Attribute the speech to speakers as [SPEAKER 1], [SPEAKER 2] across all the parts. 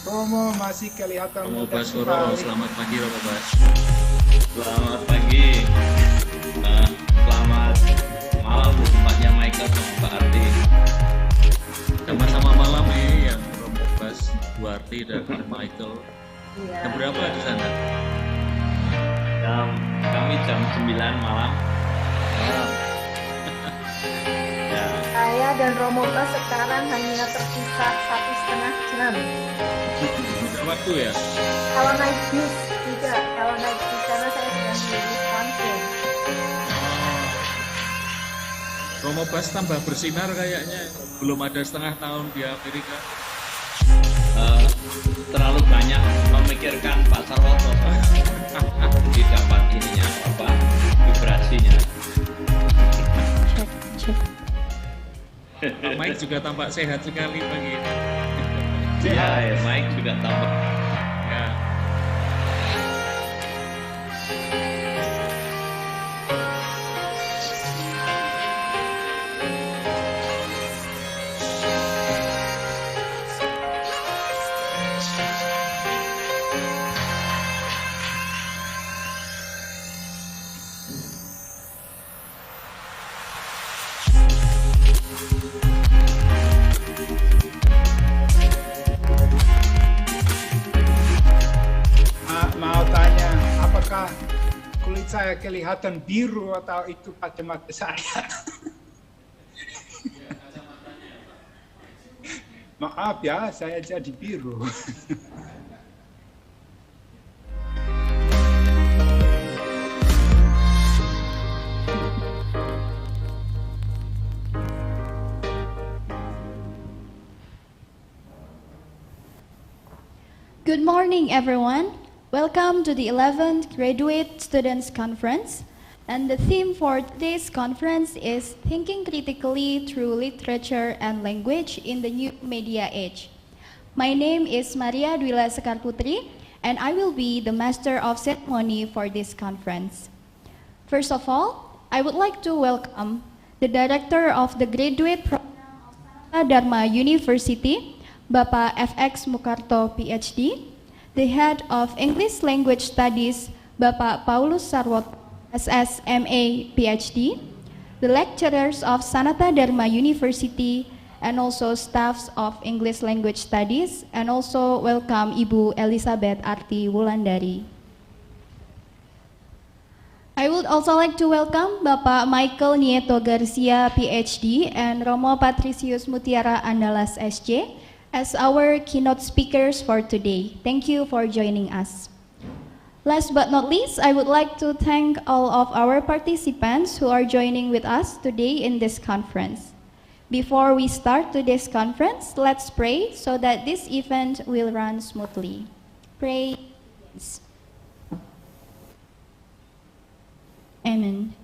[SPEAKER 1] Romo masih kelihatan
[SPEAKER 2] Romo
[SPEAKER 1] muda
[SPEAKER 2] Baskoro,
[SPEAKER 1] sekali.
[SPEAKER 2] selamat pagi Romo Bas.
[SPEAKER 3] Selamat pagi. Selamat malam tempatnya Michael sama Pak Ardi.
[SPEAKER 2] Sama-sama malam nih yang Romo Bas, Bu Arti dan Michael.
[SPEAKER 4] Iya.
[SPEAKER 2] Jam berapa di sana?
[SPEAKER 3] Kami jam 9 malam. Ya.
[SPEAKER 4] Saya dan Romo Bas sekarang hanya terpisah 1,5 jam.
[SPEAKER 2] Waktu ya?
[SPEAKER 4] Kalau naik bis tidak, kalau naik bis karena saya sedang di Wisconsin.
[SPEAKER 2] Romo Bas tambah bersinar kayaknya, belum ada setengah tahun di Amerika.
[SPEAKER 3] Terlalu banyak memikirkan Pak Sarwoto. Jadi dapat ininya apa vibrasinya.
[SPEAKER 4] Cek.
[SPEAKER 2] Pak Mike juga tampak sehat sekali pagi ini.
[SPEAKER 3] Ya, Mike juga tampak.
[SPEAKER 2] Ya.
[SPEAKER 1] Mau tanya, apakah kulit saya kelihatan biru atau itu kacamata saya? Maaf ya, saya jadi biru.
[SPEAKER 5] Good morning, everyone. Welcome to the 11th Graduate Students Conference. And the theme for today's conference is Thinking Critically Through Literature and Language in the New Media Age. My name is Maria Dwila Sekarputri, and I will be the Master of Ceremony for this conference. First of all, I would like to welcome the Director of the Graduate Program of SANATA DHARMA University, Bapak FX Mukarto, PhD, the Head of English Language Studies, Bapak Paulus Sarwoto, SSMA, PhD, the lecturers of SANATA DHARMA University, and also staffs of English Language Studies, and also welcome Ibu Elizabeth Arti Wulandari. I would also like to welcome Bapak Michael Nieto Garcia, PhD, and Romo Patricius Mutiara Andalas, SJ, as our keynote speakers for today. Thank you for joining us. Last but not least, I would like to thank all of our participants who are joining with us today in this conference. Before we start today's conference, let's pray so that this event will run smoothly. Pray. Amen.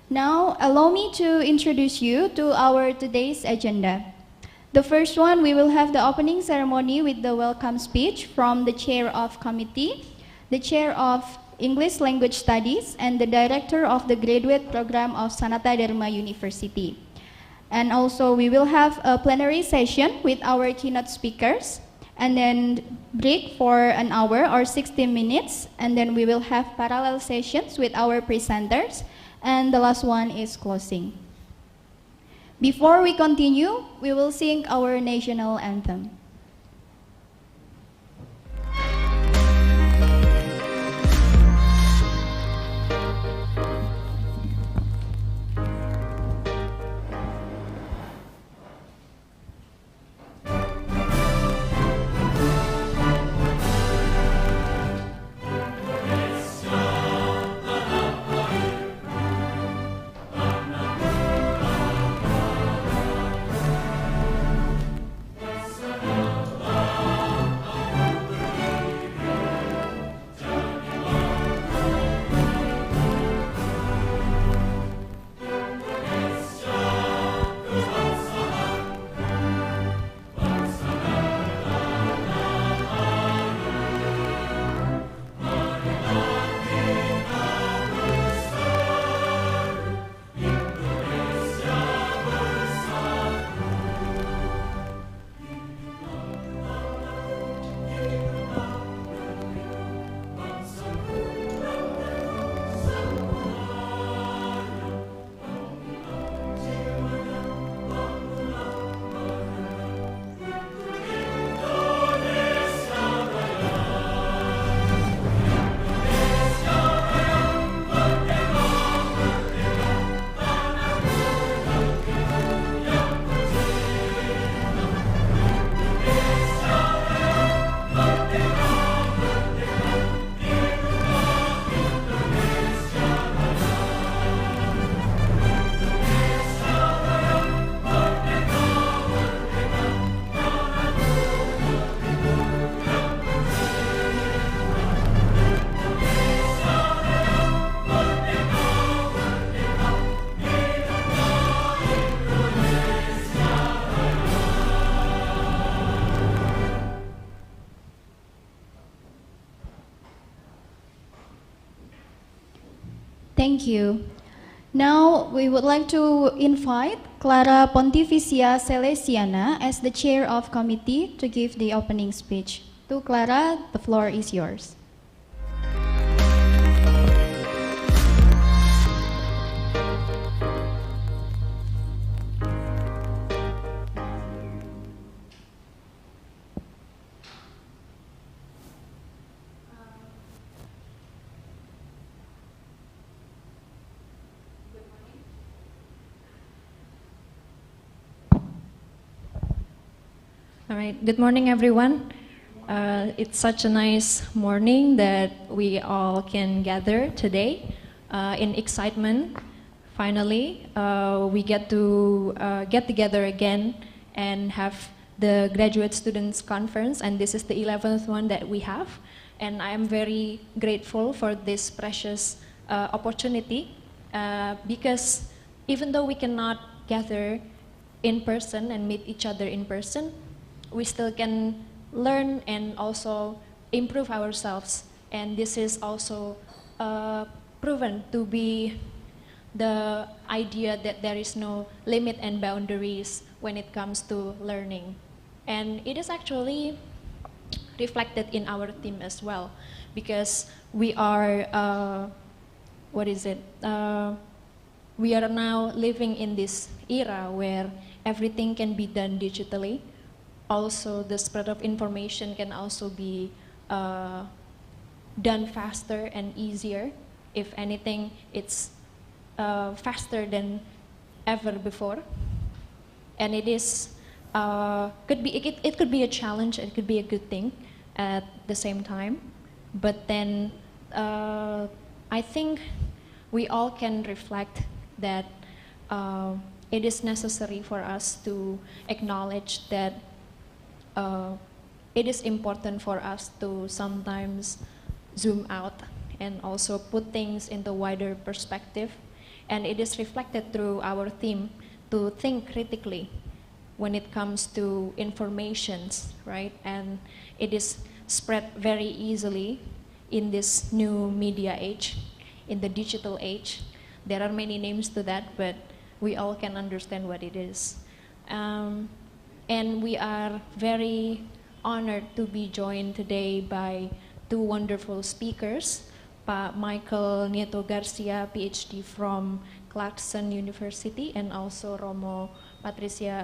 [SPEAKER 5] Now, allow me to introduce you to our today's agenda. The first one, we will have the opening ceremony with the welcome speech from the Chair of Committee, the Chair of English Language Studies, and the Director of the Graduate Program of SANATA DHARMA University. And also, we will have a plenary session with our keynote speakers, and then break for an hour or 60 minutes, and then we will have parallel sessions with our presenters, and the last one is closing. Before we continue, we will sing our national anthem. Thank you. Now, we would like to invite Clara Pontificia Celesiana as the chair of committee to give the opening speech. To Clara, the floor is yours.
[SPEAKER 6] All right, good morning, everyone. It's such a nice morning that we all can gather today in excitement. Finally, we get to get together again and have the Graduate Students Conference, and this is the 11th one that we have. And I am very grateful for this precious opportunity because even though we cannot gather in person and meet each other in person, we still can learn and also improve ourselves. And this is also proven to be the idea that there is no limit and boundaries when it comes to learning. And it is actually reflected in our theme as well, because we are, we are now living in this era where everything can be done digitally. Also, the spread of information can also be done faster and easier. If anything, it's faster than ever before. And it is, it could be a challenge, it could be a good thing at the same time. But then I think we all can reflect that it is necessary for us to acknowledge that it is important for us to sometimes zoom out and also put things in the wider perspective. And it is reflected through our theme to think critically when it comes to informations, right? And it is spread very easily in this new media age, in the digital age. There are many names to that, but we all can understand what it is. And we are very honored to be joined today by two wonderful speakers, Pak Michael Nieto Garcia, PhD from Clarkson University, and also Romo Patricia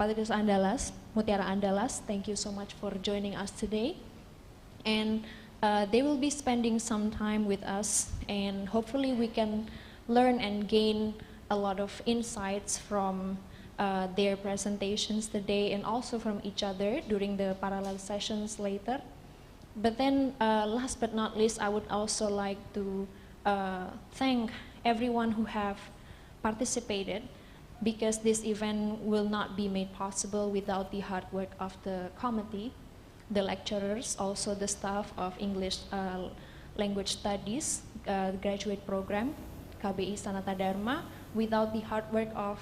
[SPEAKER 6] Andalas, Mutiara Andalas. Thank you so much for joining us today. And they will be spending some time with us, and hopefully we can learn and gain a lot of insights from their presentations today and also from each other during the parallel sessions later. But then last but not least, I would also like to thank everyone who have participated, because this event will not be made possible without the hard work of the committee, the lecturers, also the staff of English Language Studies graduate program, KBI SANATA DHARMA. Without the hard work of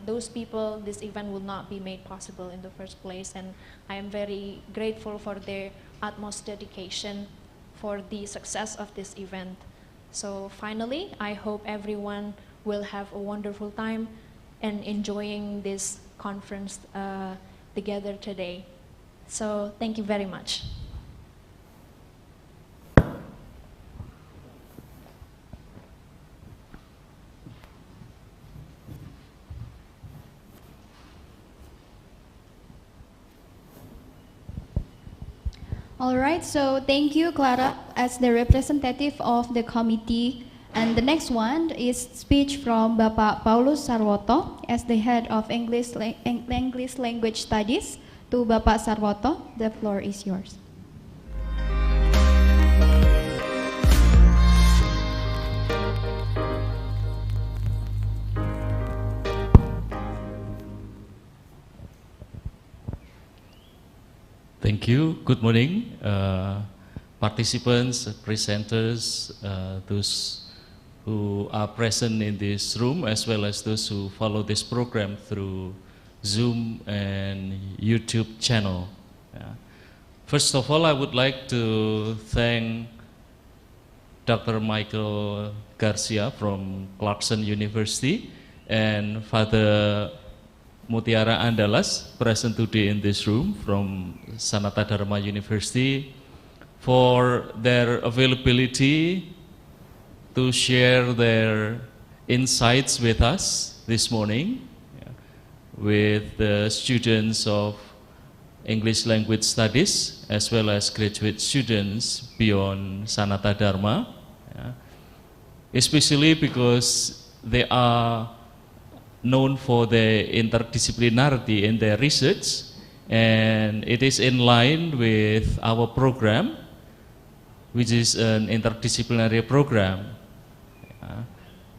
[SPEAKER 6] those people, this event will not be made possible in the first place, and I am very grateful for their utmost dedication for the success of this event. So finally, I hope everyone will have a wonderful time and enjoying this conference together today. So thank you very much.
[SPEAKER 5] All right, so thank you, Clara, as the representative of the committee. And the next one is speech from Bapak Paulus Sarwoto as the head of English Language Studies. To Bapak Sarwoto, the floor is yours.
[SPEAKER 2] Thank you. Good morning, participants, presenters, those who are present in this room, as well as those who follow this program through Zoom and YouTube channel. First of all, I would like to thank Dr. Michael Garcia from Clarkson University and Father Mutiara Andalas, present today in this room from SANATA DHARMA University, for their availability to share their insights with us this morning, with the students of English Language Studies as well as graduate students beyond SANATA DHARMA, especially because they are known for their interdisciplinarity in their research, and it is in line with our program, which is an interdisciplinary program.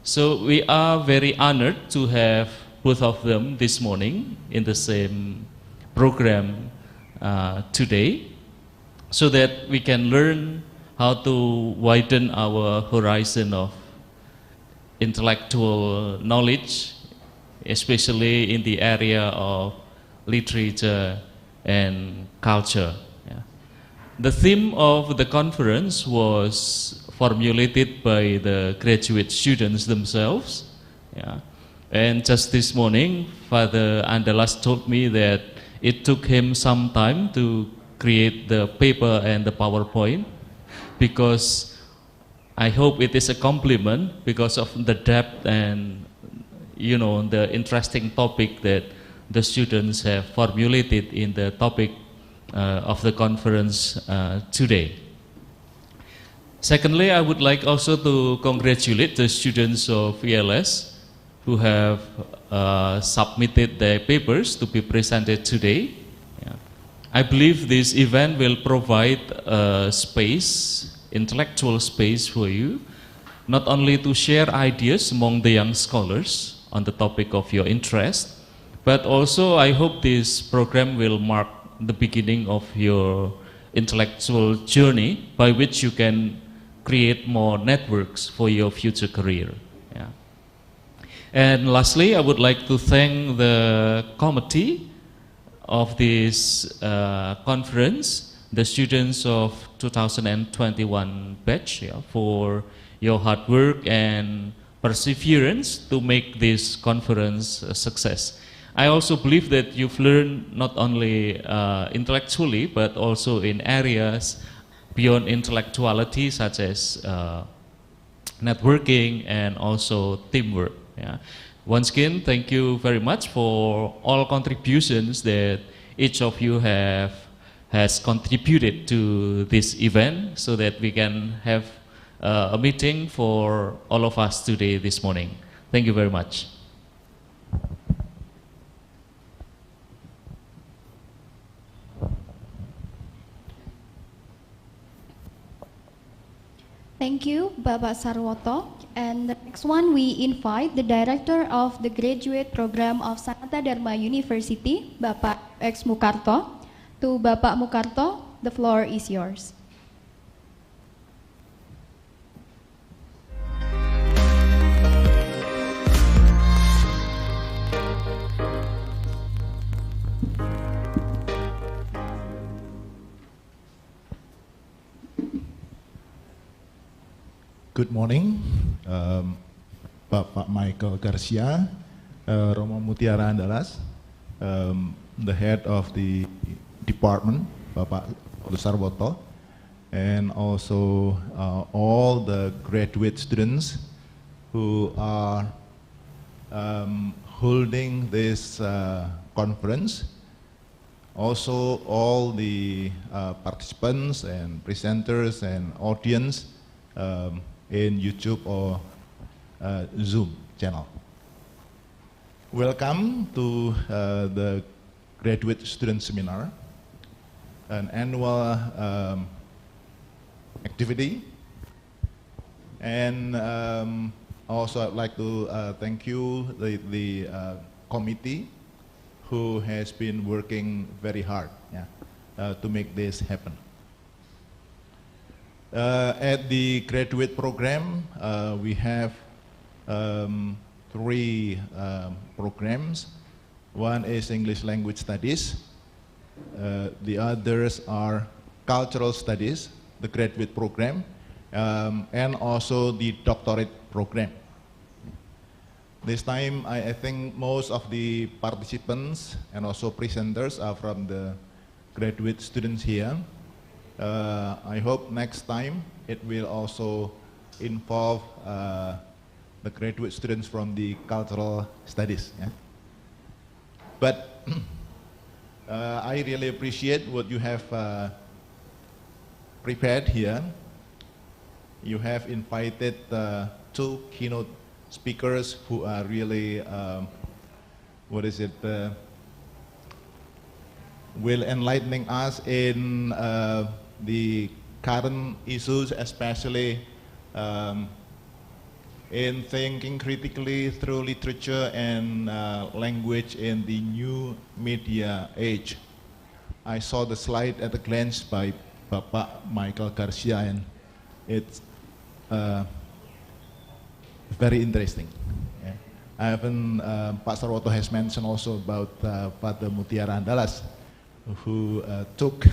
[SPEAKER 2] So we are very honored to have both of them this morning in the same program today, so that we can learn how to widen our horizon of intellectual knowledge, especially in the area of literature and culture. The theme of the conference was formulated by the graduate students themselves. And just this morning, Father Andalas told me that it took him some time to create the paper and the PowerPoint, because I hope it is a compliment because of the depth and the interesting topic that the students have formulated in the topic of the conference today. Secondly, I would like also to congratulate the students of ELS who have submitted their papers to be presented today. I believe this event will provide a space, intellectual space for you, not only to share ideas among the young scholars on the topic of your interest, but also I hope this program will mark the beginning of your intellectual journey by which you can create more networks for your future career. And lastly, I would like to thank the committee of this conference, the students of 2021 batch, for your hard work and perseverance to make this conference a success. I also believe that you've learned not only intellectually, but also in areas beyond intellectuality, such as networking and also teamwork. Once again, thank you very much for all contributions that each of you has contributed to this event, so that we can have a meeting for all of us today, this morning. Thank you very much.
[SPEAKER 5] Thank you, Bapak Sarwoto. And the next one, we invite the Director of the Graduate Program of SANATA DHARMA University, Bapak X Mukarto. To Bapak Mukarto, the floor is yours.
[SPEAKER 7] Good morning, Bapak Michael Garcia, Romo Mutiara Andalas, the head of the department, Bapak Sarwoto, and also all the graduate students who are holding this conference. Also all the participants and presenters and audience in YouTube or Zoom channel. Welcome to the Graduate Student Seminar, an annual activity. And also I'd like to thank you, the committee, who has been working very hard to make this happen. At the graduate program, we have 3 programs. One is English Language Studies. The others are Cultural Studies, the graduate program, and also the doctorate program. This time, I think most of the participants and also presenters are from the graduate students here. I hope next time it will also involve the graduate students from the cultural studies. Yeah? But I really appreciate what you have prepared here. You have invited two keynote speakers who are really, will enlightening us in the current issues, especially in thinking critically through literature and language in the new media age. I saw the slide at a glance by Bapak Michael Garcia, and it's very interesting. Yeah. I haven't, Pak Sarwoto has mentioned also about Father Mutiara Andalas, who took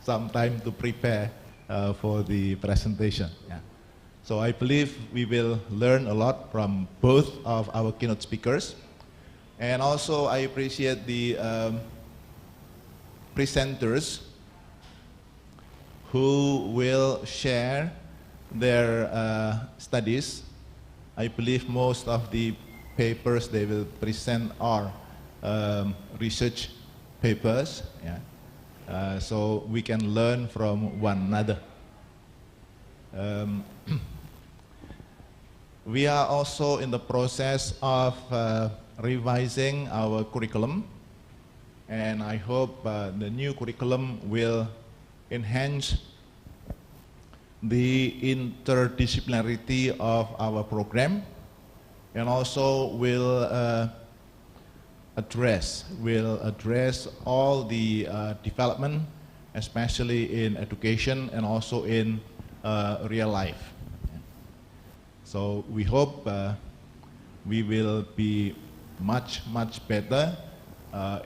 [SPEAKER 7] some time to prepare for the presentation. Yeah. So I believe we will learn a lot from both of our keynote speakers. And also I appreciate the presenters who will share their studies. I believe most of the papers they will present are research papers. Yeah. So we can learn from one another. We are also in the process of revising our curriculum, and I hope the new curriculum will enhance the interdisciplinarity of our program, and also will address all the development, especially in education and also in real life. So we hope we will be much better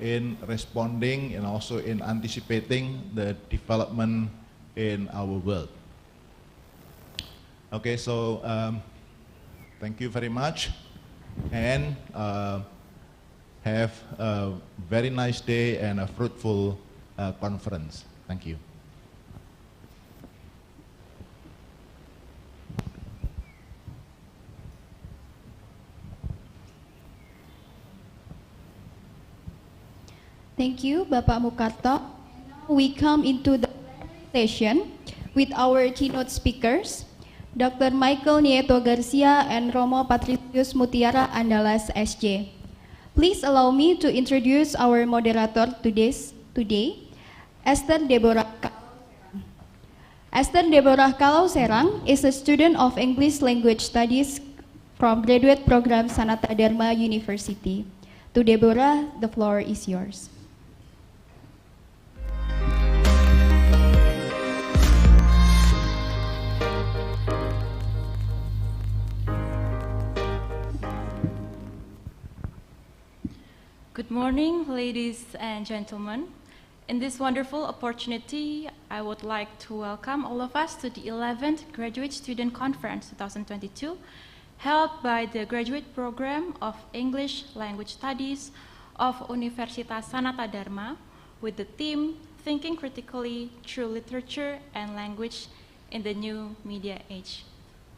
[SPEAKER 7] in responding and also in anticipating the development in our world. Okay, so thank you very much, and have a very nice day and a fruitful conference. Thank you.
[SPEAKER 5] Thank you, Bapak Mukarto. We come into the session with our keynote speakers, Dr. Michael Nieto Garcia and Romo Patricius Mutiara Andalas, SJ. Please allow me to introduce our moderator today, Esther Deborah Kalau. Esther Deborah Kalau Serang is a student of English Language Studies from graduate program SANATA DHARMA University. To Deborah, the floor is yours.
[SPEAKER 8] Good morning, ladies and gentlemen. In this wonderful opportunity, I would like to welcome all of us to the 11th Graduate Student Conference 2022, held by the Graduate Program of English Language Studies of Universitas SANATA DHARMA, with the theme Thinking Critically Through Literature and Language in the New Media Age.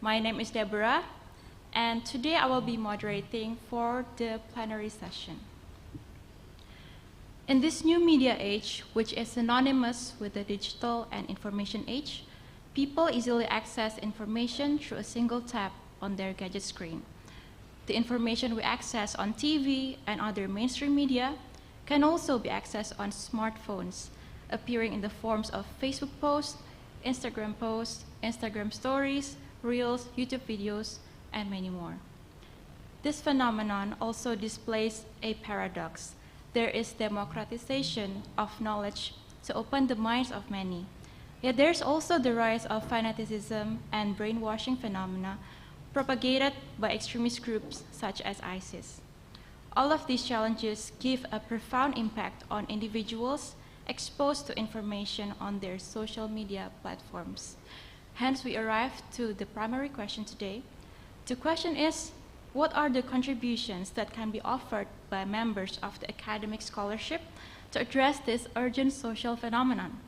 [SPEAKER 8] My name is Deborah, and today I will be moderating for the plenary session. In this new media age, which is synonymous with the digital and information age, people easily access information through a single tap on their gadget screen. The information we access on TV and other mainstream media can also be accessed on smartphones, appearing in the forms of Facebook posts, Instagram stories, Reels, YouTube videos, and many more. This phenomenon also displays a paradox. There is democratization of knowledge to open the minds of many. Yet there's also the rise of fanaticism and brainwashing phenomena propagated by extremist groups such as ISIS. All of these challenges give a profound impact on individuals exposed to information on their social media platforms. Hence, we arrived to the primary question today. The question is, what are the contributions that can be offered by members of the academic scholarship to address this urgent social phenomenon?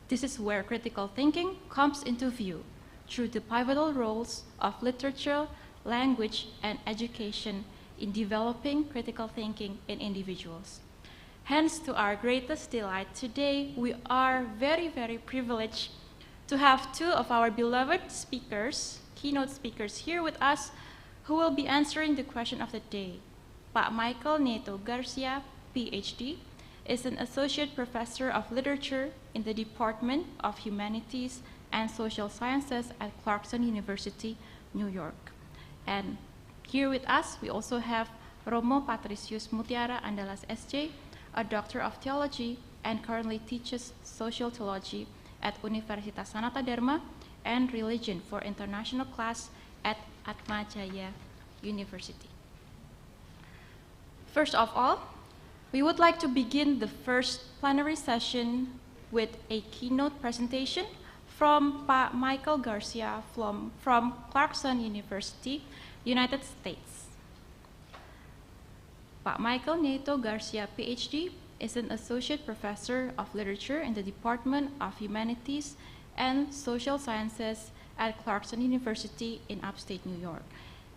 [SPEAKER 8] This is where critical thinking comes into view through the pivotal roles of literature, language, and education in developing critical thinking in individuals. Hence, to our greatest delight today, we are very, very privileged to have two of our beloved speakers, keynote speakers here with us, who will be answering the question of the day. Pak Michael Nieto Garcia, PhD, is an Associate Professor of Literature in the Department of Humanities and Social Sciences at Clarkson University, New York. And here with us, we also have Romo Patricius Mutiara Andalas SJ, a Doctor of Theology and currently teaches Social Theology at Universitas SANATA DHARMA and Religion for International class at Atma Jaya University. First of all, we would like to begin the first plenary session with a keynote presentation from Pak Michael Garcia from Clarkson University, United States. Pak Michael Nieto Garcia, PhD, is an Associate Professor of Literature in the Department of Humanities and Social Sciences at Clarkson University in upstate New York.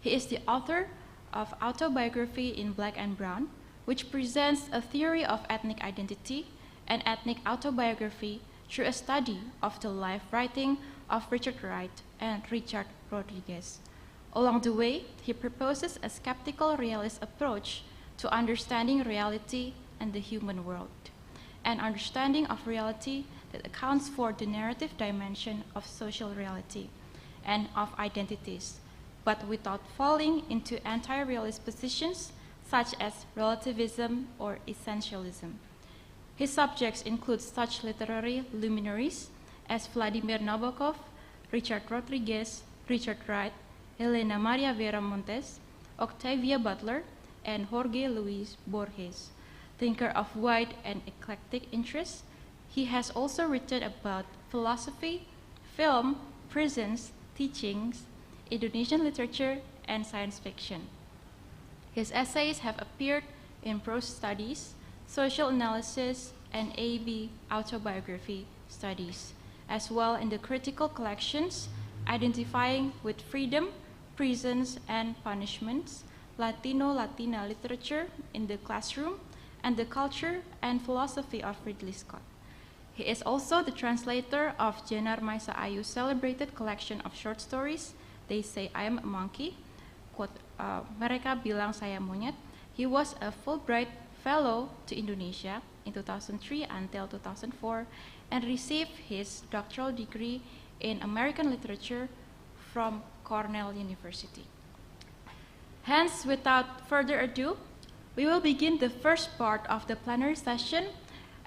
[SPEAKER 8] He is the author of Autobiography in Black and Brown, which presents a theory of ethnic identity and ethnic autobiography through a study of the life writing of Richard Wright and Richard Rodriguez. Along the way, he proposes a skeptical realist approach to understanding reality and the human world, an understanding of reality that accounts for the narrative dimension of social reality and of identities, but without falling into anti-realist positions such as relativism or essentialism. His subjects include such literary luminaries as Vladimir Nabokov, Richard Rodriguez, Richard Wright, Helena Maria Vera Montes, Octavia Butler, and Jorge Luis Borges. Thinker of wide and eclectic interests, he has also written about philosophy, film, prisons, teachings, Indonesian literature, and science fiction. His essays have appeared in Prose Studies, Social Analysis, and AB Autobiography Studies, as well in the critical collections Identifying with Freedom, Prisons, and Punishments, Latino-Latina Literature in the Classroom, and the Culture and Philosophy of Ridley Scott. He is also the translator of Jenar Maisa Ayu's celebrated collection of short stories, They Say I Am a Monkey, quote, Mereka Bilang Saya Monyet. He was a Fulbright Fellow to Indonesia in 2003 until 2004 and received his doctoral degree in American Literature from Cornell University. Hence, without further ado, we will begin the first part of the plenary session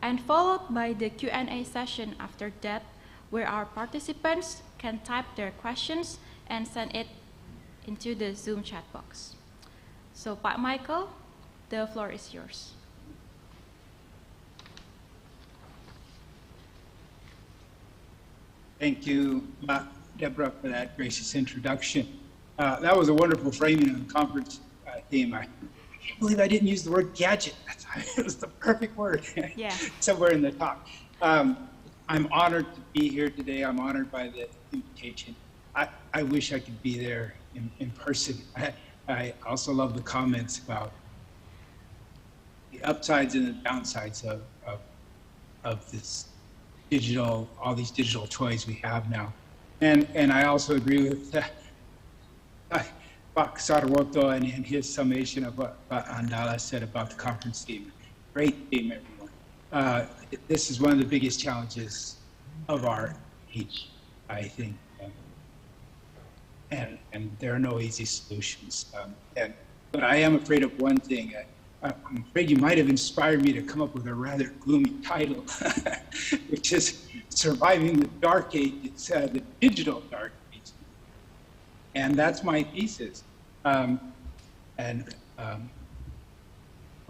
[SPEAKER 8] and followed by the Q&A session after that, where our participants can type their questions and send it into the Zoom chat box. So, Pak Michael, the floor is yours.
[SPEAKER 1] Thank you, Deborah, for that gracious introduction. That was a wonderful framing of the conference theme. I can't believe I didn't use the word gadget. It was the perfect word.
[SPEAKER 8] Yeah.
[SPEAKER 1] Somewhere in the talk. I'm honored to be here today. I'm honored by the invitation. I wish I could be there in person. I also love the comments about the upsides and the downsides of this digital, all these digital toys we have now. And I also agree with Pak Sarwoto and his summation of what Andala said about the conference theme. Great theme, everyone. This is one of the biggest challenges of our age, I think. And there are no easy solutions. But I am afraid of one thing. I'm afraid you might have inspired me to come up with a rather gloomy title, which is Surviving the Dark Ages, the Digital Dark Ages. And that's my thesis. I'll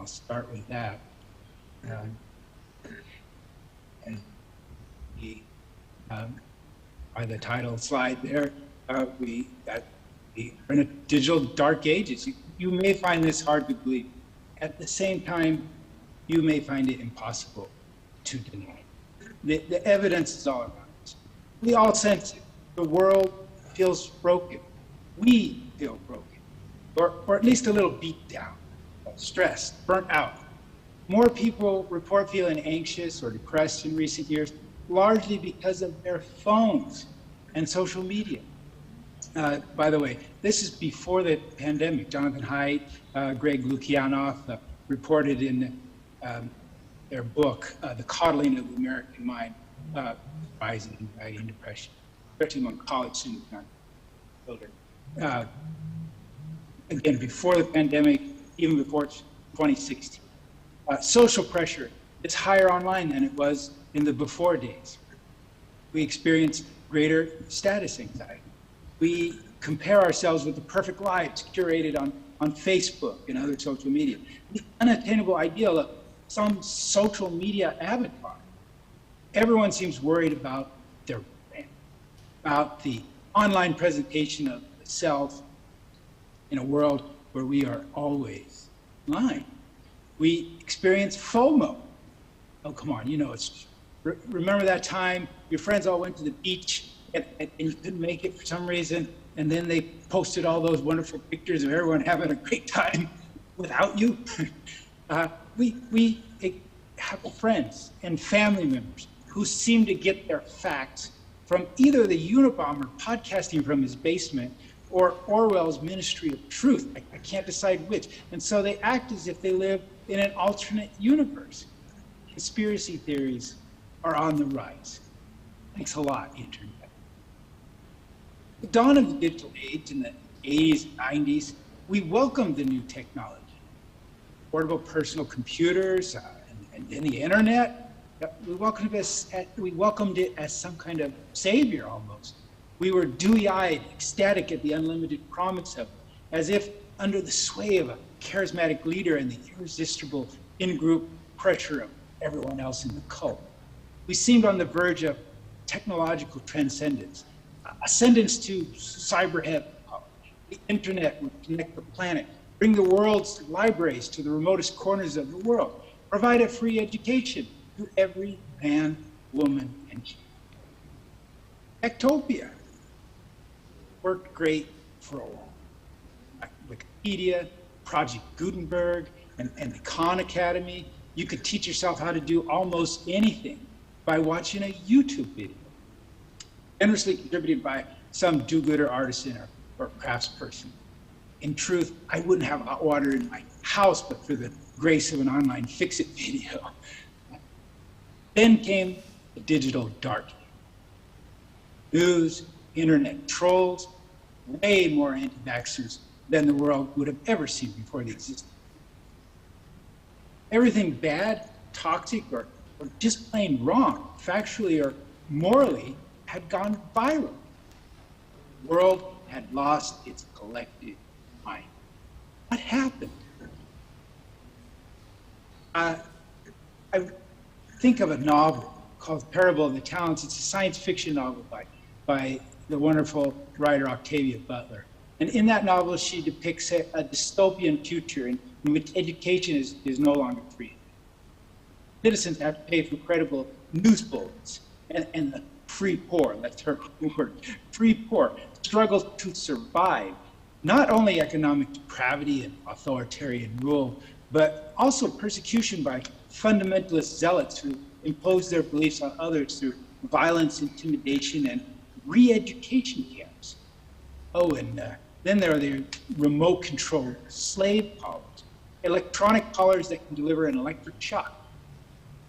[SPEAKER 1] start with that. by the title slide there, we're in a digital dark ages. You may find this hard to believe. At the same time, you may find it impossible to deny. The evidence is all around us. We all sense it. The world feels broken. We feel broken, or at least a little beat down, stressed, burnt out. More people report feeling anxious or depressed in recent years, largely because of their phones and social media. By the way, this is before the pandemic. Jonathan Haidt, Greg Lukianoff reported in their book, The Coddling of the American Mind, Rising Anxiety and Depression, especially among college students, not children. Again, before the pandemic, even before 2016. Social pressure, it's higher online than it was in the before days. We experience greater status anxiety. We compare ourselves with the perfect lives curated on Facebook and other social media. The unattainable ideal of some social media avatar. Everyone seems worried about their brand, about the online presentation of the self in a world where we are always lying. We experience FOMO. Oh, come on, you know it's true. Remember that time your friends all went to the beach and you couldn't make it for some reason, and then they posted all those wonderful pictures of everyone having a great time without you? We have friends and family members who seem to get their facts from either the Unabomber podcasting from his basement or Orwell's Ministry of Truth. I can't decide which. And so they act as if they live in an alternate universe. Conspiracy theories are on the rise. Thanks a lot, Internet. The dawn of the digital age in the 80s and 90s, we welcomed the new technology. Portable personal computers and the internet. We welcomed it as some kind of savior almost. We were dewy-eyed, ecstatic at the unlimited promise of it, as if under the sway of a charismatic leader and the irresistible in-group pressure of everyone else in the cult. We seemed on the verge of technological transcendence, ascendance to cyber heaven. The internet would connect the planet, bring the world's libraries to the remotest corners of the world, provide a free education to every man, woman, and child. Ectopia worked great for a while. Wikipedia, Project Gutenberg, and the Khan Academy. You could teach yourself how to do almost anything by watching a YouTube video, generously contributed by some do-gooder artisan or craftsperson. In truth, I wouldn't have hot water in my house but for the grace of an online fix-it video. Then came the digital dark age. News, internet trolls, way more anti-vaxxers than the world would have ever seen before they existed. Everything bad, toxic, or just plain wrong, factually or morally, had gone viral. The world had lost its collective mind. What happened? I think of a novel called Parable of the Talents. It's a science fiction novel by the wonderful writer Octavia Butler. And in that novel, she depicts a dystopian future in which education is no longer free. Citizens have to pay for credible news bulletins, and the free poor, that's her word, free poor, struggles to survive not only economic depravity and authoritarian rule, but also persecution by fundamentalist zealots who impose their beliefs on others through violence, intimidation, and re-education camps. Oh, and then there are the remote-controlled slave collars, electronic collars that can deliver an electric shock.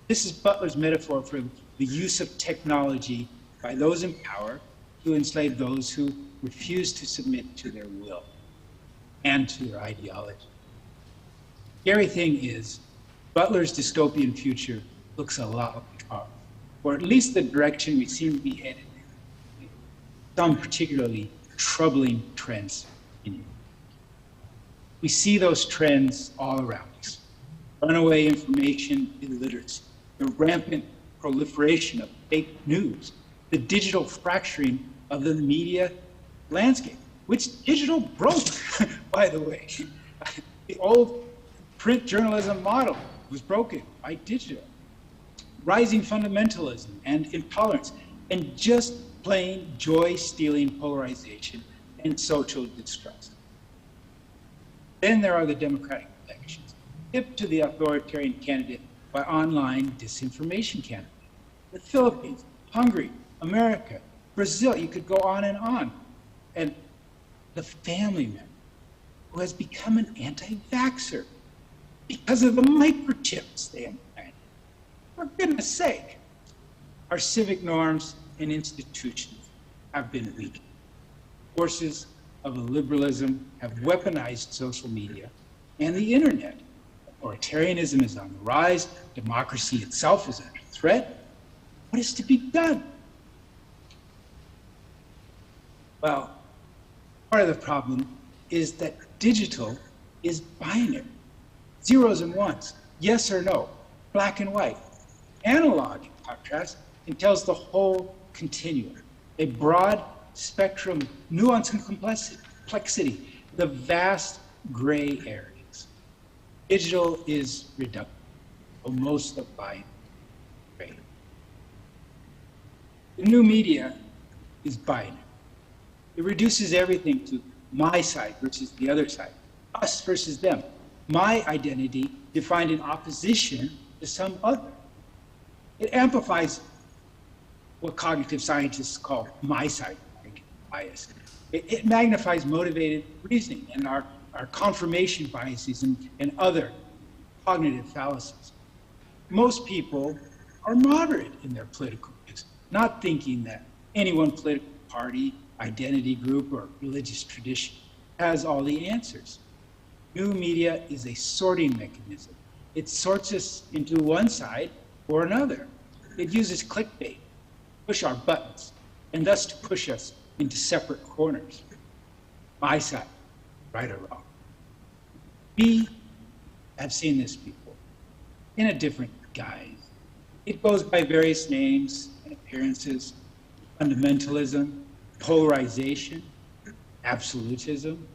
[SPEAKER 1] This is Butler's metaphor for the use of technology by those in power to enslave those who refuse to submit to their will and to their ideology. The scary thing is, Butler's dystopian future looks a lot like ours, or at least the direction we seem to be headed in. Some particularly troubling trends continue. We see those trends all around us. Runaway information illiteracy, the rampant proliferation of fake news, the digital fracturing of the media landscape, which digital broke, by the way. The old print journalism model was broken by digital. Rising fundamentalism and intolerance, and just plain joy-stealing polarization and social distrust. Then there are the democratic elections, hip to the authoritarian candidate by online disinformation candidate. The Philippines, Hungary, America, Brazil, you could go on. And the family member who has become an anti-vaxxer because of the microchips they implanted. For goodness sake, our civic norms and institutions have been weakened. Forces of liberalism have weaponized social media and the internet. Authoritarianism is on the rise. Democracy itself is under threat. What is to be done? Well, part of the problem is that digital is binary. Zeros and ones, yes or no, black and white. Analog, in contrast, entails the whole continuum, a broad spectrum, nuance and complexity, the vast gray areas. Digital is reductive, or most of binary. The new media is binary. It reduces everything to my side versus the other side, us versus them, my identity defined in opposition to some other. It amplifies what cognitive scientists call my side bias. It magnifies motivated reasoning and our confirmation biases and other cognitive fallacies. Most people are moderate in their political views, not thinking that any one political party, identity group, or religious tradition has all the answers. New media is a sorting mechanism. It sorts us into one side or another. It uses clickbait, push our buttons, and thus to push us into separate corners. My side, right or wrong. We have seen this before, in a different guise. It goes by various names and appearances: fundamentalism, polarization, absolutism.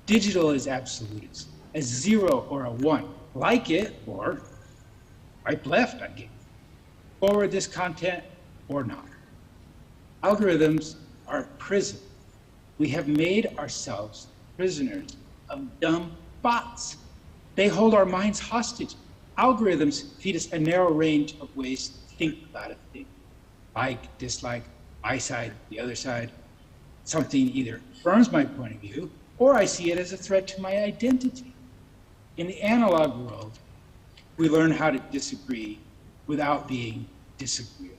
[SPEAKER 1] Digital is absolutist, a 0 or a 1. Like it or right left, I guess. Forward this content or not. Algorithms are a prison. We have made ourselves prisoners of dumb bots. They hold our minds hostage. Algorithms feed us a narrow range of ways to think about a thing. Like, dislike, my side, the other side. Something either affirms my point of view, or I see it as a threat to my identity. In the analog world, we learn how to disagree without being disagreeable.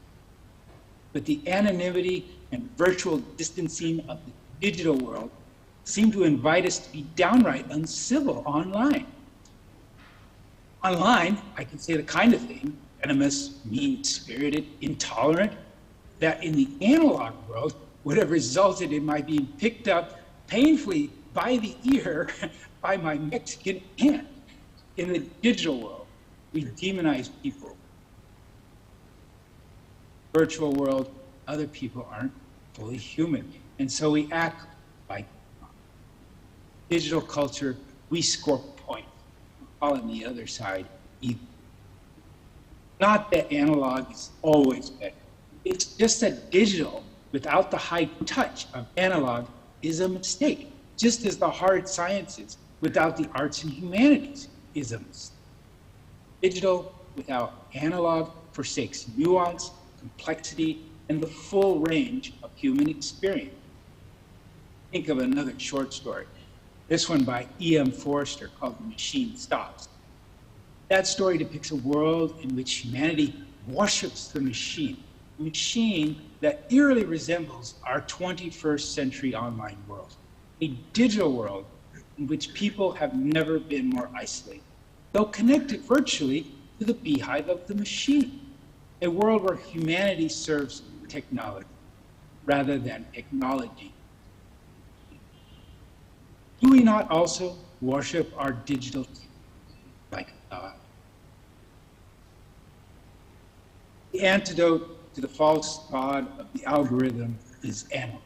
[SPEAKER 1] But the anonymity and virtual distancing of the digital world seem to invite us to be downright uncivil online. Online, I can say the kind of thing, venomous, mean-spirited, intolerant, that in the analog world would have resulted in my being picked up painfully by the ear by my Mexican aunt. In the digital world, we demonize people. Virtual world, other people aren't fully human, and so we act like digital culture. We score points, calling the other side evil. Not that analog is always better. It's just that digital, without the high touch of analog, is a mistake, just as the hard sciences without the arts and humanities is a mistake. Digital without analog forsakes nuance, complexity, and the full range of human experience. Think of another short story, this one by E.M. Forster called The Machine Stops. That story depicts a world in which humanity worships the machine, a machine that eerily resembles our 21st century online world, a digital world in which people have never been more isolated, though connected virtually to the beehive of the machine, a world where humanity serves technology rather than technology. Do we not also worship our digital like God? The antidote to the false god of the algorithm is analog.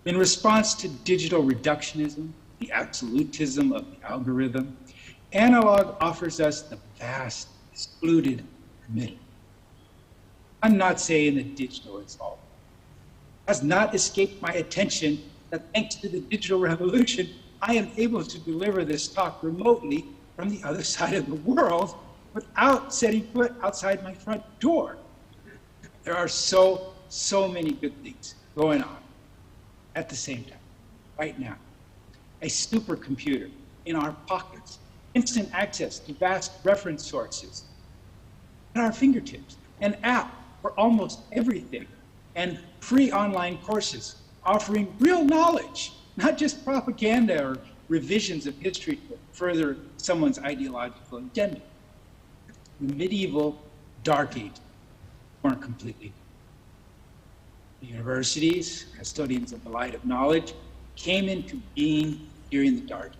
[SPEAKER 1] In response to digital reductionism, the absolutism of the algorithm, analog offers us the vast, excluded middle. I'm not saying that digital is all. It has not escaped my attention that thanks to the digital revolution, I am able to deliver this talk remotely from the other side of the world without setting foot outside my front door. There are so many good things going on at the same time, right now. A supercomputer in our pockets, instant access to vast reference sources at our fingertips, an app for almost everything, and free online courses offering real knowledge, not just propaganda or revisions of history to further someone's ideological agenda. The medieval dark ages weren't completely. The universities, custodians of the light of knowledge, came into being during the dark ages,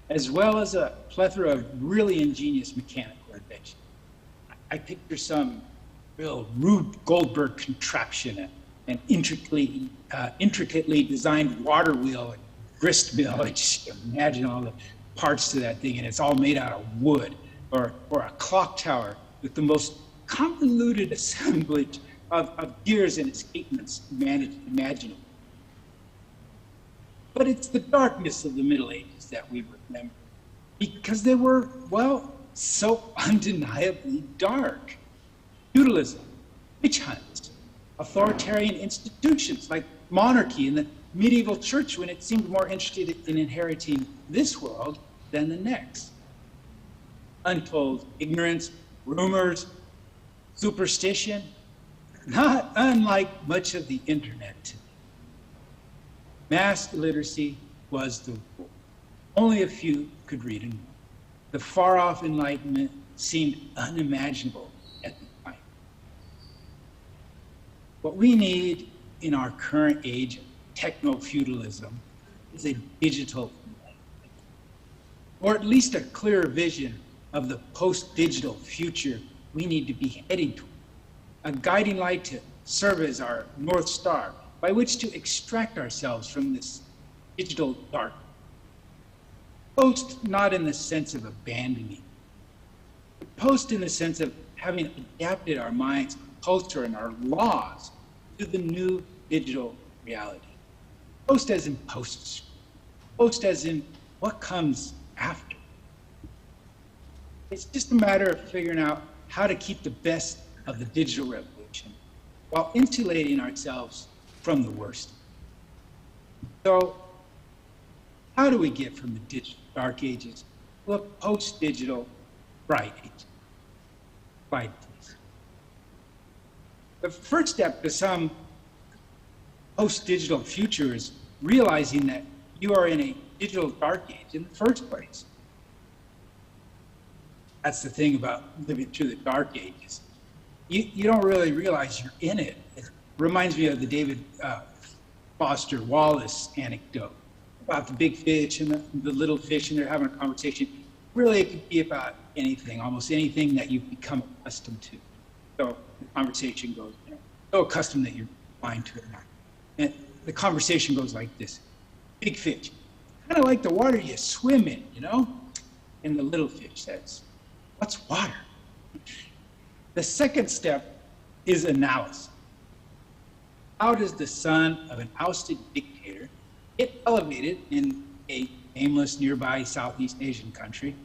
[SPEAKER 1] as well as a plethora of really ingenious mechanical inventions. I picture some real Rube Goldberg contraption, an intricately designed water wheel and grist mill. I just imagine all the parts to that thing, and it's all made out of wood, or a clock tower with the most convoluted assemblage of gears and escapements imaginable. But it's the darkness of the Middle Ages that we remember, because they were, well, so undeniably dark. Feudalism, witch hunts, authoritarian institutions like monarchy and the medieval church when it seemed more interested in inheriting this world than the next. Untold ignorance, rumors, superstition, not unlike much of the internet today. Mass illiteracy was the rule. Only a few could read and write. The far-off Enlightenment seemed unimaginable at the time. What we need in our current age of techno-feudalism is a digital enlightenment, or at least a clearer vision of the post-digital future we need to be heading toward, a guiding light to serve as our North Star by which to extract ourselves from this digital dark. Post not in the sense of abandoning, but post in the sense of having adapted our minds, culture, and our laws to the new digital reality. Post as in post, post as in what comes after. It's just a matter of figuring out how to keep the best of the digital revolution while insulating ourselves from the worst. So, how do we get from the digital dark ages to a post-digital bright age? Slide, please. The first step to some post-digital future is realizing that you are in a digital dark age in the first place. That's the thing about living through the dark ages. You don't really realize you're in it. It reminds me of the David Foster Wallace anecdote about the big fish and the little fish, and they're having a conversation. Really, it could be about anything, almost anything that you've become accustomed to. So the conversation goes, so accustomed that you're blind to it now. And the conversation goes like this: big fish, kind of like the water you swim in, you know? And the little fish says, what's water? The second step is analysis. How does the son of an ousted dictator get elevated in a nameless nearby Southeast Asian country,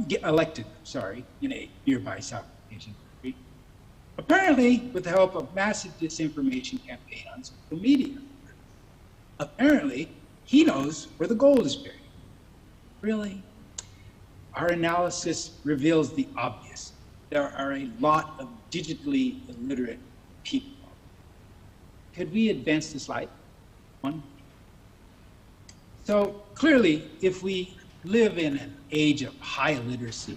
[SPEAKER 1] get elected, in a nearby Southeast Asian country, apparently with the help of massive disinformation campaign on social media. Apparently, he knows where the gold is buried. Really? Our analysis reveals the obvious. There are a lot of digitally illiterate people. Could we advance the slide? One. So clearly, if we live in an age of high illiteracy,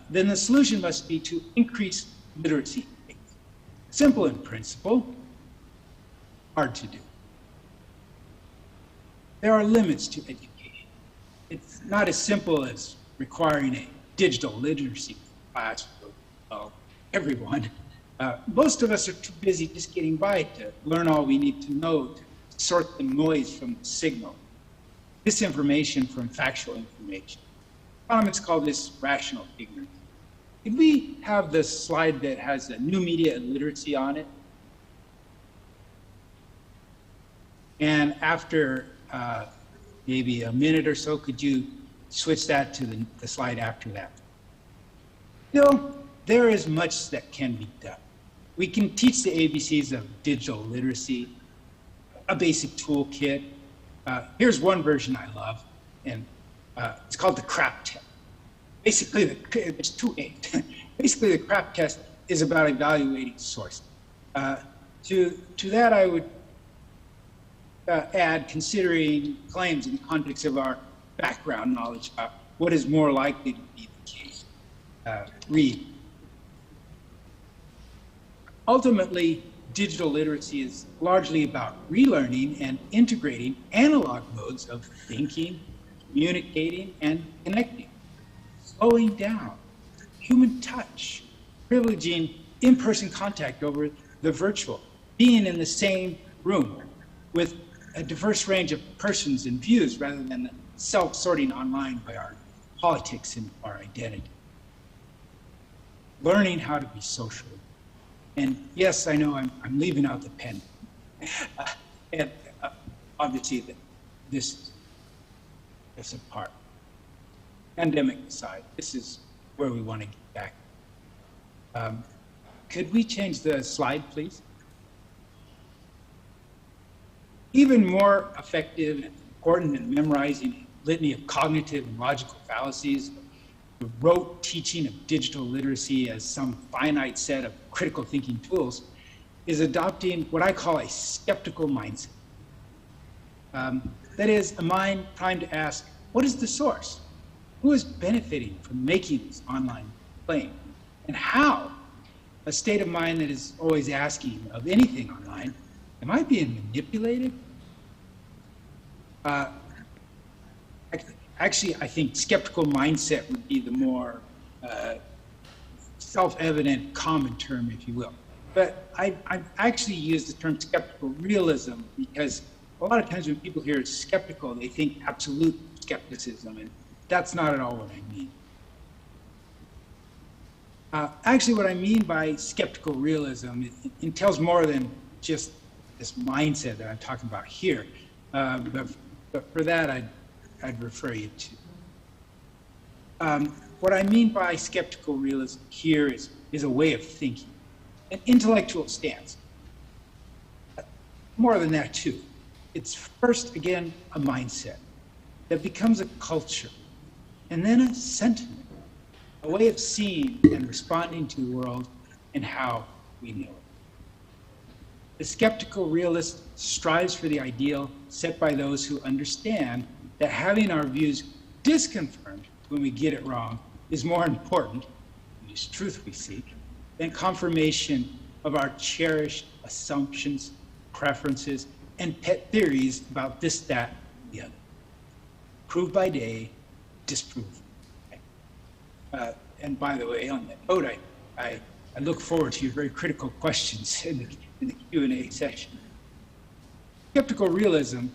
[SPEAKER 1] then the solution must be to increase literacy rates. Simple in principle, hard to do. There are limits to education. It's not as simple as requiring a digital literacy class for everyone. Most of us are too busy just getting by to learn all we need to know to sort the noise from the signal, disinformation from factual information. Economists call this rational ignorance. Could we have the slide that has the new media and literacy on it? And after maybe a minute or so, could you switch that to the slide after that? Still, there is much that can be done. We can teach the ABCs of digital literacy, a basic toolkit. Here's one version I love, and it's called the CRAP test. Basically, it's 2.8. Basically, the CRAP test is about evaluating source. To that, I would add considering claims in the context of our background knowledge about what is more likely to be the case. Read. Ultimately, digital literacy is largely about relearning and integrating analog modes of thinking, communicating, and connecting, slowing down, human touch, privileging in-person contact over the virtual, being in the same room with a diverse range of persons and views rather than self-sorting online by our politics and our identity. Learning how to be social. And yes, I know I'm leaving out the pen. And obviously, this is a part. Pandemic aside, this is where we want to get back. Could we change the slide, please? Even more effective and important than memorizing a litany of cognitive and logical fallacies, the rote teaching of digital literacy as some finite set of critical thinking tools, is adopting what I call a skeptical mindset. That is, a mind trying to ask, what is the source? Who is benefiting from making this online claim? And how? A state of mind that is always asking of anything online, am I being manipulated? Actually, I think skeptical mindset would be the more self-evident common term, if you will. But I actually use the term skeptical realism because a lot of times when people hear skeptical, they think absolute skepticism, and that's not at all what I mean. Actually, what I mean by skeptical realism, it entails more than just this mindset that I'm talking about here. But for that, I'd refer you to. What I mean by skeptical realism here is a way of thinking, an intellectual stance. More than that, too. It's first, again, a mindset that becomes a culture, and then a sentiment, a way of seeing and responding to the world and how we know it. The skeptical realist strives for the ideal set by those who understand that having our views disconfirmed when we get it wrong is more important, it is truth we seek, than confirmation of our cherished assumptions, preferences, and pet theories about this, that, the other. Prove by day, disprove. And by the way, on that note, I look forward to your very critical questions in the Q&A session. Skeptical realism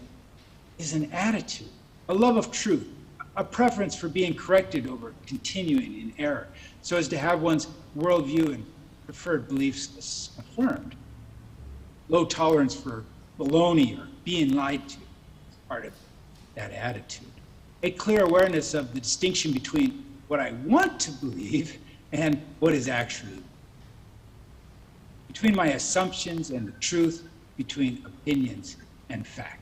[SPEAKER 1] is an attitude, a love of truth, a preference for being corrected over continuing in error, so as to have one's worldview and preferred beliefs affirmed. Low tolerance for baloney or being lied to is part of that attitude. A clear awareness of the distinction between what I want to believe and what is actually, between my assumptions and the truth, between opinions and fact.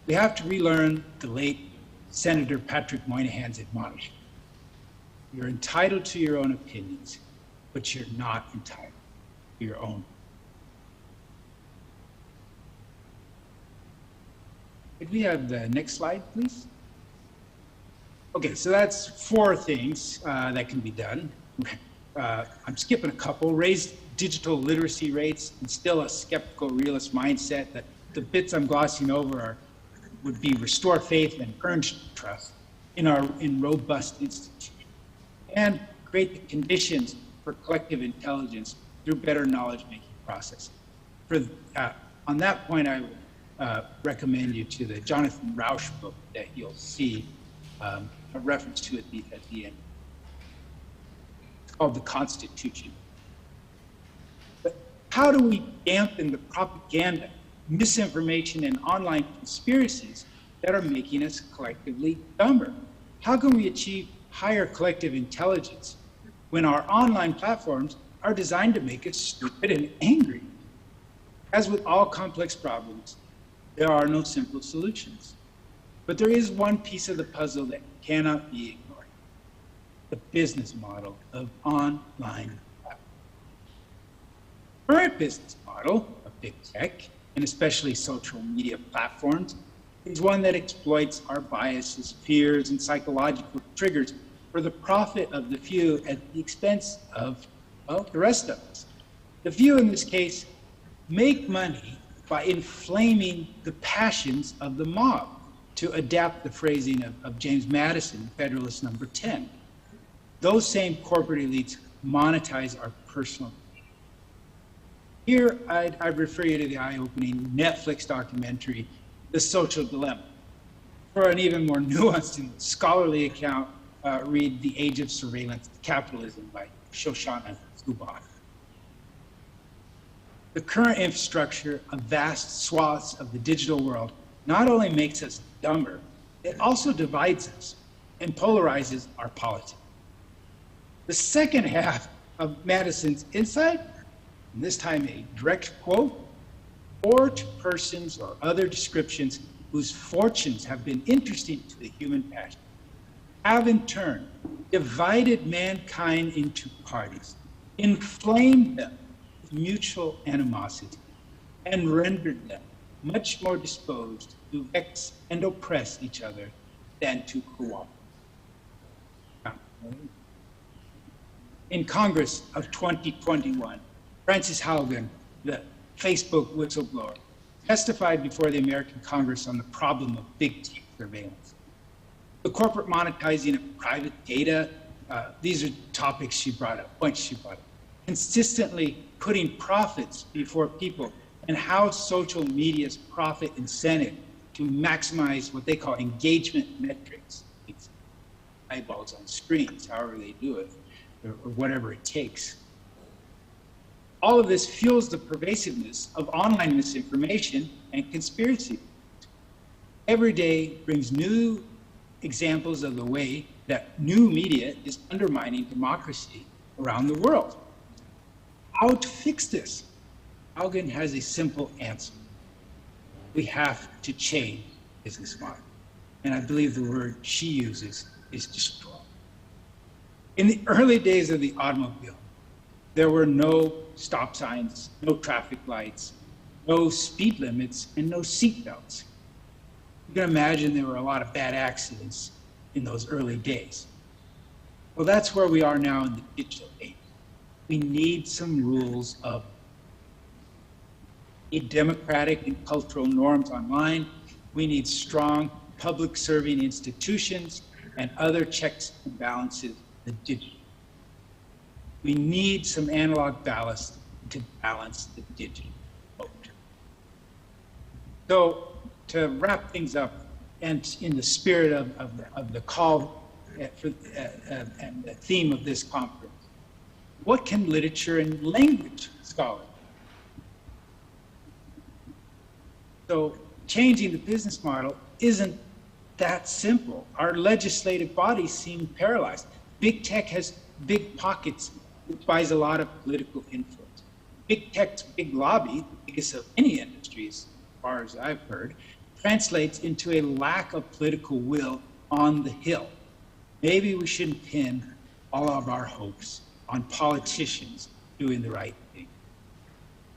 [SPEAKER 1] We have to relearn the late Senator Patrick Moynihan's admonition. You're entitled to your own opinions, but you're not entitled to your own. Could we have the next slide, please? Okay, so that's 4 things that can be done. I'm skipping a couple. Raise digital literacy rates, instill a skeptical realist mindset. That the bits I'm glossing over would be restore faith and earn trust in robust institutions, and create the conditions for collective intelligence through better knowledge-making processes. On that point, I would recommend you to the Jonathan Rauch book that you'll see a reference to at the end. It's called The Constitution. But how do we dampen the propaganda, misinformation, and online conspiracies that are making us collectively dumber? How can we achieve higher collective intelligence when our online platforms are designed to make us stupid and angry? As with all complex problems, there are no simple solutions. But there is one piece of the puzzle that cannot be ignored: the business model of online platforms. The current business model of big tech, and especially social media platforms, is one that exploits our biases, fears, and psychological triggers for the profit of the few at the expense of, well, the rest of us. The few in this case make money by inflaming the passions of the mob, to adapt the phrasing of James Madison, Federalist Number 10. Those same corporate elites monetize our personal. Here, I'd refer you to the eye-opening Netflix documentary, The Social Dilemma. For an even more nuanced and scholarly account, read The Age of Surveillance Capitalism by Shoshana Zuboff. The current infrastructure of vast swaths of the digital world not only makes us dumber, it also divides us and polarizes our politics. The second half of Madison's insight, and this time a direct quote, "Or to persons or other descriptions whose fortunes have been interesting to the human passion, have in turn divided mankind into parties, inflamed them with mutual animosity, and rendered them much more disposed to vex and oppress each other than to cooperate." In Congress of 2021, Frances Haugen, the Facebook whistleblower, testified before the American Congress on the problem of big tech surveillance. The corporate monetizing of private data, these are topics she brought up, points she brought up. Consistently putting profits before people, and how social media's profit incentive to maximize what they call engagement metrics, it's eyeballs on screens, however they do it, or whatever it takes. All of this fuels the pervasiveness of online misinformation and conspiracy. Every day brings new examples of the way that new media is undermining democracy around the world. How to fix this? Haugen has a simple answer. We have to change business model. And I believe the word she uses is destroy. In the early days of the automobile, there were no stop signs, no traffic lights, no speed limits, and no seat belts. You can imagine there were a lot of bad accidents in those early days. Well, that's where we are now in the digital age. We need some rules of democratic and cultural norms online. We need strong public serving institutions and other checks and balances in the digital. We need some analog ballast to balance the digital vote. So to wrap things up, and in the spirit of the call and the theme of this conference, what can literature and language scholars? So changing the business model isn't that simple. Our legislative bodies seem paralyzed. Big tech has big pockets, which buys a lot of political influence. Big tech's big lobby, biggest of any industry as far as I've heard, translates into a lack of political will on the Hill. Maybe we shouldn't pin all of our hopes on politicians doing the right thing.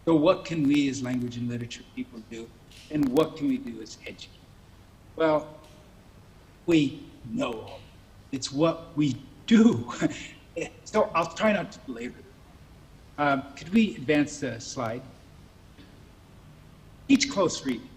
[SPEAKER 1] So what can we as language and literature people do? And what can we do as educators? Well, we know. It's what we do. So I'll try not to belabor it. Could we advance the slide? Teach close reading.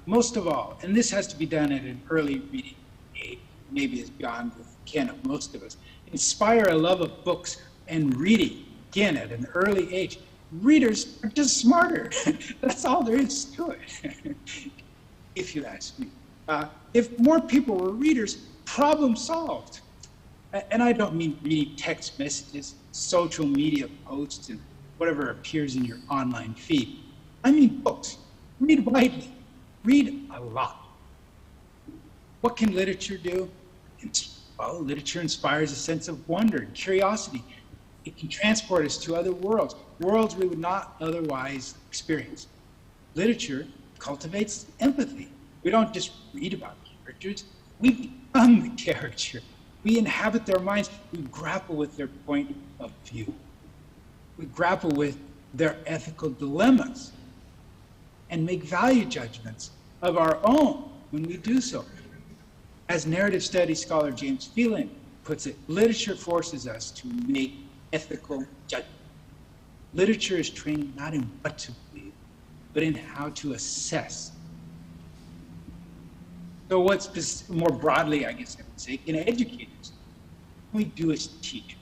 [SPEAKER 1] Most of all, and this has to be done at an early reading age, maybe it's beyond the ken of most of us, inspire a love of books and reading begin at an early age. Readers are just smarter. That's all there is to it, if you ask me. If more people were readers, problem solved. And I don't mean reading text messages, social media posts, and whatever appears in your online feed. I mean books. Read widely. Read a lot. What can literature do? Well, literature inspires a sense of wonder and curiosity. It can transport us to other worlds, worlds we would not otherwise experience. Literature cultivates empathy. We don't just read about characters, we become the character. We inhabit their minds, we grapple with their point of view. We grapple with their ethical dilemmas and make value judgments of our own when we do so. As narrative studies scholar James Phelan puts it, literature forces us to make ethical judgment. Literature is training not in what to believe, but in how to assess. So what's more broadly, I guess I would say, in educators, what we do as teachers?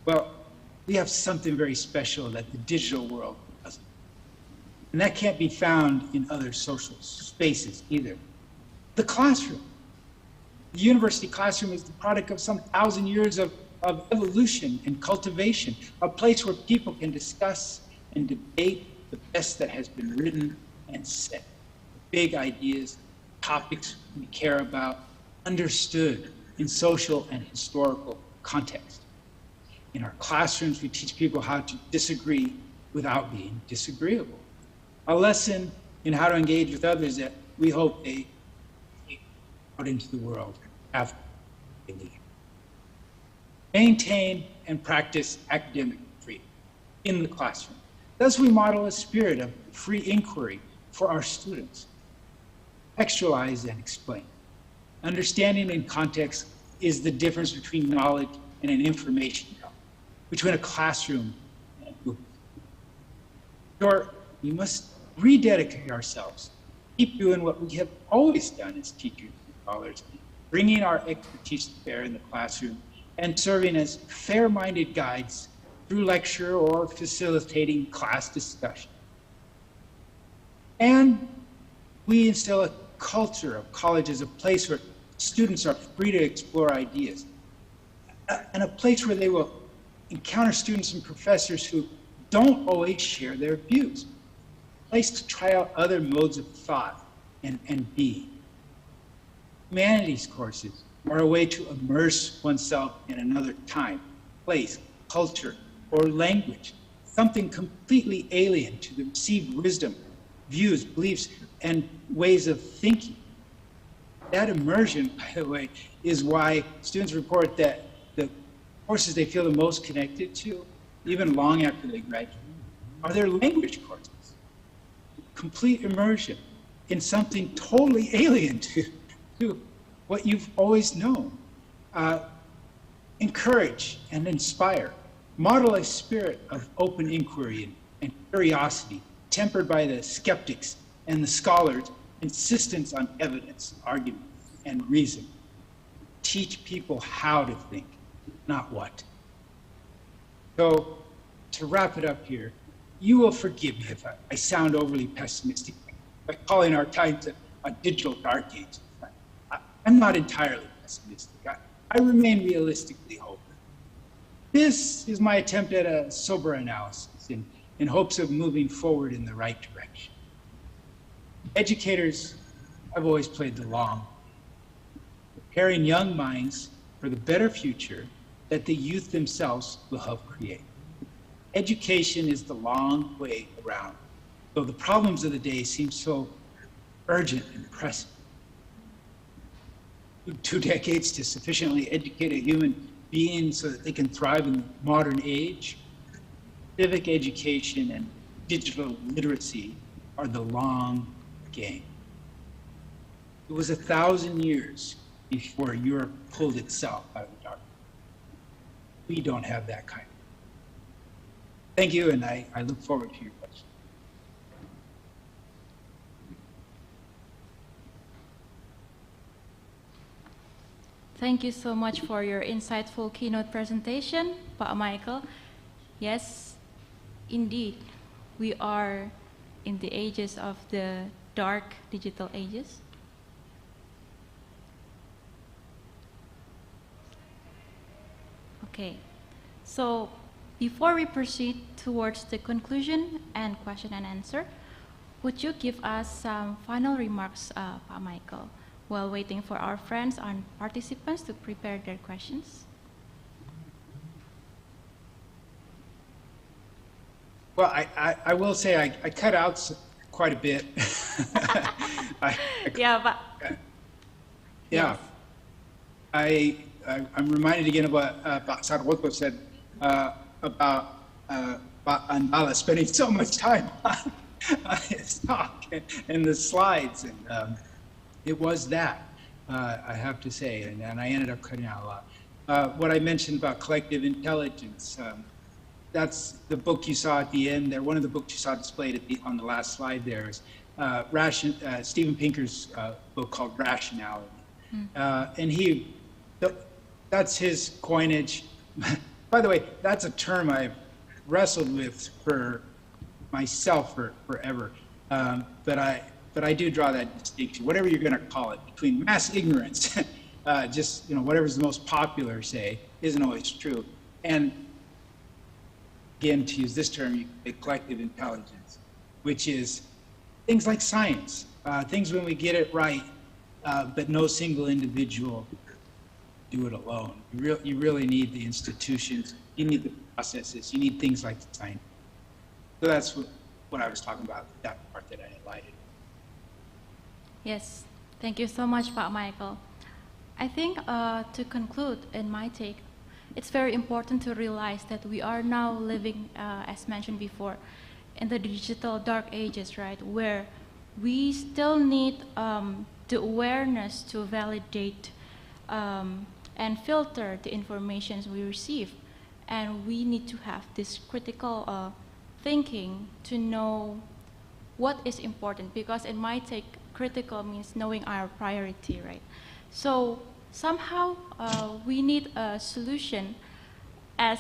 [SPEAKER 1] Well, we have something very special that the digital world doesn't. And that can't be found in other social spaces either. The classroom. The university classroom is the product of some 1,000 years of evolution and cultivation, a place where people can discuss and debate the best that has been written and said. Big ideas, topics we care about, understood in social and historical context. In our classrooms, we teach people how to disagree without being disagreeable. A lesson in how to engage with others that we hope they take out into the world after they leave. Maintain and practice academic freedom in the classroom. Thus, we model a spirit of free inquiry for our students. Textualize and explain. Understanding in context is the difference between knowledge and an information dump, between a classroom and a book. Sure, we must rededicate ourselves, keep doing what we have always done as teachers and scholars, bringing our expertise to bear in the classroom and serving as fair-minded guides through lecture or facilitating class discussion. And we instill a culture of college as a place where students are free to explore ideas, and a place where they will encounter students and professors who don't always share their views, a place to try out other modes of thought and being. Humanities courses are a way to immerse oneself in another time, place, culture, or language, something completely alien to the received wisdom, views, beliefs, and ways of thinking. That immersion, by the way, is why students report that the courses they feel the most connected to, even long after they graduate, are their language courses. Complete immersion in something totally alien to what you've always known. Encourage and inspire. Model a spirit of open inquiry and curiosity, tempered by the skeptics and the scholars' insistence on evidence, argument, and reason. Teach people how to think, not what. So, to wrap it up here, you will forgive me if I sound overly pessimistic by calling our times a digital dark age. I'm not entirely pessimistic. I remain realistically hopeful. This is my attempt at a sober analysis in hopes of moving forward in the right direction. Educators have always played the long, preparing young minds for the better future that the youth themselves will help create. Education is the long way around, though the problems of the day seem so urgent and pressing. 2 decades to sufficiently educate a human being so that they can thrive in the modern age. Civic education and digital literacy are the long game. It was 1,000 years before Europe pulled itself out of the dark. We don't have that kind. Thank you, and I look forward to your questions.
[SPEAKER 8] Thank you so much for your insightful keynote presentation, Pak Michael. Yes, indeed, we are in the ages of the dark digital ages. Okay, so before we proceed towards the conclusion and question and answer, would you give us some final remarks, Pak Michael, while waiting for our friends and participants to prepare their questions?
[SPEAKER 1] Well, I will say I cut out quite a bit.
[SPEAKER 8] Yeah, Pak.
[SPEAKER 1] Yeah.
[SPEAKER 8] Yes.
[SPEAKER 1] I'm reminded again of what Pak Sarwoto said about Pak Andala spending so much time on his talk and the slides, and it was that, I have to say, and I ended up cutting out a lot. What I mentioned about collective intelligence, that's the book you saw at the end there. One of the books you saw displayed on the last slide there is Steven Pinker's book called Rationality. And that's his coinage. By the way, that's a term I've wrestled with for myself forever. But I do draw that distinction, whatever you're going to call it, between mass ignorance, just whatever's the most popular, say, isn't always true, and again, to use this term, collective intelligence, which is things like science, things when we get it right, but no single individual do it alone. You really need the institutions, you need the processes, you need things like science. So that's what I was talking about, that part that I highlighted.
[SPEAKER 8] Yes, thank you so much, Pak Michael. I think to conclude, in my take, it's very important to realize that we are now living, as mentioned before, in the digital dark ages, right, where we still need the awareness to validate and filter the information we receive. And we need to have this critical thinking to know what is important, because in my take, critical means knowing our priority, right? So somehow we need a solution, as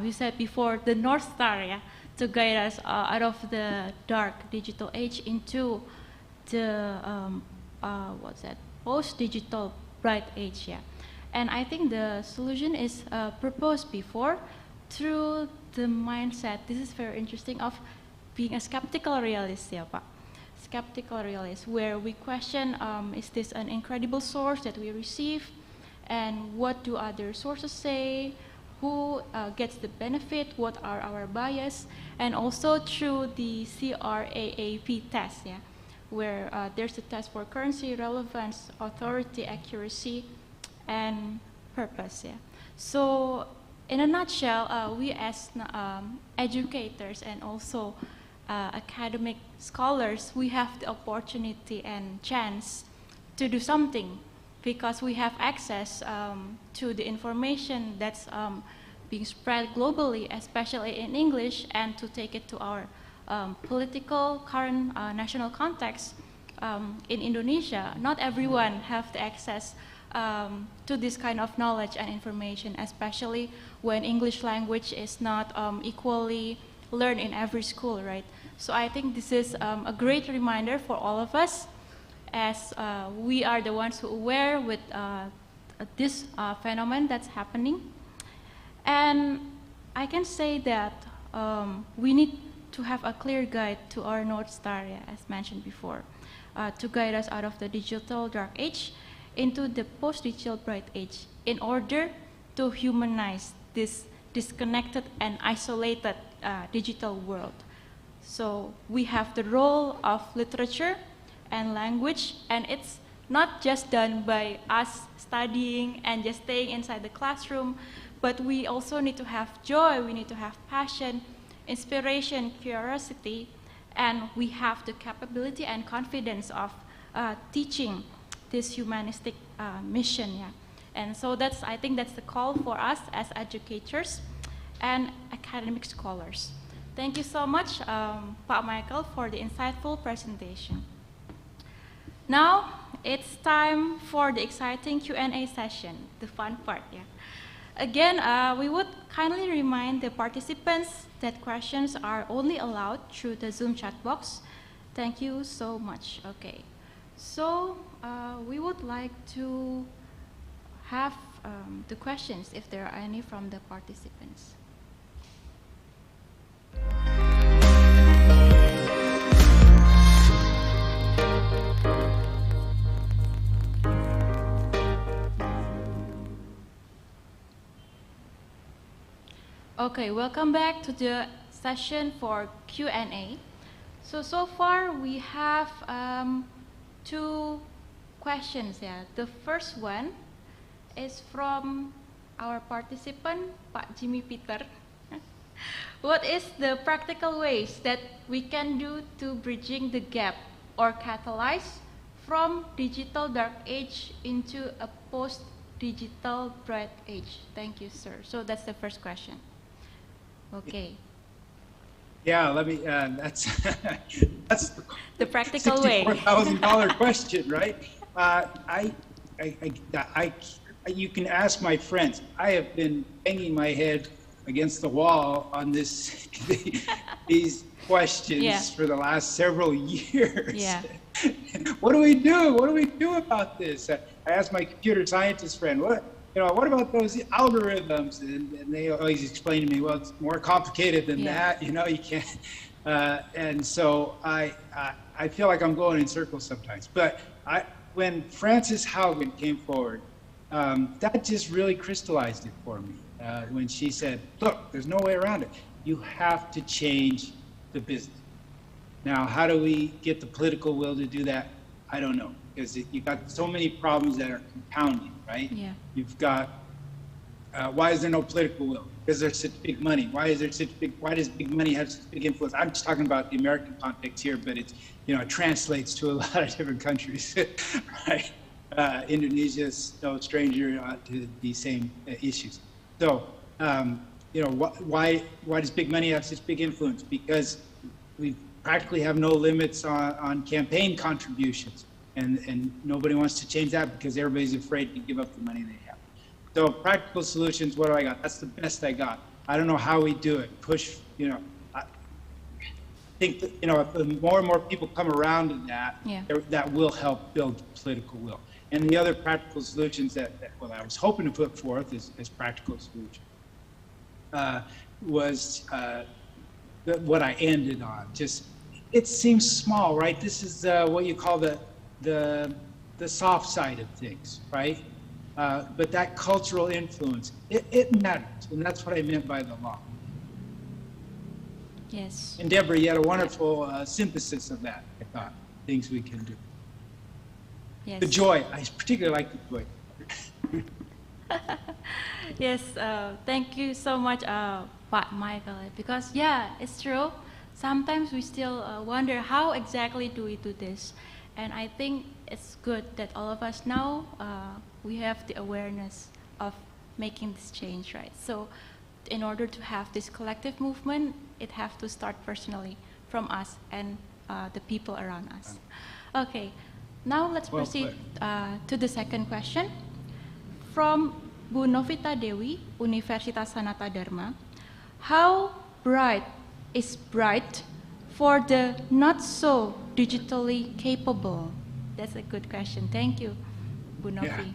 [SPEAKER 8] we said before, the North Star, yeah, to guide us out of the dark digital age into the post-digital bright age, yeah. And I think the solution is proposed before through the mindset. This is very interesting, of being a skeptical realist, yeah, Pak. Skeptical realist, where we question, is this an incredible source that we receive, and what do other sources say, who gets the benefit, what are our bias, and also through the CRAAP test, yeah, where there's a test for currency, relevance, authority, accuracy, and purpose, yeah. So in a nutshell, we as educators and also academic scholars, we have the opportunity and chance to do something, because we have access to the information that's being spread globally, especially in English, and to take it to our political current national context. In Indonesia, not everyone have the access to this kind of knowledge and information, especially when English language is not equally learned in every school, right? So I think this is a great reminder for all of us, as we are the ones who are aware with this phenomenon that's happening. And I can say that we need to have a clear guide to our North Star, as mentioned before, to guide us out of the digital dark age into the post-digital bright age, in order to humanize this disconnected and isolated digital world. So we have the role of literature and language, and it's not just done by us studying and just staying inside the classroom, but we also need to have joy, we need to have passion, inspiration, curiosity, and we have the capability and confidence of teaching this humanistic mission, yeah. And so I think that's the call for us as educators and academic scholars. Thank you so much, Pak Michael, for the insightful presentation. Now, it's time for the exciting Q&A session, the fun part, yeah. Again, we would kindly remind the participants that questions are only allowed through the Zoom chat box. Thank you so much. Okay, so we would like to have the questions, if there are any, from the participants. Okay, welcome back to the session for Q&A. So far we have two questions. Yeah. The first one is from our participant, Pak Jimmy Peter. What is the practical ways that we can do to bridging the gap or catalyze from digital dark age into a post-digital bright age? Thank you, sir. So that's the first question. Okay.
[SPEAKER 1] Yeah, let me. That's that's
[SPEAKER 8] the practical way.
[SPEAKER 1] $64,000 question, right? You can ask my friends. I have been banging my head against the wall on this these questions for the last several years.
[SPEAKER 8] Yeah.
[SPEAKER 1] What do we do? What do we do about this? I asked my computer scientist friend, what about those algorithms? And they always explain to me, well, it's more complicated than that. You can't. And so I feel like I'm going in circles sometimes. But when Frances Haugen came forward, that just really crystallized it for me. When she said, look, there's no way around it. You have to change the business. Now, how do we get the political will to do that? I don't know, because you've got so many problems that are compounding, right?
[SPEAKER 8] Yeah.
[SPEAKER 1] You've got, why is there no political will? Because there's such big money. Why does big money have such big influence? I'm just talking about the American context here, but it's, it translates to a lot of different countries, right? Indonesia is no stranger to these same issues. So, why does big money have such big influence? Because we practically have no limits on campaign contributions, and nobody wants to change that because everybody's afraid to give up the money they have. So practical solutions, what do I got? That's the best I got. I don't know how we do it. Push, I think that, if more and more people come around to that, that will help build political will. And the other practical solutions that I was hoping to put forth as practical solutions was what I ended on. Just, it seems small, right? This is what you call the soft side of things, right? But that cultural influence, it matters, and that's what I meant by the law.
[SPEAKER 8] Yes.
[SPEAKER 1] And Deborah, you had a wonderful synthesis of that, I thought, things we can do.
[SPEAKER 8] Yes.
[SPEAKER 1] The joy, I particularly like the joy.
[SPEAKER 8] Yes, thank you so much, Pak Michael, because it's true. Sometimes we still wonder how exactly do we do this, and I think it's good that all of us now we have the awareness of making this change, right? So, in order to have this collective movement, it has to start personally from us and the people around us. Okay, now let's proceed to the second question from Bu Novita Dewi, Universitas SANATA DHARMA. How bright is bright for the not so digitally capable? That's a good question. Thank you, Bu Novi.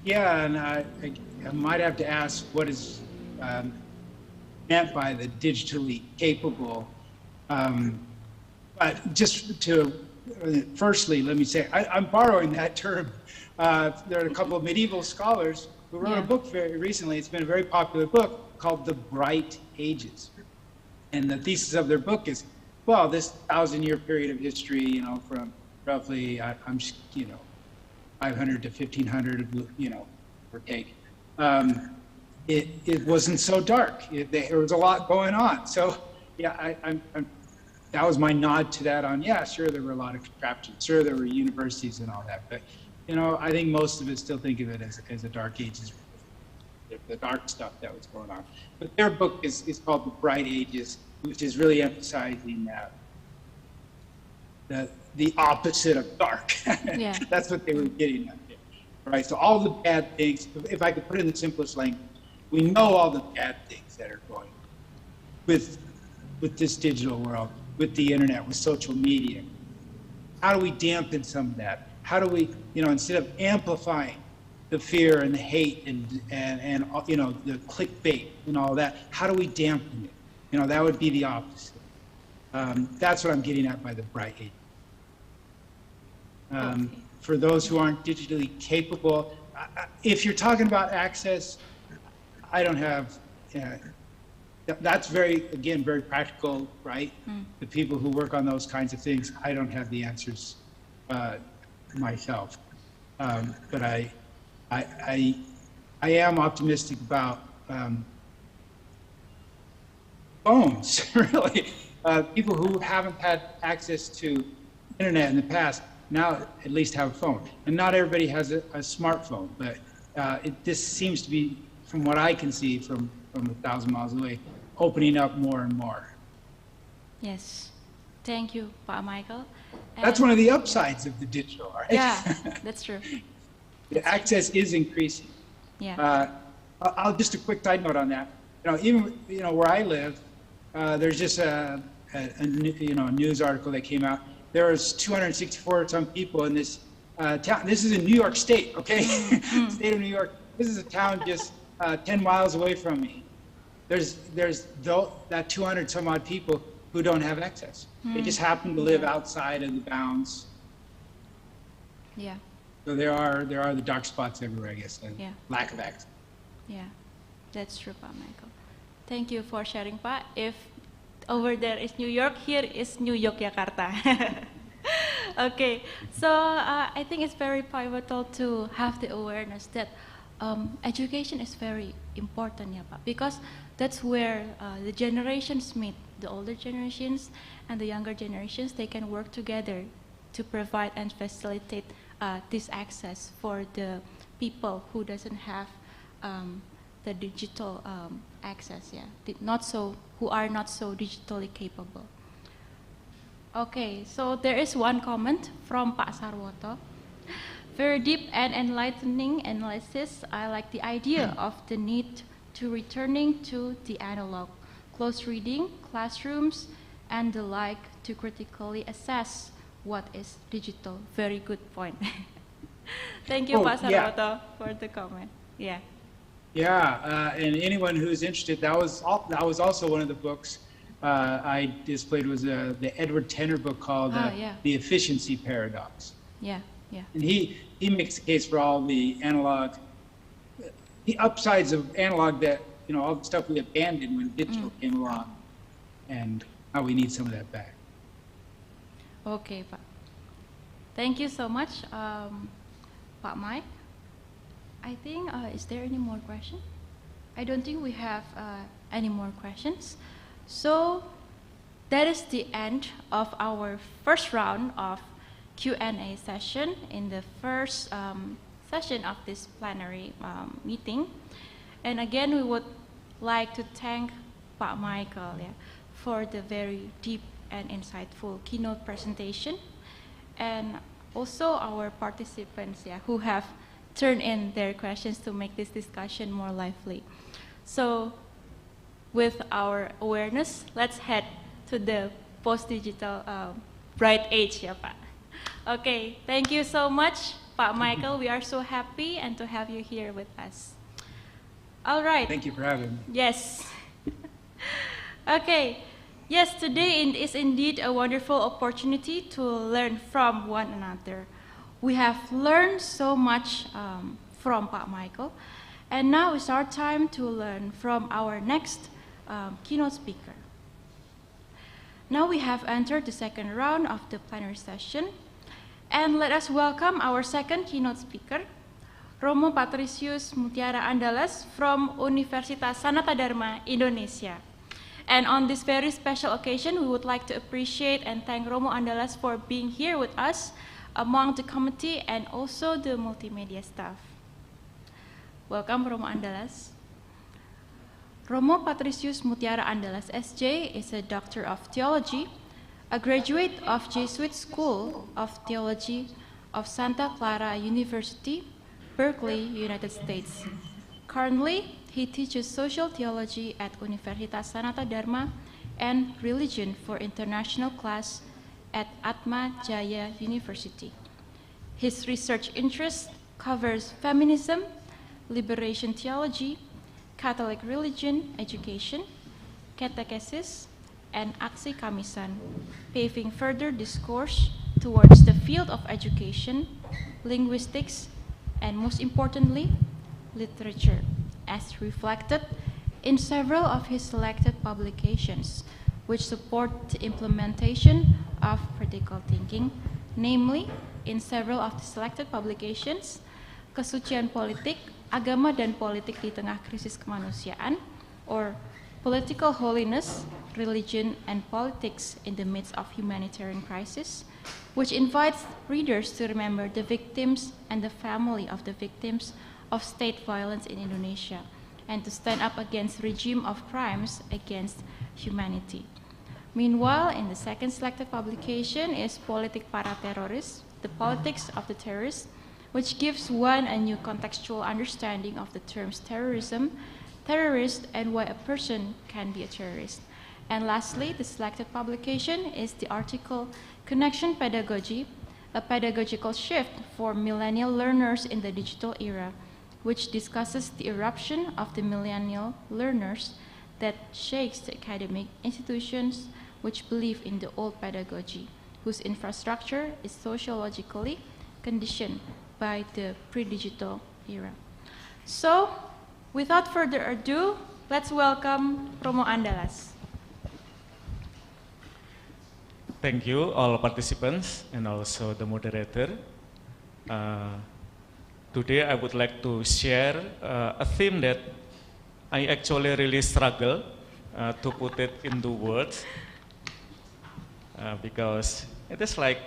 [SPEAKER 1] Yeah, and I might have to ask what is meant by the digitally capable. But just to, firstly, let me say, I'm borrowing that term. There are a couple of medieval scholars who wrote a book very recently. It's been a very popular book called The Bright Ages. And the thesis of their book is, well, this 1,000-year period of history, from roughly, 500 to 1,500, or take. It wasn't so dark. There was a lot going on. So, that was my nod to that on, sure, there were a lot of contraptions. Sure, there were universities and all that. But, I think most of us still think of it as a dark ages, the dark stuff that was going on. But their book is called The Bright Ages, which is really emphasizing the opposite of dark. That's what they were getting at there, right? So all the bad things, if I could put it in the simplest language, we know all the bad things that are going with this digital world, with the internet, with social media. How do we dampen some of that? How do we, instead of amplifying the fear and the hate and the clickbait and all that, how do we dampen it? That would be the opposite. That's what I'm getting at by the bright age. For those who aren't digitally capable, if you're talking about access, I don't have, that's very practical, right? The people who work on those kinds of things, I don't have the answers myself. But I am optimistic about phones, really. People who haven't had access to internet in the past now at least have a phone. And not everybody has a smartphone, but this seems to be, from what I can see from 1,000 miles away, opening up more and more.
[SPEAKER 8] Yes. Thank you, Pak Michael.
[SPEAKER 1] That's one of the upsides of the digital, right?
[SPEAKER 8] Yeah, that's true.
[SPEAKER 1] The access is increasing.
[SPEAKER 8] Yeah.
[SPEAKER 1] I'll just a quick side note on that. Even where I live, there's just a news article that came out. There's 264 some people in this town. This is in New York State, okay? State of New York. This is a town just 10 miles away from me. There's that 200 some odd people who don't have access. They just happen to live outside of the bounds.
[SPEAKER 8] Yeah.
[SPEAKER 1] So there are the dark spots everywhere, I guess, and
[SPEAKER 8] Yeah.
[SPEAKER 1] lack of access.
[SPEAKER 8] Yeah, that's true, Pak Michael. Thank you for sharing, Pak. If over there is New York, here is New Yogyakarta. Okay, so I think it's very pivotal to have the awareness that education is very important, yeah, Pak, because that's where the generations meet, the older generations and the younger generations. They can work together to provide and facilitate this access for the people who doesn't have the digital access, yeah, who are not so digitally capable. Okay, so there is one comment from Pak Sarwoto. Very deep and enlightening analysis. I like the idea of the need to returning to the analog, close reading, classrooms, and the like to critically assess what is digital. Very good point. Thank you, Pak Sarwoto, for the comment. Yeah.
[SPEAKER 1] Yeah, and anyone who's interested, that was also one of the books I displayed, was the Edward Tenner book called The Efficiency Paradox.
[SPEAKER 8] Yeah, yeah.
[SPEAKER 1] And he makes the case for all the analog, the upsides of analog, that, all the stuff we abandoned when digital came along, and how we need some of that back.
[SPEAKER 8] Okay, Pak. Thank you so much, Pak Mike. I think, is there any more question? I don't think we have any more questions. So that is the end of our first round of Q&A session in the first session of this plenary meeting. And again, we would like to thank Pak Michael, for the very deep and insightful keynote presentation, and also our participants, who have turned in their questions to make this discussion more lively. So with our awareness, let's head to the post-digital bright age, Pak. Okay, thank you so much, Pak Michael. We are so happy and to have you here with us. All right.
[SPEAKER 1] Thank you for having me.
[SPEAKER 8] Yes. Okay. Yes, today is indeed a wonderful opportunity to learn from one another. We have learned so much from Pak Michael, and now it's our time to learn from our next keynote speaker. Now we have entered the second round of the plenary session, and let us welcome our second keynote speaker, Romo Patricius Mutiara Andalas from Universitas SANATA DHARMA, Indonesia. And on this very special occasion, we would like to appreciate and thank Romo Andalas for being here with us among the committee and also the multimedia staff. Welcome, Romo Andalas. Romo Patricius Mutiara Andalas, SJ, is a Doctor of Theology, a graduate of Jesuit School of Theology of Santa Clara University, Berkeley, United States. Currently, he teaches social theology at Universitas SANATA DHARMA and religion for international class at Atma Jaya University. His research interest covers feminism, liberation theology, Catholic religion education, catechesis, and aksi kamisan, paving further discourse towards the field of education, linguistics, and most importantly, literature, as reflected in several of his selected publications, which support the implementation of critical thinking, namely, in several of the selected publications, Kesucian Politik, Agama dan Politik di Tengah Krisis Kemanusiaan, or Political Holiness, Religion and Politics in the Midst of Humanitarian Crisis, which invites readers to remember the victims and the family of the victims of state violence in Indonesia, and to stand up against regime of crimes against humanity. Meanwhile, in the second selected publication is Politik Para Teroris, The Politics of the Terrorists, which gives one a new contextual understanding of the terms terrorism, terrorist, and why a person can be a terrorist. And lastly, the selected publication is the article Connection Pedagogy, a pedagogical shift for millennial learners in the digital era, which discusses the eruption of the millennial learners that shakes the academic institutions which believe in the old pedagogy, whose infrastructure is sociologically conditioned by the pre-digital era. So, without further ado, let's welcome Romo Andalas.
[SPEAKER 9] Thank you, all participants, and also the moderator. Today I would like to share a theme that I actually really struggle to put it into words, because it is like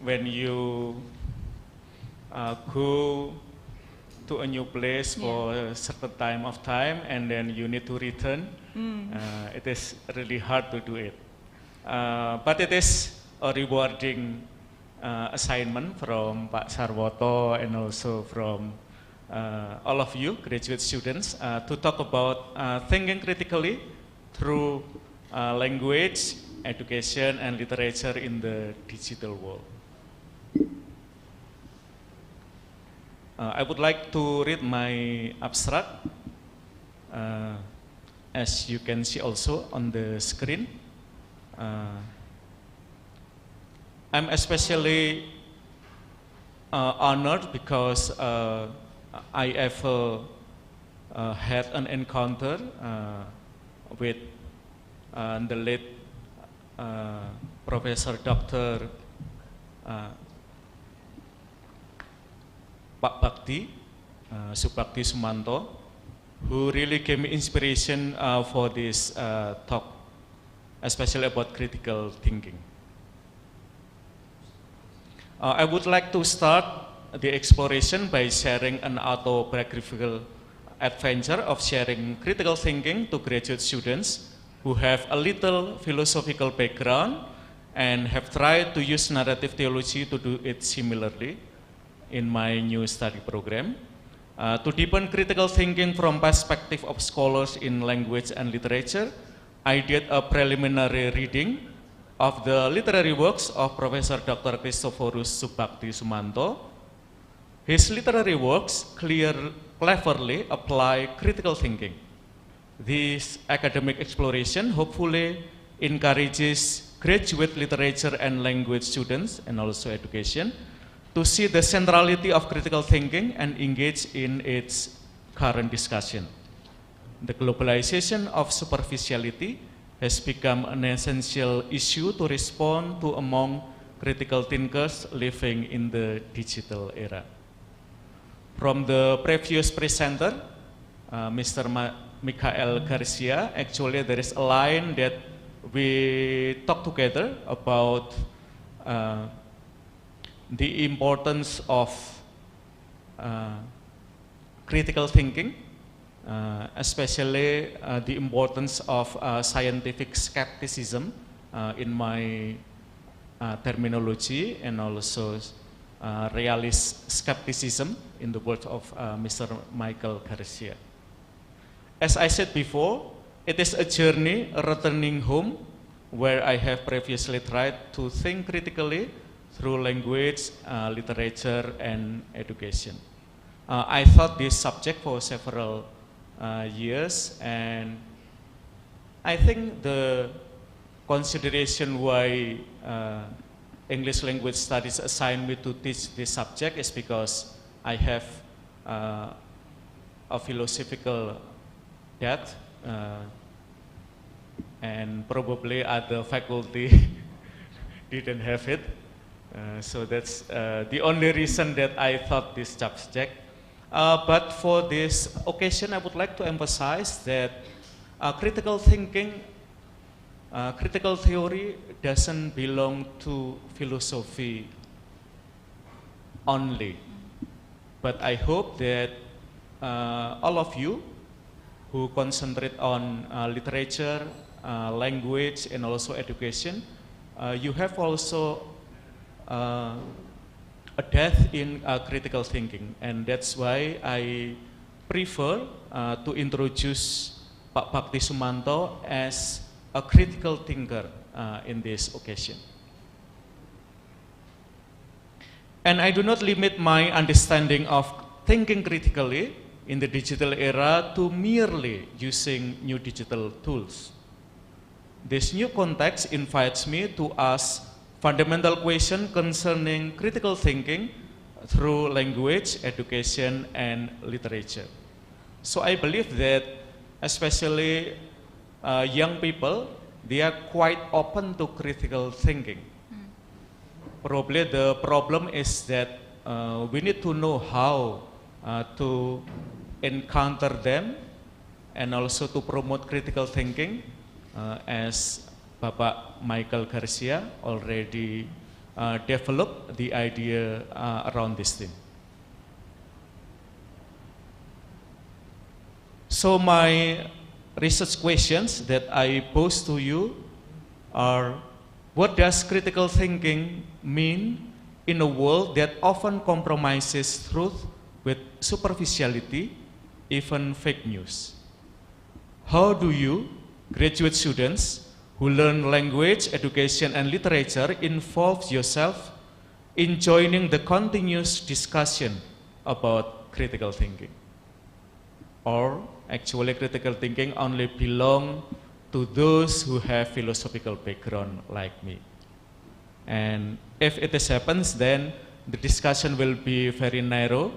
[SPEAKER 9] when you go to a new place for a certain time of time and then you need to return. It is really hard to do it. But it is a rewarding assignment from Pak Sarwoto and also from all of you, graduate students, to talk about thinking critically through language, education, and literature in the digital world. I would like to read my abstract, as you can see also on the screen. I'm especially honored because I ever had an encounter with the late Professor Dr. Pak Bakti, Subakti Sumanto, who really gave me inspiration for this talk, especially about critical thinking. I would like to start the exploration by sharing an autobiographical adventure of sharing critical thinking to graduate students who have a little philosophical background and have tried to use narrative theology to do it similarly in my new study program. To deepen critical thinking from perspective of scholars in language and literature, I did a preliminary reading of the literary works of Professor Dr. Christophorus Subakti Sumanto. His literary works cleverly apply critical thinking. This academic exploration hopefully encourages graduate literature and language students and also education to see the centrality of critical thinking and engage in its current discussion. The globalization of superficiality has become an essential issue to respond to among critical thinkers living in the digital era. From the previous presenter, Mr. Michael Garcia, actually there is a line that we talked together about the importance of critical thinking, especially the importance of scientific skepticism in my terminology, and also realist skepticism, in the words of Mr. Michael Garcia. As I said before, it is a journey returning home where I have previously tried to think critically through language, literature, and education. I taught this subject for several years, and I think the consideration why English language studies assigned me to teach this subject is because I have a philosophical depth, and probably other faculty didn't have it. So that's the only reason that I taught this subject. But for this occasion, I would like to emphasize that critical thinking, critical theory doesn't belong to philosophy only. But I hope that all of you who concentrate on literature, language, and also education, you have also a depth in critical thinking, and that's why I prefer to introduce Pak Bakti Sumanto as a critical thinker in this occasion. And I do not limit my understanding of thinking critically in the digital era to merely using new digital tools. This new context invites me to ask fundamental questions concerning critical thinking through language, education, and literature. So I believe that especially young people, they are quite open to critical thinking. Probably the problem is that we need to know how to encounter them and also to promote critical thinking, as Bapak Michael Garcia already developed the idea around this theme. So my research questions that I pose to you are, what does critical thinking mean in a world that often compromises truth with superficiality, even fake news? How do you, graduate students who learn language, education, and literature, involve yourself in joining the continuous discussion about critical thinking? Or actually critical thinking only belong to those who have philosophical background like me? And if it happens, then the discussion will be very narrow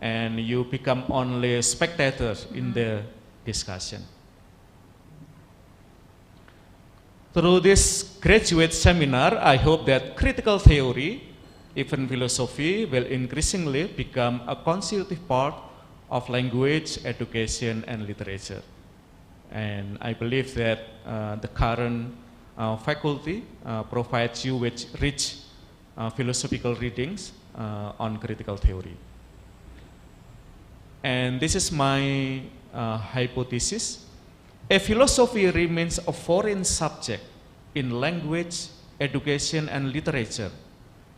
[SPEAKER 9] and you become only spectators in the discussion. Through this graduate seminar, I hope that critical theory, even philosophy, will increasingly become a constitutive part of language, education, and literature. And I believe that the current faculty provides you with rich philosophical readings on critical theory. And this is my hypothesis. If philosophy remains a foreign subject in language, education, and literature,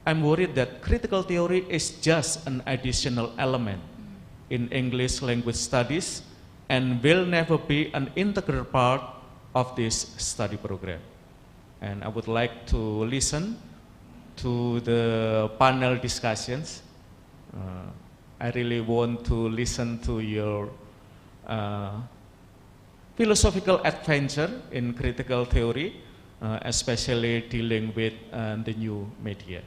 [SPEAKER 9] I'm worried that critical theory is just an additional element in English language studies and will never be an integral part of this study program. And I would like to listen to the panel discussions. I really want to listen to your philosophical adventure in critical theory, especially dealing with the new media.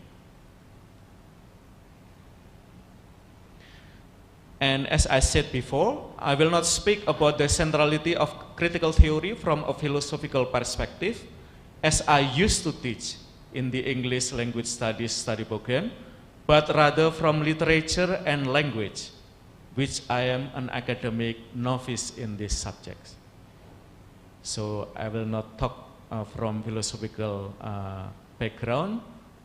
[SPEAKER 9] And as I said before, I will not speak about the centrality of critical theory from a philosophical perspective, as I used to teach in the English language studies study program, but rather from literature and language, which I am an academic novice in these subjects. So I will not talk from philosophical background,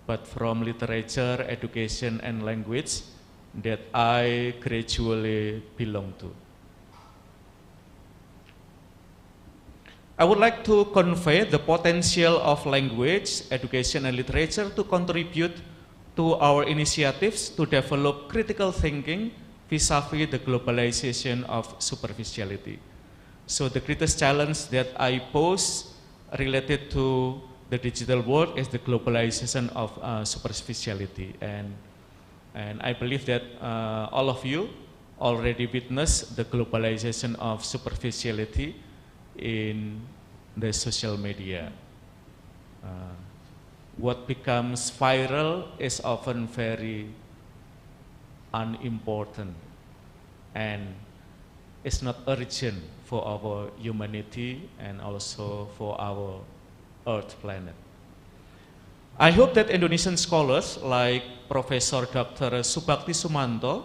[SPEAKER 9] but from literature, education, and language that I gradually belong to. I would like to convey the potential of language, education, and literature to contribute to our initiatives to develop critical thinking vis-a-vis the globalization of superficiality. So the greatest challenge that I pose related to the digital world is the globalization of superficiality, and I believe that all of you already witnessed the globalization of superficiality in the social media. What becomes viral is often very unimportant and it's not urgent for our humanity and also for our Earth planet. I hope that Indonesian scholars like Professor Dr. Subakti Sumanto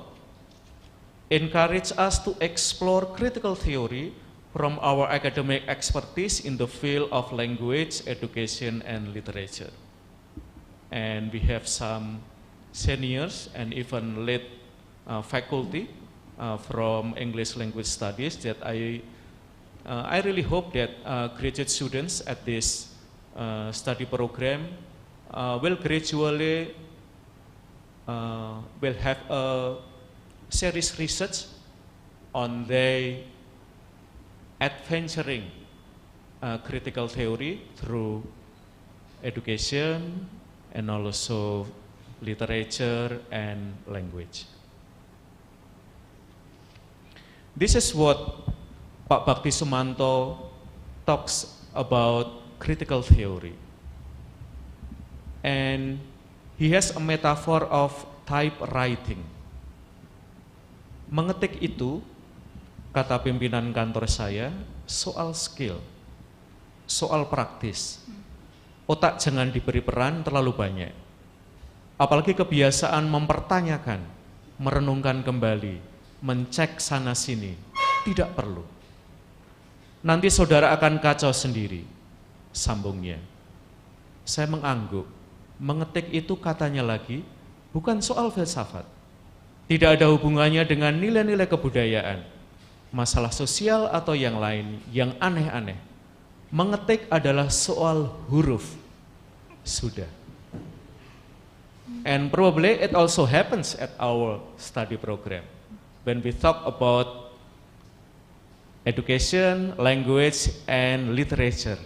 [SPEAKER 9] encourage us to explore critical theory from our academic expertise in the field of language, education, and literature. And we have some seniors and even late faculty from English language studies that I really hope that graduate students at this study program will gradually will have a serious research on their adventuring critical theory through education and also literature and language. This is what Pak Bakti Sumanto talks about critical theory. And he has a metaphor of typewriting. Mengetik itu, kata pimpinan kantor saya, soal skill, soal praktis. Otak jangan diberi peran terlalu banyak. Apalagi kebiasaan mempertanyakan, merenungkan kembali, mencek sana sini, tidak perlu. Nanti saudara akan kacau sendiri, sambungnya. Saya mengangguk, mengetik itu katanya lagi, bukan soal filsafat. Tidak ada hubungannya dengan nilai-nilai kebudayaan, masalah sosial atau yang lain, yang aneh-aneh. Mengetik adalah soal huruf, sudah. And probably it also happens at our study program. When we talk about education, language, and literature,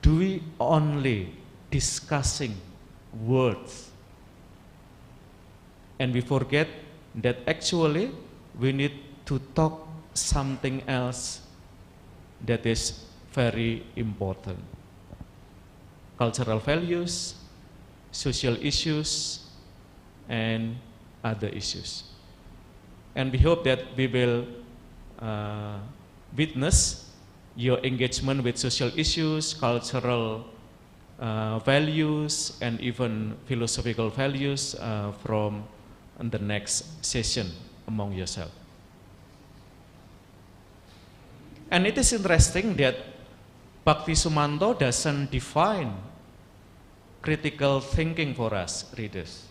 [SPEAKER 9] do we only discussing words? And we forget that actually we need to talk something else that is very important. Cultural values, social issues, and other issues. And we hope that we will witness your engagement with social issues, cultural values, and even philosophical values from the next session among yourself. And it is interesting that Bakti Sumanto doesn't define critical thinking for us readers.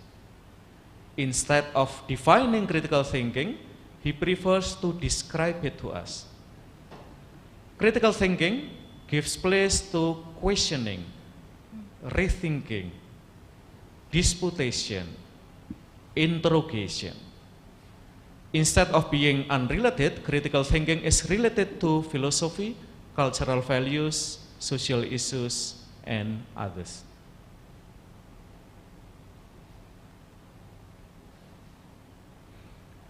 [SPEAKER 9] Instead of defining critical thinking, he prefers to describe it to us. Critical thinking gives place to questioning, rethinking, disputation, interrogation. Instead of being unrelated, critical thinking is related to philosophy, cultural values, social issues, and others.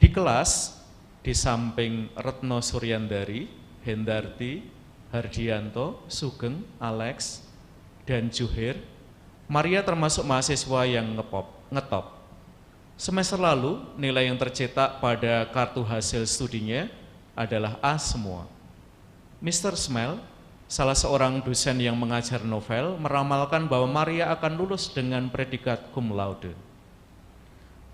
[SPEAKER 9] Di kelas, di samping Retno Suryandari, Hendarti, Hardianto, Sugeng, Alex, dan Juhir, Maria termasuk mahasiswa yang ngetop. Semester lalu, nilai yang tercetak pada kartu hasil studinya adalah A semua. Mr. Smell, salah seorang dosen yang mengajar novel, meramalkan bahwa Maria akan lulus dengan predikat cum laude.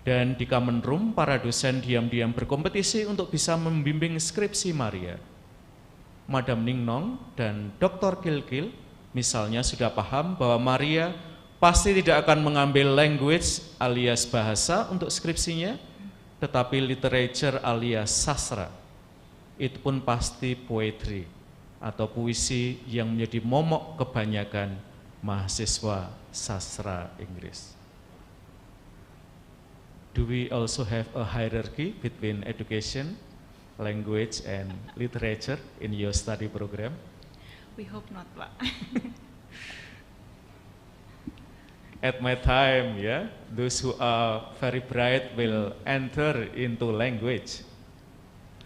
[SPEAKER 9] Dan di common room, para dosen diam-diam berkompetisi untuk bisa membimbing skripsi Maria. Madam Ningnong dan Dr. Kilkil misalnya sudah paham bahwa Maria pasti tidak akan mengambil language alias bahasa untuk skripsinya, tetapi literature alias sastra. Itu pun pasti poetry atau puisi yang menjadi momok kebanyakan mahasiswa sastra Inggris. Do we also have a hierarchy between education, language, and literature in your study program?
[SPEAKER 8] We hope not, Pak.
[SPEAKER 9] At my time, yeah, those who are very bright will enter into language.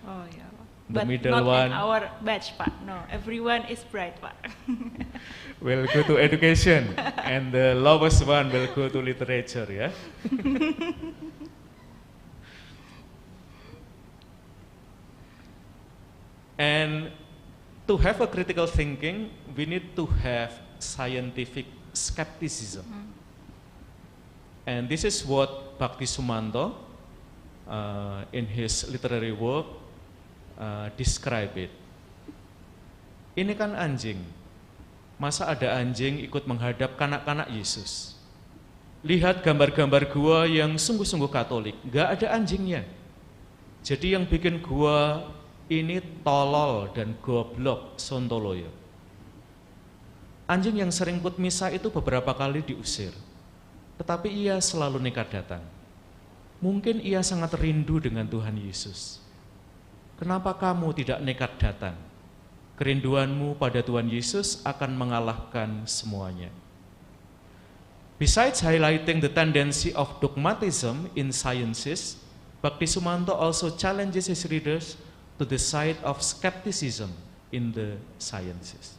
[SPEAKER 8] Oh yeah, Pak.
[SPEAKER 9] The
[SPEAKER 8] But
[SPEAKER 9] middle
[SPEAKER 8] not
[SPEAKER 9] one
[SPEAKER 8] in our batch, Pak. No, everyone is bright, Pak.
[SPEAKER 9] will go to education, and the lowest one will go to literature, yeah. And to have a critical thinking, we need to have scientific skepticism. And this is what Bhakti Sumanto in his literary work describe it. Ini kan anjing. Masa ada anjing ikut menghadap kanak-kanak Yesus? Lihat gambar-gambar gua yang sungguh-sungguh Katolik, gak ada anjingnya. Jadi yang bikin gua ini tolol dan goblok sontoloyo. Anjing yang sering ikut misa itu beberapa kali diusir, tetapi ia selalu nekat datang. Mungkin ia sangat rindu dengan Tuhan Yesus. Kenapa kamu tidak nekat datang? Kerinduanmu pada Tuhan Yesus akan mengalahkan semuanya. Besides highlighting the tendency of dogmatism in sciences, Bhakti Sumanto also challenges his readers to the side of skepticism in the sciences.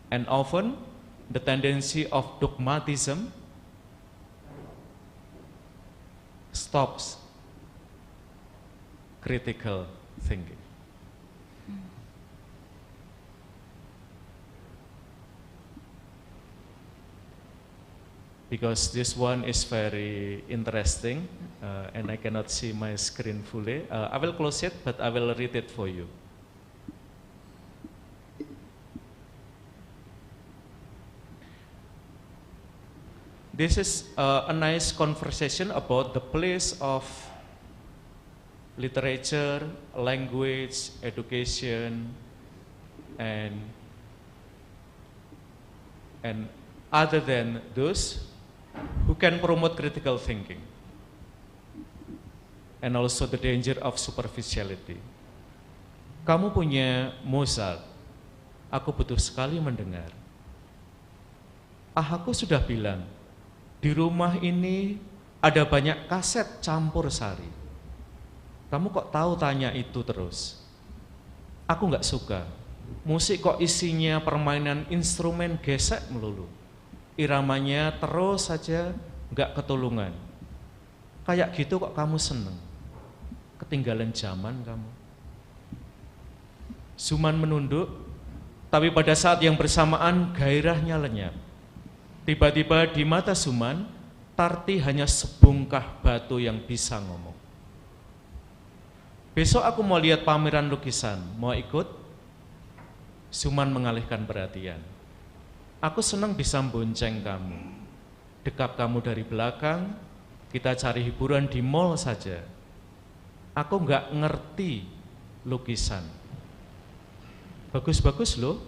[SPEAKER 9] And often, the tendency of dogmatism stops critical thinking. Because this one is very interesting and I cannot see my screen fully. I will close it, but I will read it for you. This is a nice conversation about the place of literature, language, education, and other than those who can promote critical thinking, and also the danger of superficiality. Kamu punya Mozart, aku butuh sekali mendengar. Aku sudah bilang, di rumah ini ada banyak kaset campur sari. Kamu kok tahu tanya itu terus? Aku nggak suka. Musik kok isinya permainan instrumen gesek melulu. Iramanya terus saja nggak ketulungan. Kayak gitu kok kamu seneng? Ketinggalan zaman kamu. Zuman menunduk, tapi pada saat yang bersamaan gairahnya lenyap. Tiba-tiba di mata Zuman, Tarti hanya sebungkah batu yang bisa ngomong. Besok aku mau lihat pameran lukisan, mau ikut? Zuman mengalihkan perhatian. Aku senang bisa bonceng kamu, dekap kamu dari belakang, kita cari hiburan di mall saja. Aku nggak ngerti lukisan. Bagus-bagus loh,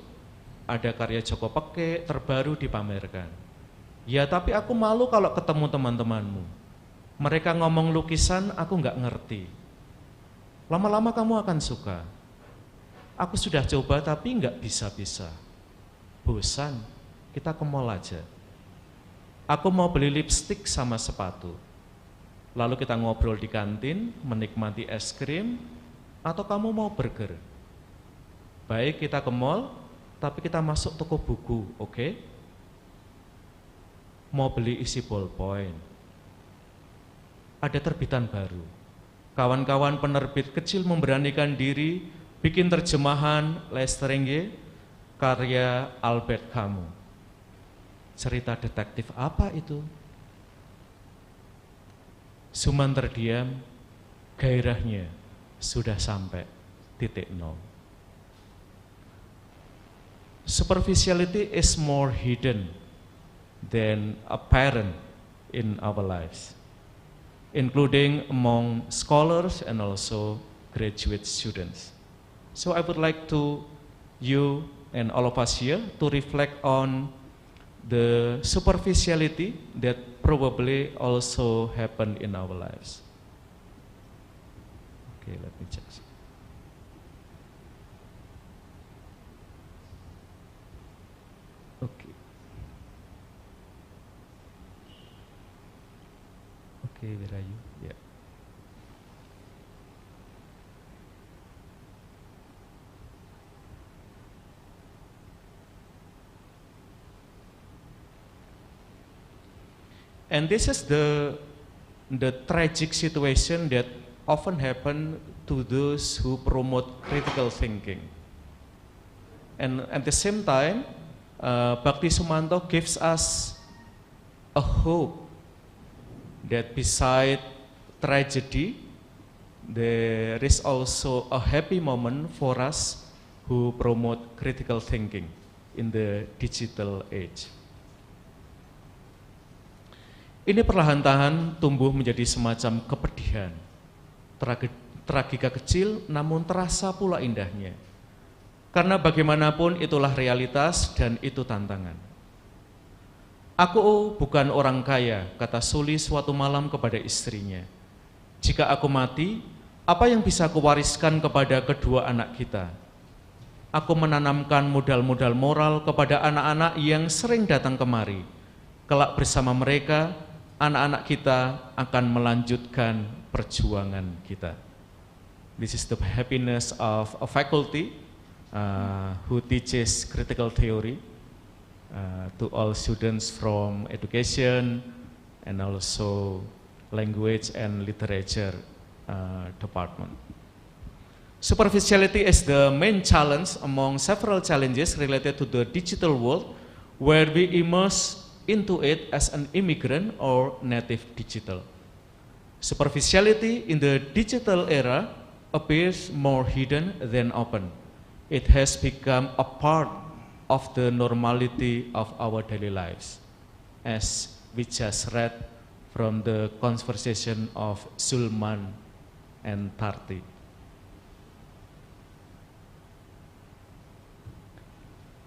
[SPEAKER 9] ada karya Joko Peke terbaru dipamerkan. Ya tapi aku malu kalau ketemu teman-temanmu. Mereka ngomong lukisan, aku nggak ngerti. Lama-lama kamu akan suka. Aku sudah coba tapi nggak bisa-bisa. Bosan. Kita ke mall aja. Aku mau beli lipstik sama sepatu. Lalu kita ngobrol di kantin, menikmati es krim, atau kamu mau burger? Baik, kita ke mall, tapi kita masuk toko buku, oke? Mau beli isi ballpoint. Ada terbitan baru. Kawan-kawan penerbit kecil memberanikan diri bikin terjemahan Lestringe karya Albert Camus. Cerita detektif apa itu? Zuman terdiam, gairahnya sudah sampai titik nol. Superficiality is more hidden than apparent in our lives, including among scholars and also graduate students. So I would like to you and all of us here to reflect on the superficiality that probably also happen in our lives. Okay, let me check. Okay. Okay, where are you? Yeah. And this is the tragic situation that often happen to those who promote critical thinking. And at the same time, Bhakti Sumanto gives us a hope that beside tragedy, there is also a happy moment for us who promote critical thinking in the digital age. Ini perlahan-lahan tumbuh menjadi semacam kepedihan, tragika kecil namun terasa pula indahnya. Karena bagaimanapun itulah realitas dan itu tantangan. Aku bukan orang kaya, kata Suli suatu malam kepada istrinya. Jika aku mati, apa yang bisa aku wariskan kepada kedua anak kita? Aku menanamkan modal-modal moral kepada anak-anak yang sering datang kemari. Kelak bersama mereka, anak-anak kita akan melanjutkan perjuangan kita. This is the happiness of a faculty who teaches critical theory to all students from education and also language and literature department. Superficiality is the main challenge among several challenges related to the digital world where we immerse into it as an immigrant or native digital. Superficiality in the digital era appears more hidden than open. It has become a part of the normality of our daily lives, as we just read from the conversation of Zulman and Tarti.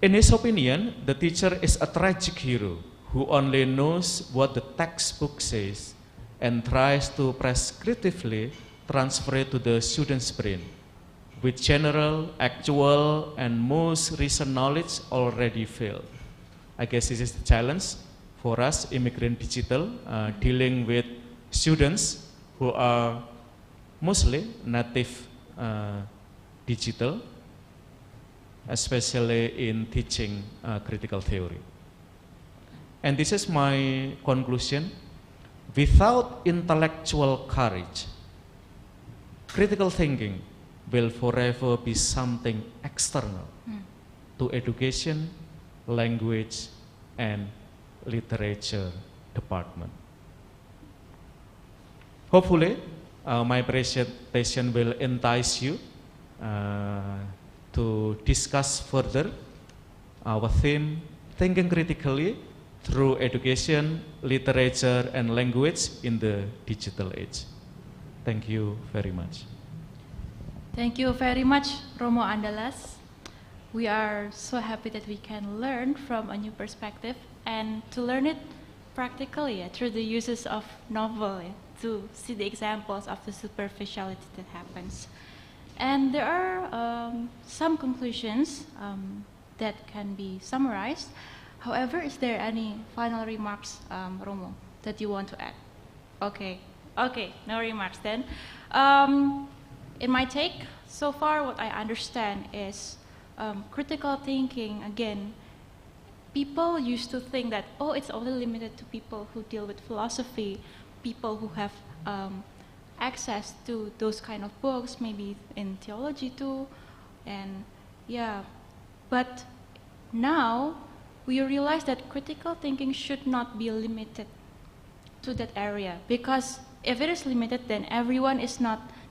[SPEAKER 9] In his opinion, the teacher is a tragic hero who only knows what the textbook says and tries to prescriptively transfer it to the student's brain, with general, actual, and most recent knowledge already failed. I guess this is the challenge for us, immigrant digital, dealing with students who are mostly native digital, especially in teaching critical theory. And this is my conclusion. Without intellectual courage, critical thinking will forever be something external to education, language, and literature department. Hopefully, my presentation will entice you to discuss further our theme, thinking critically through education, literature, and language in the digital age. Thank you very much.
[SPEAKER 8] Thank you very much, Romo Andalas. We are so happy that we can learn from a new perspective and to learn it practically through the uses of novel to see the examples of the superficiality that happens. And there are some conclusions that can be summarized. However, is there any final remarks, Romo, that you want to add? Okay, no remarks then. In my take, so far what I understand is critical thinking, again, people used to think that, oh, it's only limited to people who deal with philosophy, people who have access to those kind of books, maybe in theology too, and yeah. But now we realize that critical thinking should not be limited to that area, because if it is limited, then everyone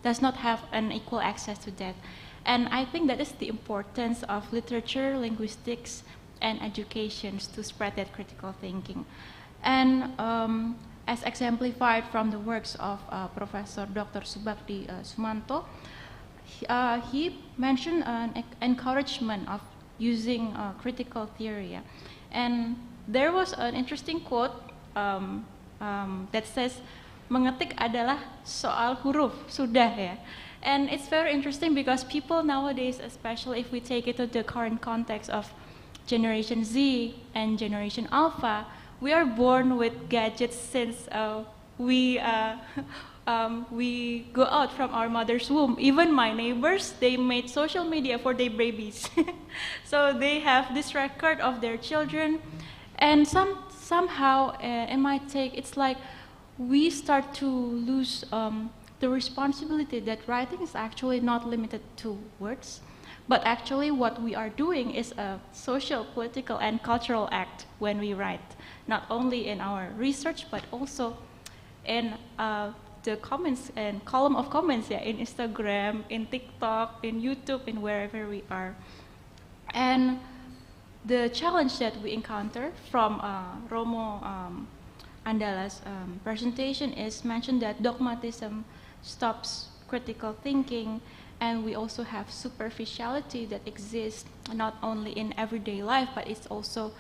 [SPEAKER 8] does not have an equal access to that. And I think that is the importance of literature, linguistics, and education to spread that critical thinking. And as exemplified from the works of Professor Dr. Subakti Sumanto, he mentioned an encouragement of using critical theory. And there was an interesting quote that says, mengetik adalah soal huruf, sudah ya. And it's very interesting because people nowadays, especially if we take it to the current context of Generation Z and Generation Alpha, we are born with gadgets since we go out from our mother's womb. Even my neighbors, they made social media for their babies. So they have this record of their children. And somehow, in my take, it's like we start to lose the responsibility that writing is actually not limited to words, but actually what we are doing is a social, political, and cultural act when we write, not only in our research, but also in the comments and column of comments, yeah, in Instagram, in TikTok, in YouTube, in wherever we are. And the challenge that we encounter from Romo Andala's presentation is mentioned that dogmatism stops critical thinking, and we also have superficiality that exists not only in everyday life, but it's also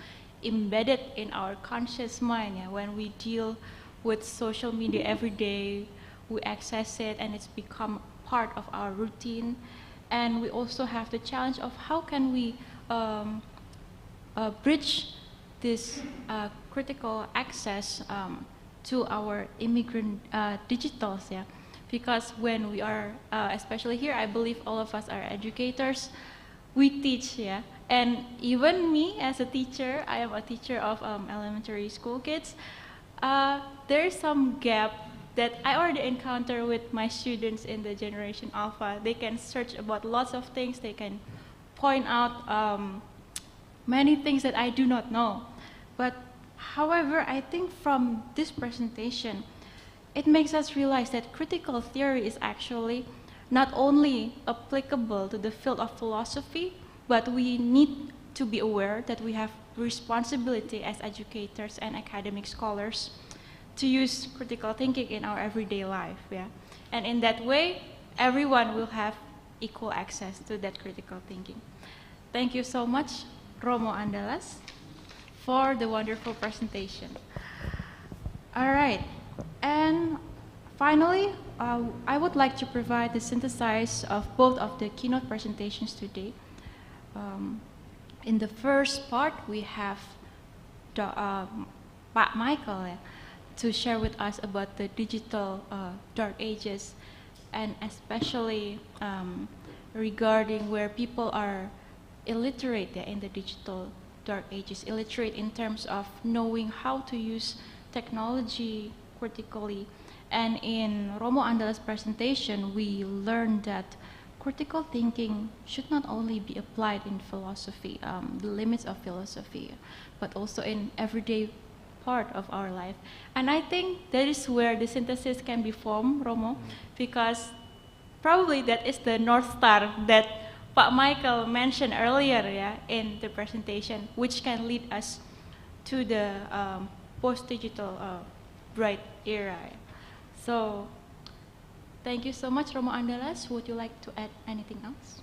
[SPEAKER 8] embedded in our conscious mind. Yeah? When we deal with social media every day, we access it and it's become part of our routine. And we also have the challenge of how can we bridge this critical access to our immigrant digitals, yeah. Because when we are, especially here, I believe all of us are educators, we teach, yeah. And even me as a teacher, I am a teacher of elementary school kids, there's some gap that I already encounter with my students in the Generation Alpha. They can search about lots of things, they can point out many things that I do not know. But however, I think from this presentation, it makes us realize that critical theory is actually not only applicable to the field of philosophy, but we need to be aware that we have responsibility as educators and academic scholars to use critical thinking in our everyday life. Yeah? And in that way, everyone will have equal access to that critical thinking. Thank you so much, Romo Andalas, for the wonderful presentation. All right. And finally, I would like to provide the synthesis of both of the keynote presentations today. In the first part, we have Pak Michael to share with us about the digital dark ages, and especially regarding where people are illiterate in the digital dark ages, illiterate in terms of knowing how to use technology critically. And in Romo Andala's presentation, we learned that critical thinking should not only be applied in philosophy, the limits of philosophy, but also in everyday part of our life. And I think that is where the synthesis can be formed, Romo, because probably that is the North Star that Pak Michael mentioned earlier, yeah, in the presentation, which can lead us to the post-digital bright era. So, thank you so much, Romo Andalas. Would you like to add anything else?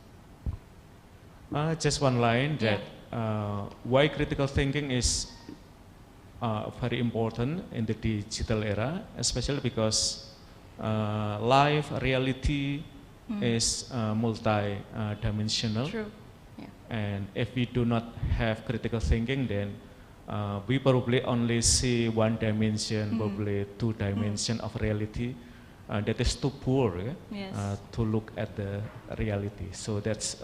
[SPEAKER 9] Just one line that why critical thinking is very important in the digital era, especially because life, reality is multi-dimensional.
[SPEAKER 8] True. Yeah.
[SPEAKER 9] And if we do not have critical thinking, then we probably only see one dimension, probably two dimension of reality. That is too poor, yeah?
[SPEAKER 8] Yes.
[SPEAKER 9] To look at the reality. So that's,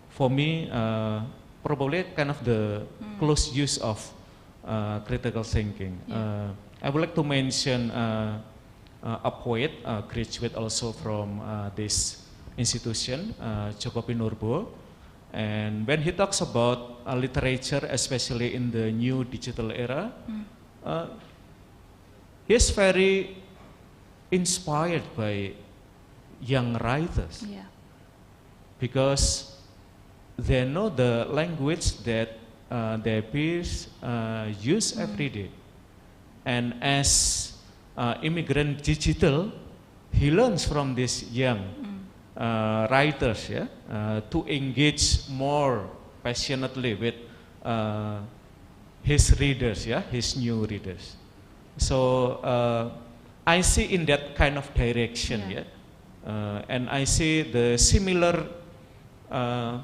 [SPEAKER 9] for me, probably kind of the close use of critical thinking.
[SPEAKER 8] Yeah.
[SPEAKER 9] I would like to mention a poet, graduate also from this institution, Joko Pinurbo. And when he talks about literature, especially in the new digital era, he's very inspired by young writers,
[SPEAKER 8] Yeah.
[SPEAKER 9] because they know the language that their peers use every day. And as immigrant digital, he learns from these young writers, yeah, to engage more passionately with his readers, yeah, his new readers. So I see in that kind of direction, yeah, and I see the similar kind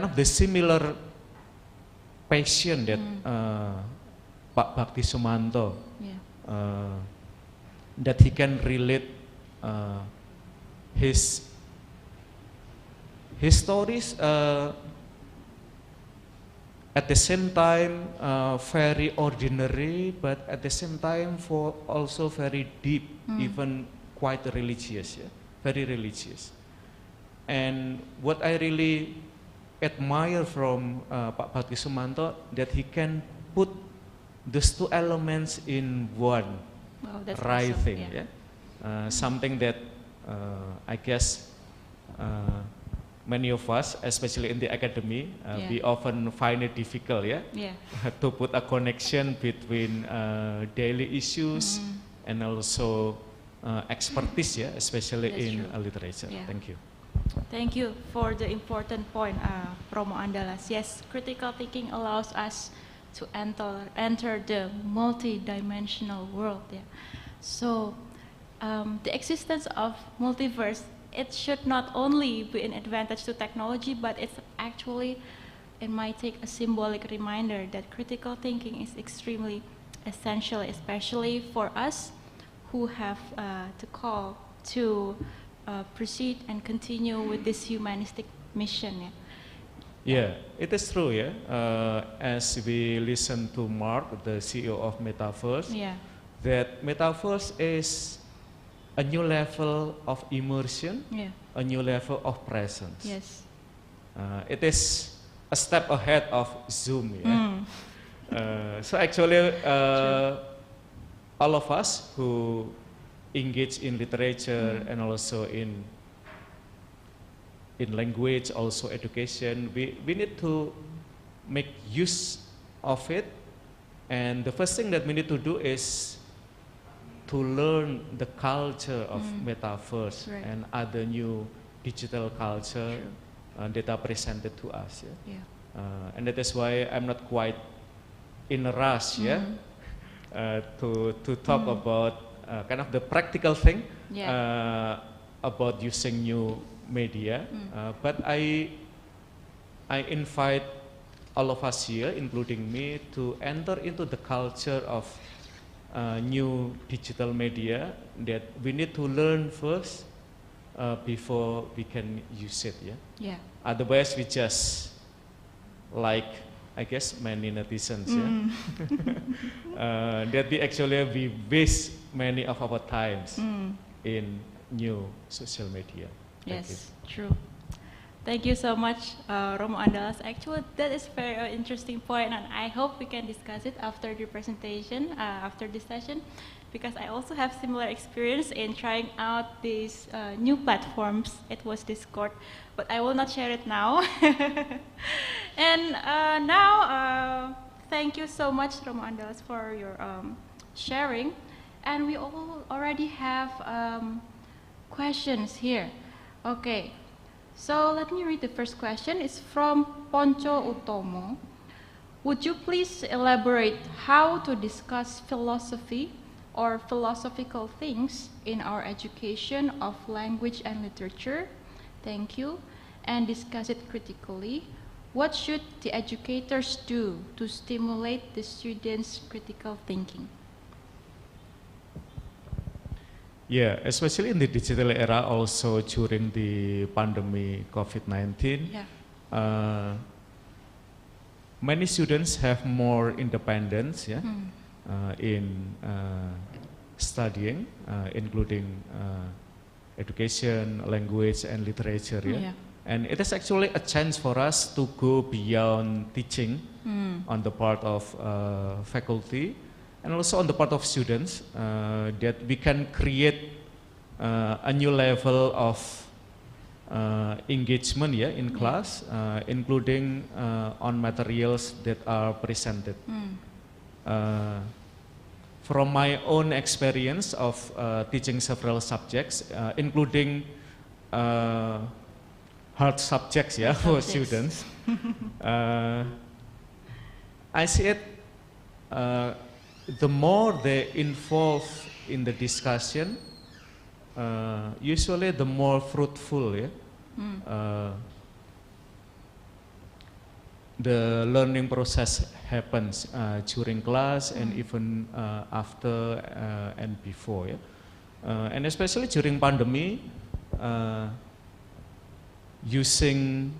[SPEAKER 9] of the similar passion that Pak Bhakti Sumanto, that he can relate his stories at the same time very ordinary, but at the same time also very deep, even quite religious, yeah? Very religious. And what I really admire from Pak Bhakti Sumanto, that he can put these two elements in one writing,
[SPEAKER 8] awesome,
[SPEAKER 9] yeah? Something that I guess many of us, especially in the academy, we often find it difficult, yeah, to put a connection between daily issues and also expertise, yeah, especially in literature. Thank you.
[SPEAKER 8] Thank you for the important point, Romo Andalas. Yes, critical thinking allows us to enter the multi-dimensional world. Yeah. So the existence of multiverse, it should not only be an advantage to technology, but it's actually, it might take a symbolic reminder that critical thinking is extremely essential, especially for us who have the call to proceed and continue with this humanistic mission.
[SPEAKER 9] Yeah, it is true, yeah. As we listen to Mark, the CEO of Metaverse, that Metaverse is a new level of immersion, a new level of presence.
[SPEAKER 8] Yes.
[SPEAKER 9] It is a step ahead of Zoom, yeah. So actually, all of us who engage in literature and also in language, also education, we need to make use of it. And the first thing that we need to do is to learn the culture of Metaverse and other new digital culture that are presented to us. And that is why I'm not quite in a rush, to talk about kind of the practical thing about using new media. But I invite all of us here, including me, to enter into the culture of new digital media that we need to learn first before we can use it. Otherwise, we just like, I guess, many netizens, that we waste many of our times in new social media.
[SPEAKER 8] Yes, true. Thank you so much, Romo Andalas. Actually, that is very interesting point, and I hope we can discuss it after the presentation, after this session, because I also have similar experience in trying out these new platforms. It was Discord, but I will not share it now. And now, thank you so much, Romo Andalas, for your sharing. And we all already have questions here. Okay. So let me read the first question. It's from Poncho Utomo. Would you please elaborate how to discuss philosophy or philosophical things in our education of language and literature? Thank you. And discuss it critically. What should the educators do to stimulate the students' critical thinking?
[SPEAKER 9] Yeah, especially in the digital era, also during the pandemic COVID-19, many students have more independence, in studying, including education, language, and literature. And it is actually a chance for us to go beyond teaching on the part of faculty, and also on the part of students, that we can create a new level of engagement in class, including on materials that are presented. From my own experience of teaching several subjects, including hard subjects for students, I see it, the more they involve in the discussion, usually the more fruitful, yeah? The learning process happens during class and even after and before, yeah? And especially during pandemic, using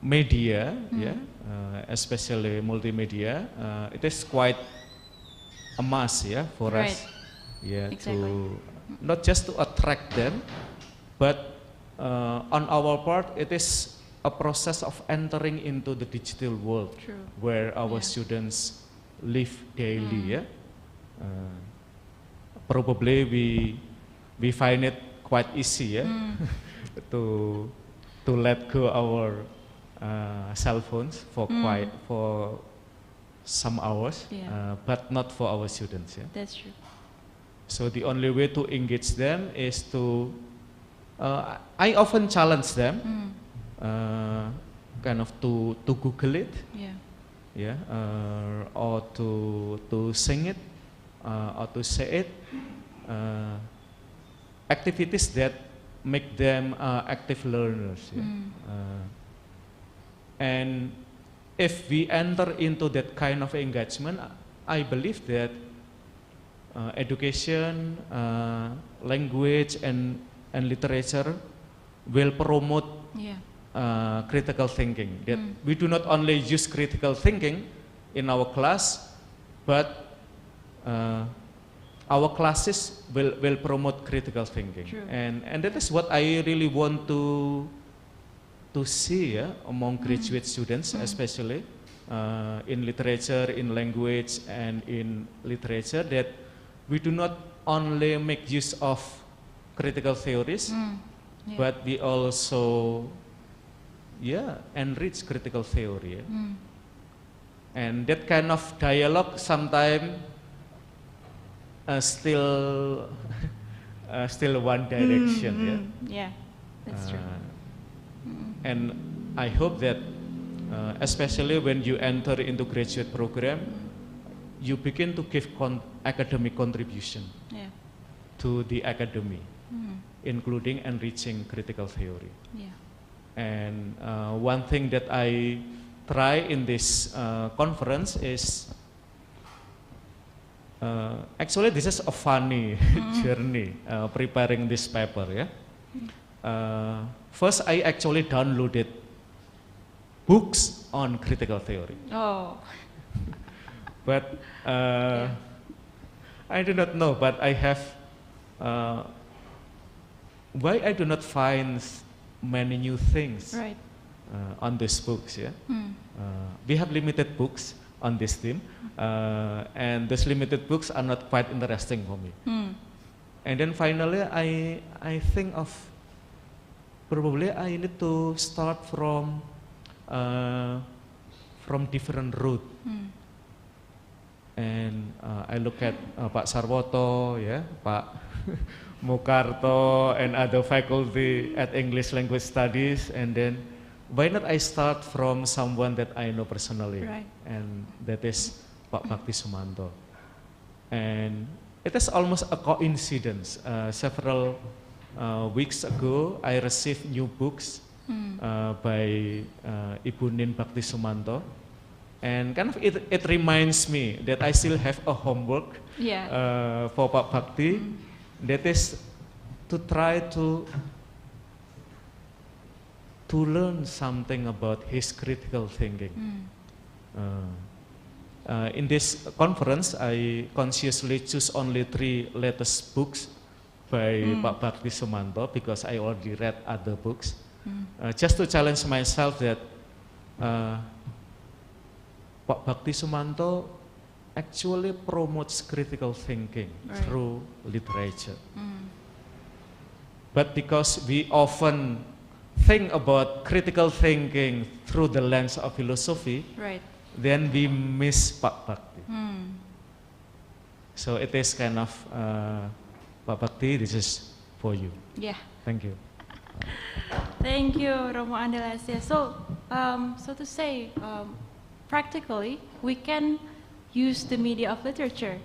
[SPEAKER 9] media, yeah, especially multimedia, it is quite a must, yeah, for
[SPEAKER 8] Right.
[SPEAKER 9] us, yeah,
[SPEAKER 8] Exactly.
[SPEAKER 9] to not just to attract them, but on our part, it is a process of entering into the digital world.
[SPEAKER 8] True.
[SPEAKER 9] Where our
[SPEAKER 8] Yeah.
[SPEAKER 9] students live daily, yeah. Probably we find it quite easy, yeah, to let go our cell phones for for some hours,
[SPEAKER 8] Yeah.
[SPEAKER 9] but not for our students, yeah.
[SPEAKER 8] That's true.
[SPEAKER 9] So the only way to engage them is to, I often challenge them, kind of to Google it,
[SPEAKER 8] Yeah.
[SPEAKER 9] yeah, or to sing it, or to say it, activities that make them active learners, yeah. And if we enter into that kind of engagement, I believe that education, language, and literature will promote critical thinking. That we do not only use critical thinking in our class, but our classes will promote critical thinking.
[SPEAKER 8] True.
[SPEAKER 9] And that is what I really want to see, yeah, among graduate students, especially in literature, in language, and in literature, that we do not only make use of critical theories, but we also, yeah, enrich critical theory. Yeah? And that kind of dialogue sometimes still one direction.
[SPEAKER 8] Yeah, that's true.
[SPEAKER 9] And I hope that, especially when you enter into graduate program, you begin to give academic contribution to the academy, including enriching critical theory.
[SPEAKER 8] Yeah.
[SPEAKER 9] And one thing that I try in this conference is, actually this is a funny journey, preparing this paper, yeah. First, I actually downloaded books on critical theory.
[SPEAKER 8] Oh.
[SPEAKER 9] But I do not know, but I have, why I do not find many new things on these books, yeah? We have limited books on this theme, and these limited books are not quite interesting for me. And then finally, I think of, probably I need to start from different route. And I look at Pak Sarwoto, yeah, Pak Mukarto, and other faculty at English Language Studies, and then why not I start from someone that I know personally, and that is Pak Bhakti Sumanto. And it is almost a coincidence. Several weeks ago, I received new books by Ibu Nin Bhakti Sumanto. And kind of it reminds me that I still have a homework for Pak Bhakti, that is to try to learn something about his critical thinking. In this conference, I consciously choose only 3 latest books by Pak Bhakti Sumanto, because I already read other books, just to challenge myself that Pak Bhakti Sumanto actually promotes critical thinking through literature. But because we often think about critical thinking through the lens of philosophy, then we miss Pak Bhakti. So it is kind of, Pak Bhakti, this is for you.
[SPEAKER 8] Yeah.
[SPEAKER 9] Thank you.
[SPEAKER 8] Thank you, Romo Andalas. Yeah, so, so to say, practically, we can use the media of literature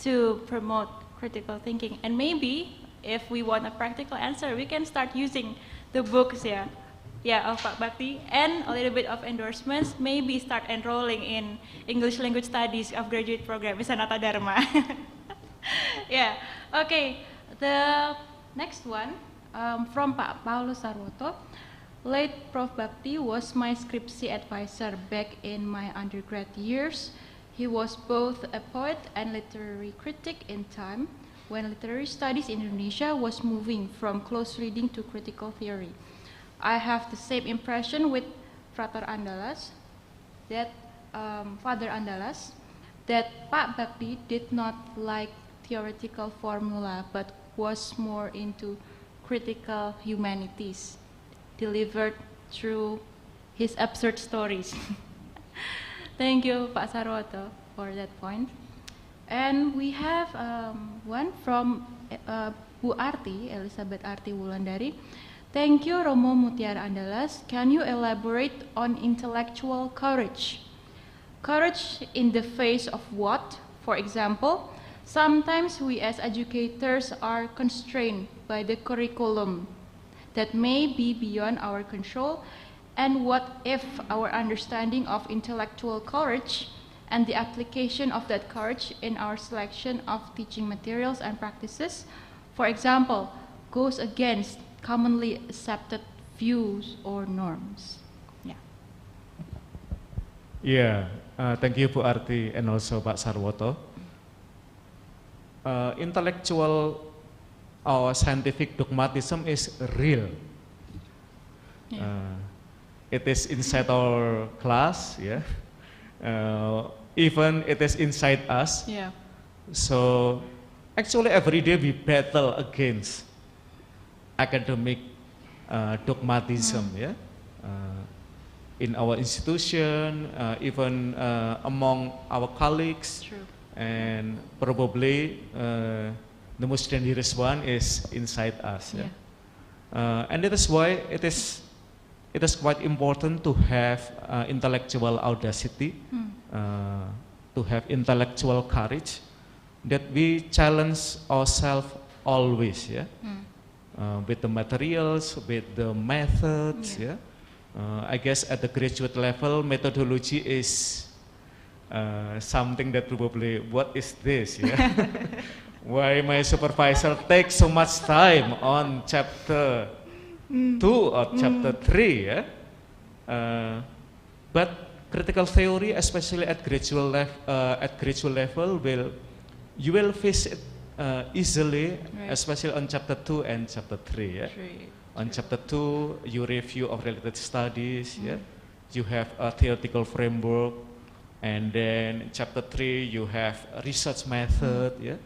[SPEAKER 8] to promote critical thinking. And maybe, if we want a practical answer, we can start using the books, of Pak Bakti, and a little bit of endorsements, maybe start enrolling in English language studies of graduate program in SANATA DHARMA. Yeah, okay, the next one, from Pak Paulo Sarwoto. Late Prof. Bakti was my scripsy advisor back in my undergrad years. He was both a poet and literary critic in time when literary studies in Indonesia was moving from close reading to critical theory. I have the same impression with Frater Andalas, that Father Andalas, that Pak Bakti did not like theoretical formula but was more into critical humanities delivered through his absurd stories. Thank you, Pak Sarwoto, for that point. And we have one from Bu Arti, Elizabeth Arti Wulandari. Thank you, Romo Mutiara Andalas. Can you elaborate on intellectual courage? Courage in the face of what? For example, sometimes we as educators are constrained by the curriculum that may be beyond our control. And what if our understanding of intellectual courage and the application of that courage in our selection of teaching materials and practices, for example, goes against commonly accepted views or norms?
[SPEAKER 9] Thank you, Bu Arti, and also Pak Sarwoto. Intellectual or scientific dogmatism is real. It is inside our class, even it is inside us. So actually every day we battle against academic dogmatism, in our institution, even among our colleagues.
[SPEAKER 8] True.
[SPEAKER 9] And probably the most dangerous one is inside us. And that is why it is quite important to have intellectual audacity, to have intellectual courage, that we challenge ourselves always, with the materials, with the methods. I guess at the graduate level, methodology is something that probably, what is this? Why my supervisor takes so much time on chapter 2 or chapter 3? But critical theory, especially at graduate level, you will face it easily, especially on chapter 2 and chapter 3. On chapter 2, you review of related studies. You have a theoretical framework, and then chapter 3 you have a research method.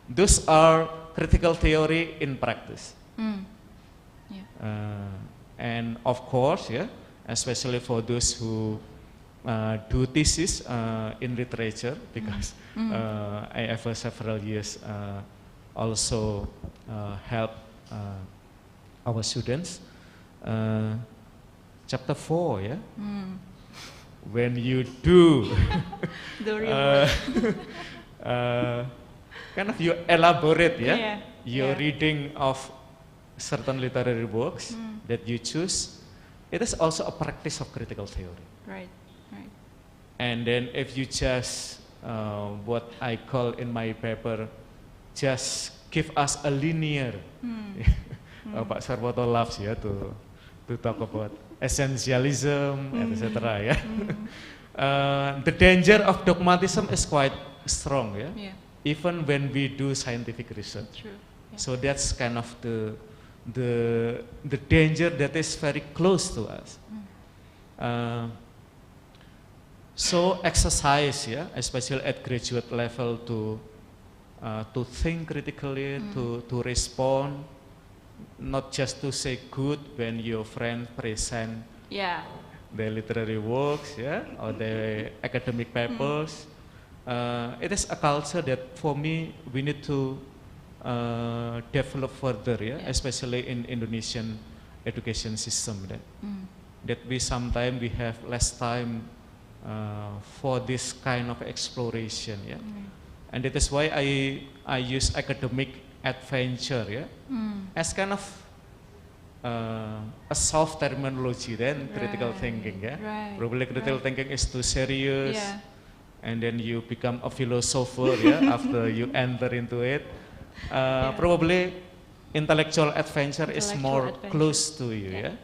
[SPEAKER 9] Those are critical theory in practice. And of course, especially for those who do thesis in literature, because I have several years also help our students. Chapter 4, when you do kind of you elaborate, your reading of certain literary works that you choose, it is also a practice of critical theory.
[SPEAKER 8] Right.
[SPEAKER 9] And then if you just, what I call in my paper, just give us a linear, Pak Sarwoto loves to talk about essentialism, etc. The danger of dogmatism is quite strong, even when we do scientific research.
[SPEAKER 8] True.
[SPEAKER 9] So that's kind of the danger that is very close to us. So exercise, especially at graduate level, to think critically, to respond, not just to say good when your friend present the literary works, or the academic papers. It is a culture that for me we need to develop further, especially in Indonesian education system that we sometimes we have less time for this kind of exploration, and that is why I use academic adventure, as kind of a soft terminology than critical thinking, Probably critical thinking is too serious, and then you become a philosopher, after you enter into it. Probably intellectual adventure is more close to you,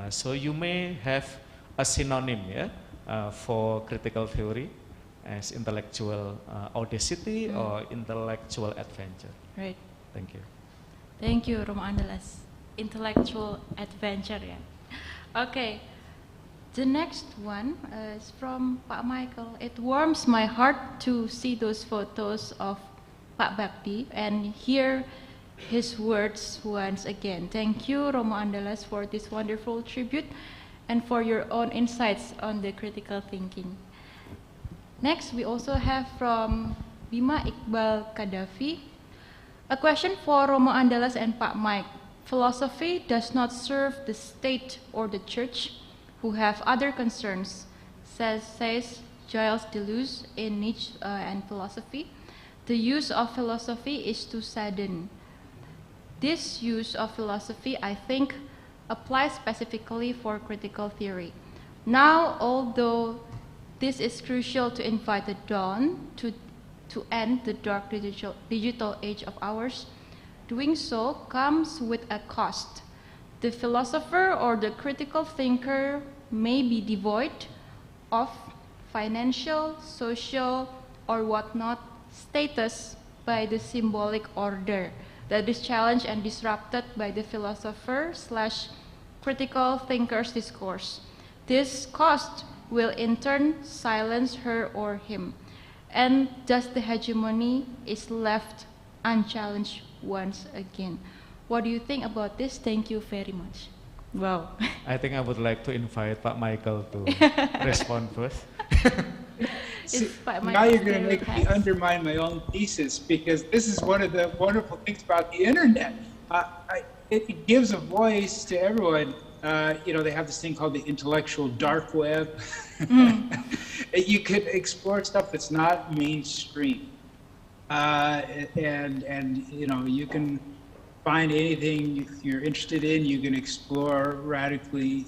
[SPEAKER 9] so you may have a synonym, for critical theory as intellectual audacity or intellectual adventure.
[SPEAKER 8] Right.
[SPEAKER 9] Thank you.
[SPEAKER 8] Thank you, Romo Andalas. Intellectual adventure, Okay. The next one is from Pak Michael. It warms my heart to see those photos of Pak Bakti and hear his words once again. Thank you, Romo Andalas, for this wonderful tribute and for your own insights on the critical thinking. Next, we also have from Bima Iqbal Kadafi. A question for Romo Andalas and Pak Mike. Philosophy does not serve the state or the church, who have other concerns, says Giles Deleuze in Nietzsche and Philosophy. The use of philosophy is to sadden. This use of philosophy, I think, applies specifically for critical theory. Now, although this is crucial to invite the dawn to end the dark digital age of ours, doing so comes with a cost. The philosopher or the critical thinker may be devoid of financial, social, or whatnot status by the symbolic order that is challenged and disrupted by the philosopher/critical thinker's discourse. This cost will in turn silence her or him, and thus the hegemony is left unchallenged once again. What do you think about this? Thank you very much. Wow.
[SPEAKER 9] I think I would like to invite Pak Michael to respond first.
[SPEAKER 1] Now you're going to make me undermine my own thesis, because this is one of the wonderful things about the internet. It gives a voice to everyone. They have this thing called the intellectual dark web. You could explore stuff that's not mainstream, and you can find anything you're interested in. You can explore radically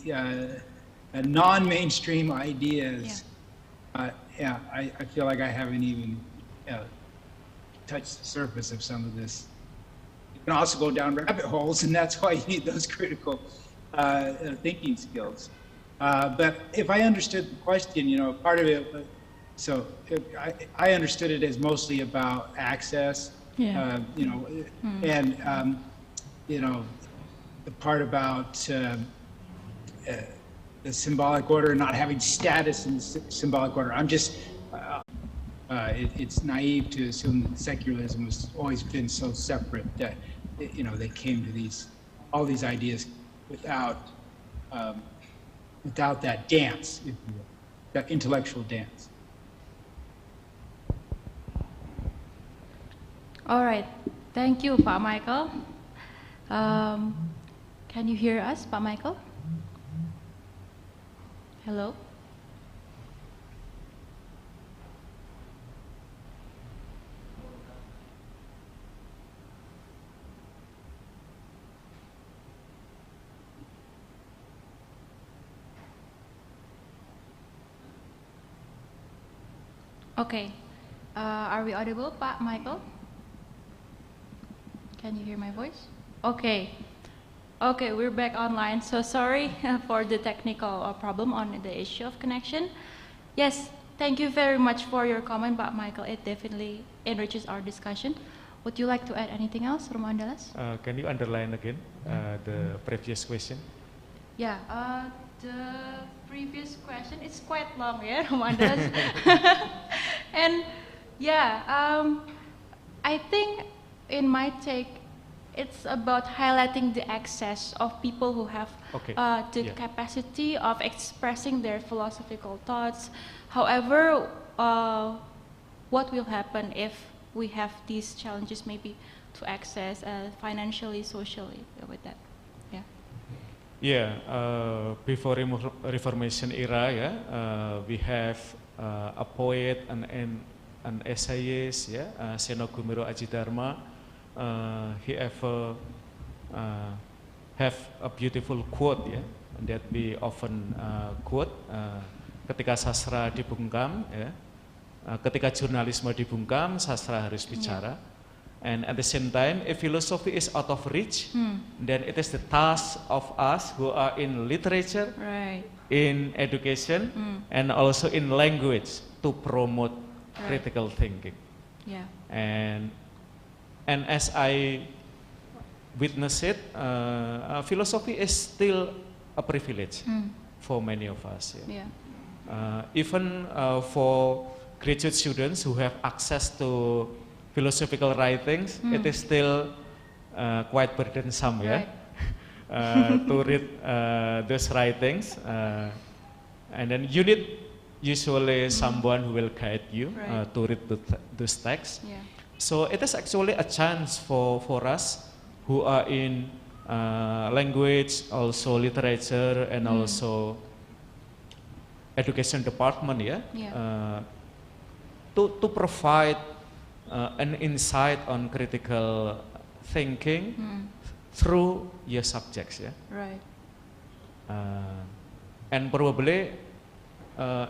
[SPEAKER 1] non-mainstream ideas. I feel like I haven't even touched the surface of some of this. You can also go down rabbit holes, and that's why you need those critical thinking skills. But if I understood the question, part of it, I understood it as mostly about access, and the part about the symbolic order, not having status in the symbolic order. I'm just, it's naive to assume that secularism has always been so separate that, they came to all these ideas without that dance, if you will, that intellectual dance.
[SPEAKER 8] All right. Thank you, Pak Michael. Can you hear us, Pak Michael? Hello? Okay. Are we audible, Pak Michael? Can you hear my voice? Okay. Okay, we're back online. So sorry for the technical problem on the issue of connection. Yes, thank you very much for your comment, Pak Michael. It definitely enriches our discussion. Would you like to add anything else, Romo Andalas?
[SPEAKER 9] Can you underline again the previous question?
[SPEAKER 8] Yeah, the previous question is quite long, Romo Andalas. And I think in my take, it's about highlighting the access of people who have the capacity of expressing their philosophical thoughts. However, what will happen if we have these challenges maybe to access financially, socially with that? Yeah.
[SPEAKER 9] Yeah, before Reformation era, yeah, we have a poet, an essayist, yeah, Seno Gumero Aji Dharma. He ever have a beautiful quote, yeah, that we often quote. Ketika sastra dibungkam, ya, ketika jurnalisme dibungkam, sastra harus bicara. And at the same time, if philosophy is out of reach, then it is the task of us who are in literature, in education, and also in language to promote critical thinking.
[SPEAKER 8] Yeah.
[SPEAKER 9] And as I witness it, philosophy is still a privilege for many of us. Yeah. Even for graduate students who have access to philosophical writings, it is still quite burdensome, yeah, to read those writings, and then you need usually someone who will guide you to read those texts.
[SPEAKER 8] Yeah.
[SPEAKER 9] So it is actually a chance for us who are in language, also literature, and also education department, yeah, to provide an insight on critical thinking through your subjects, yeah.
[SPEAKER 8] Right.
[SPEAKER 9] And probably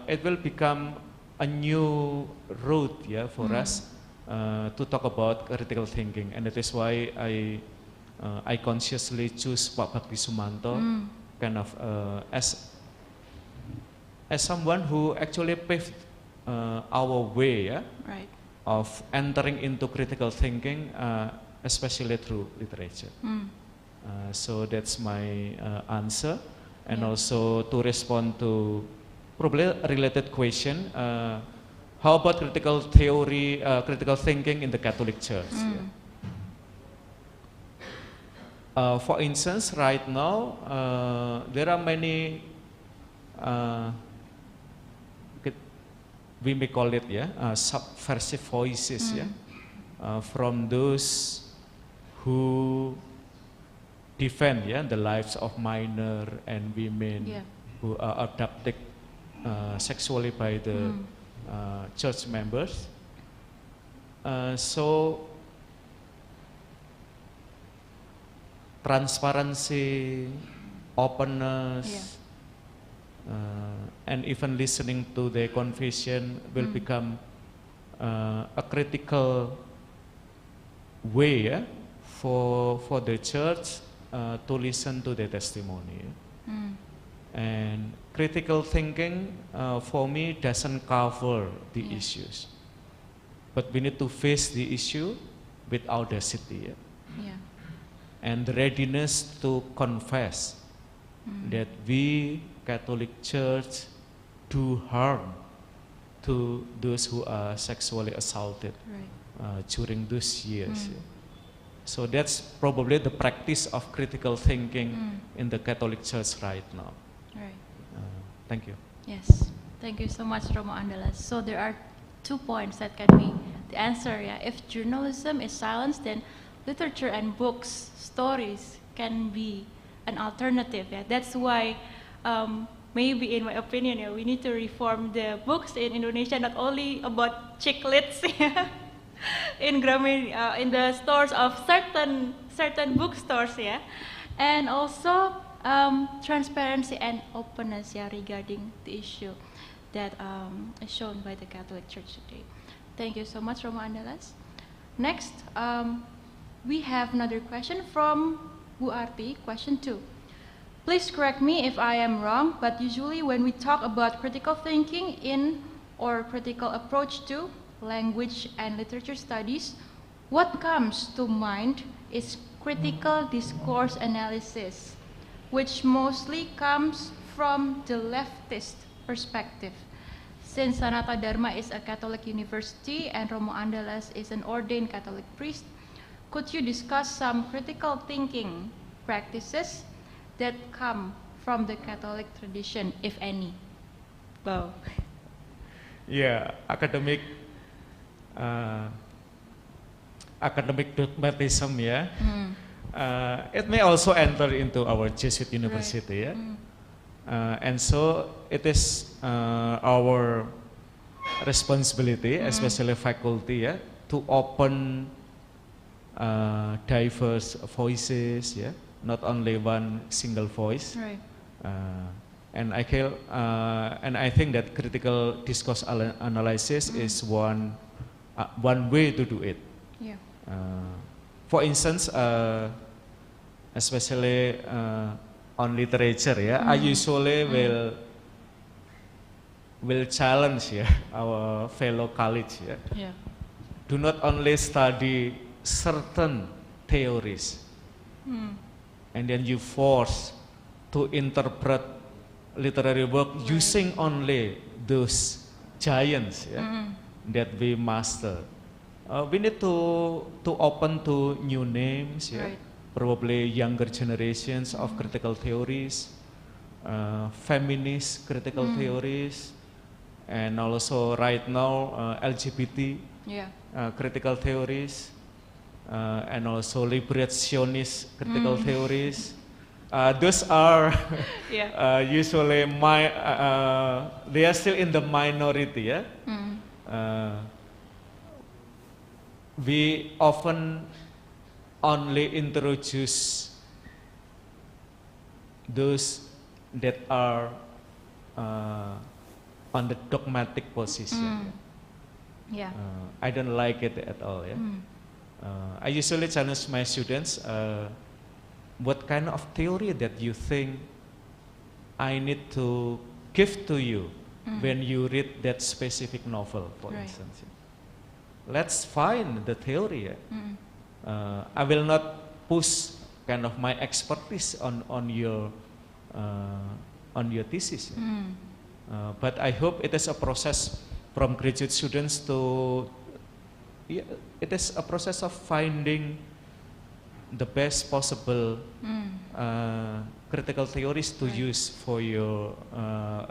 [SPEAKER 9] it will become a new route, yeah, for us to talk about critical thinking, and that is why I consciously choose Pak Bakti Sumanto, kind of as someone who actually paved our way, yeah, of entering into critical thinking, especially through literature. So that's my answer, and also to respond to probably a related question. How about critical theory, critical thinking in the Catholic Church? For instance, right now, there are many, we may call it, yeah, subversive voices, yeah, from those who defend, yeah, the lives of minor and women who are abducted sexually by the church members. So transparency, openness, and even listening to their confession will become a critical way, yeah, for the church to listen to their testimony. And critical thinking for me doesn't cover the issues, but we need to face the issue with audacity, and the readiness to confess that we Catholic Church do harm to those who are sexually assaulted during those years. So that's probably the practice of critical thinking in the Catholic Church right now. Thank you.
[SPEAKER 8] Yes, thank you so much, Romo Andalas. So there are 2 points that can be the answer. Yeah, if journalism is silenced, then literature and books, stories can be an alternative. Yeah, that's why maybe, in my opinion, yeah, we need to reform the books in Indonesia, not only about chick lits, yeah, in the stores of certain bookstores, yeah, and also transparency and openness, yeah, regarding the issue that is shown by the Catholic Church today. Thank you so much, Romo Andalas. Next, we have another question from Bu Arti, question 2. Please correct me if I am wrong, but usually when we talk about critical thinking in or critical approach to language and literature studies, what comes to mind is critical discourse analysis, which mostly comes from the leftist perspective. Since SANATA Dharma is a Catholic university and Romo Andalas is an ordained Catholic priest, could you discuss some critical thinking practices that come from the Catholic tradition, if any? Wow.
[SPEAKER 9] Yeah, academic dogmatism, yeah. it may also enter into our Jesuit university, yeah? And so it is our responsibility, especially faculty, yeah, to open diverse voices, yeah, not only one single voice.
[SPEAKER 8] Right.
[SPEAKER 9] And I think that critical discourse analysis is one way to do it.
[SPEAKER 8] Yeah.
[SPEAKER 9] For instance, especially on literature, yeah, I usually will challenge, yeah, our fellow colleagues, yeah.
[SPEAKER 8] Yeah.
[SPEAKER 9] Do not only study certain theories, and then you force to interpret literary work using only those giants, yeah, that we master. We need to open to new names, yeah, probably younger generations of critical theories, feminist critical theories, and also right now LGBT critical theories, and also liberationist critical theories. Those are usually they are still in the minority, yeah. We often only introduce those that are on the dogmatic position.
[SPEAKER 8] Yeah.
[SPEAKER 9] I don't like it at all. Yeah. I usually challenge my students, what kind of theory that you think I need to give to you when you read that specific novel, for instance. Let's find the theory. I will not push kind of my expertise on your thesis. But I hope it is a process from graduate students to, it is a process of finding the best possible critical theories to use for your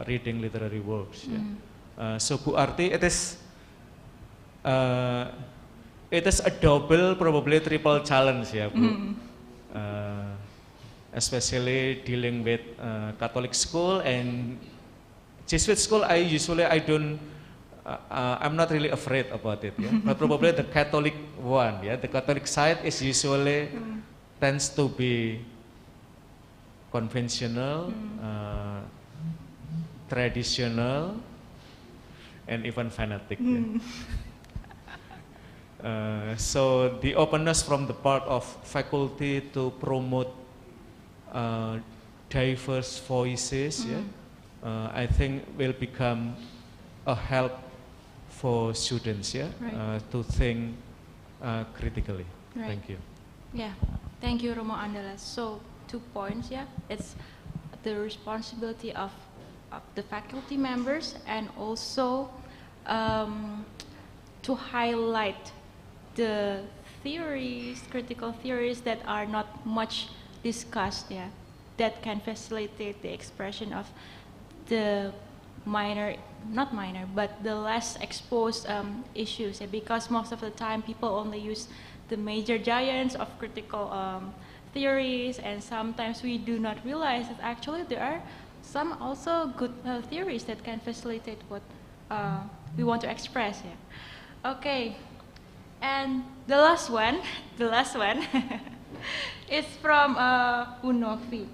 [SPEAKER 9] reading literary works. So Bu Arti, it is a double, probably triple challenge, ya Bu. Especially dealing with Catholic school and Jesuit school. I'm not really afraid about it, yeah? But probably the Catholic one, yeah, the Catholic side is usually tends to be conventional, traditional, and even fanatic. So the openness from the part of faculty to promote diverse voices, I think will become a help for students, to think critically. Thank you.
[SPEAKER 8] Yeah, thank you, Romo Andalas. So 2 points, it's the responsibility of the faculty members, and also to highlight the theories, critical theories that are not much discussed, that can facilitate the expression of the not minor, but the less exposed issues, because most of the time people only use the major giants of critical theories, and sometimes we do not realize that actually there are some also good theories that can facilitate what we want to express. Okay, and the last one is from Unovi.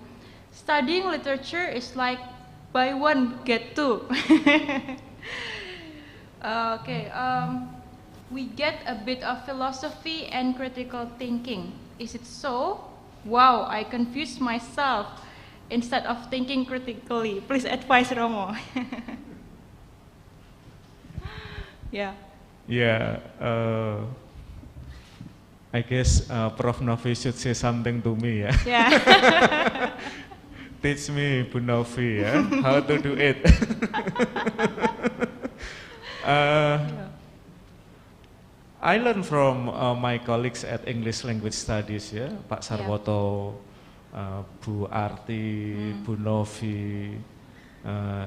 [SPEAKER 8] Studying literature is like buy one get two. Okay, we get a bit of philosophy and critical thinking. Is it so? Wow, I confused myself instead of thinking critically. Please advise Romo.
[SPEAKER 9] I guess Prof. Novi should say something to me, Teach me, Bu Novi, how to do it. I learned from my colleagues at English Language Studies, Pak Sarwoto, Bu Arti, Bu Novi,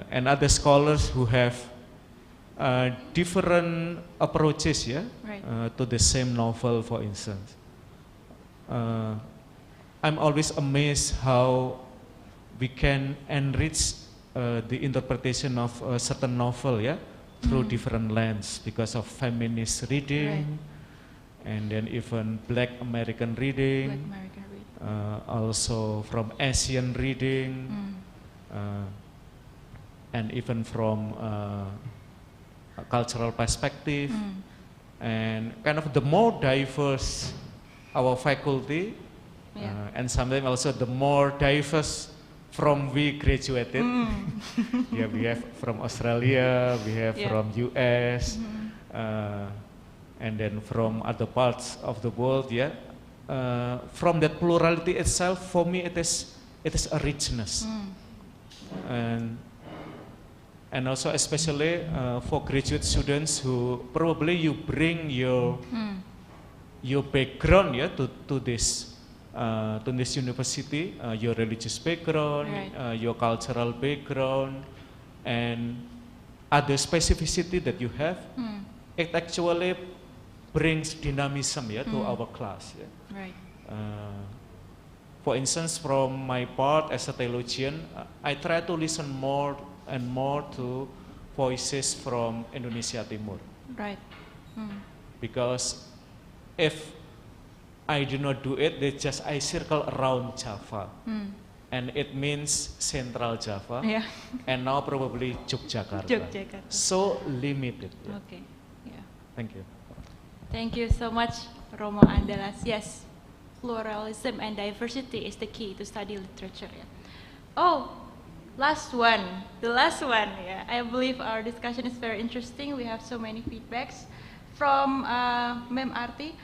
[SPEAKER 9] and other scholars who have different approaches, to the same novel, for instance. I'm always amazed how we can enrich the interpretation of a certain novel, yeah, through different lens because of feminist reading, and then even Black American reading, also from Asian reading, and even from a cultural perspective, and kind of the more diverse our faculty, and sometimes also the more diverse from we graduated. Yeah, we have from Australia, we have from US, and then from other parts of the world. Yeah, from that plurality itself, for me, it is a richness, and also especially for graduate students who probably you bring your background, yeah, to this university, your religious background, your cultural background, and other specificity that you have. It actually brings dynamism, yeah, to our class. Yeah.
[SPEAKER 8] Right.
[SPEAKER 9] For instance, from my part as a theologian, I try to listen more and more to voices from Indonesia Timur.
[SPEAKER 8] Right.
[SPEAKER 9] Because if I do not do it, I circle around Java. And it means Central Java.
[SPEAKER 8] Yeah.
[SPEAKER 9] And now probably Yogyakarta. So limited. Yeah.
[SPEAKER 8] Okay. Yeah.
[SPEAKER 9] Thank you.
[SPEAKER 8] Thank you so much, Romo Andalas. Yes, pluralism and diversity is the key to study literature. Yeah. Oh, last one. The last one. Yeah. I believe our discussion is very interesting. We have so many feedbacks from Mem Arti.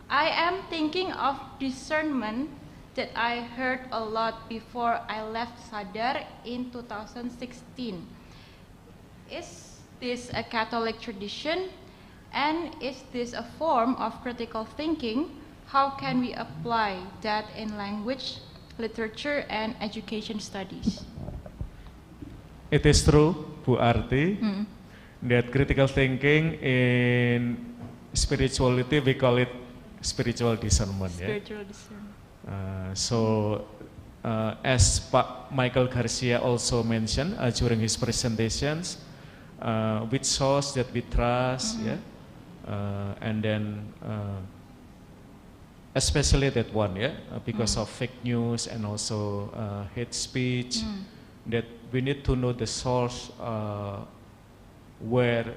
[SPEAKER 8] I am thinking of discernment that I heard a lot before I left Sadar in 2016. Is this a Catholic tradition? And is this a form of critical thinking? How can we apply that in language, literature, and education studies?
[SPEAKER 9] It is true, Bu Arti, that critical thinking in spirituality, we call it spiritual discernment.
[SPEAKER 8] Spiritual discernment.
[SPEAKER 9] As Pak Michael Garcia also mentioned during his presentations, which source that we trust, and then especially that one, because of fake news and also hate speech, that we need to know the source where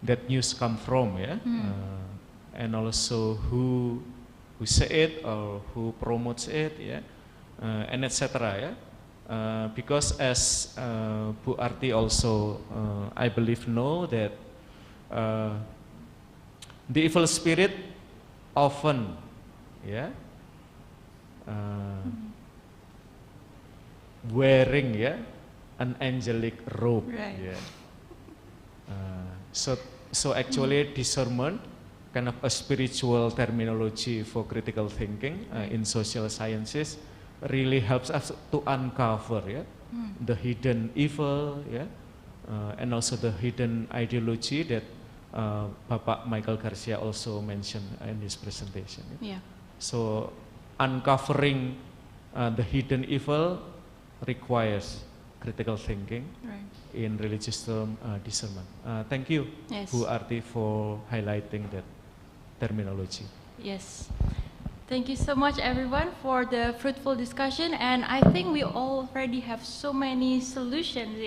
[SPEAKER 9] that news come from, and also who say it or who promotes it, and etc. Because as Bu Arti also, I believe, know that the evil spirit often, wearing an angelic robe.
[SPEAKER 8] Right.
[SPEAKER 9] So actually discernment, kind of a spiritual terminology for critical thinking in social sciences, really helps us to uncover the hidden evil, and also the hidden ideology that Bapak Michael Garcia also mentioned in his presentation. So uncovering the hidden evil requires critical thinking in religious term, discernment. Thank you, Bu Arti, for highlighting that terminology.
[SPEAKER 8] Yes. Thank you so much, everyone, for the fruitful discussion. And I think we already have so many solutions,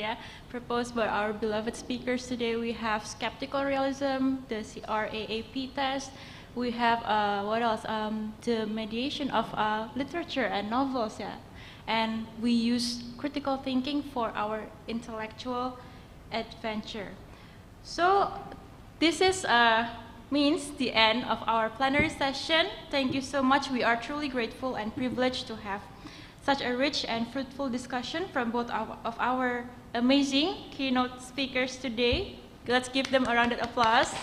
[SPEAKER 8] proposed by our beloved speakers today. We have skeptical realism, the CRAAP test. We have what else? The mediation of literature and novels, And we use critical thinking for our intellectual adventure. So this is means the end of our plenary session. Thank you so much. We are truly grateful and privileged to have such a rich and fruitful discussion from both of our amazing keynote speakers today. Let's give them a round of applause.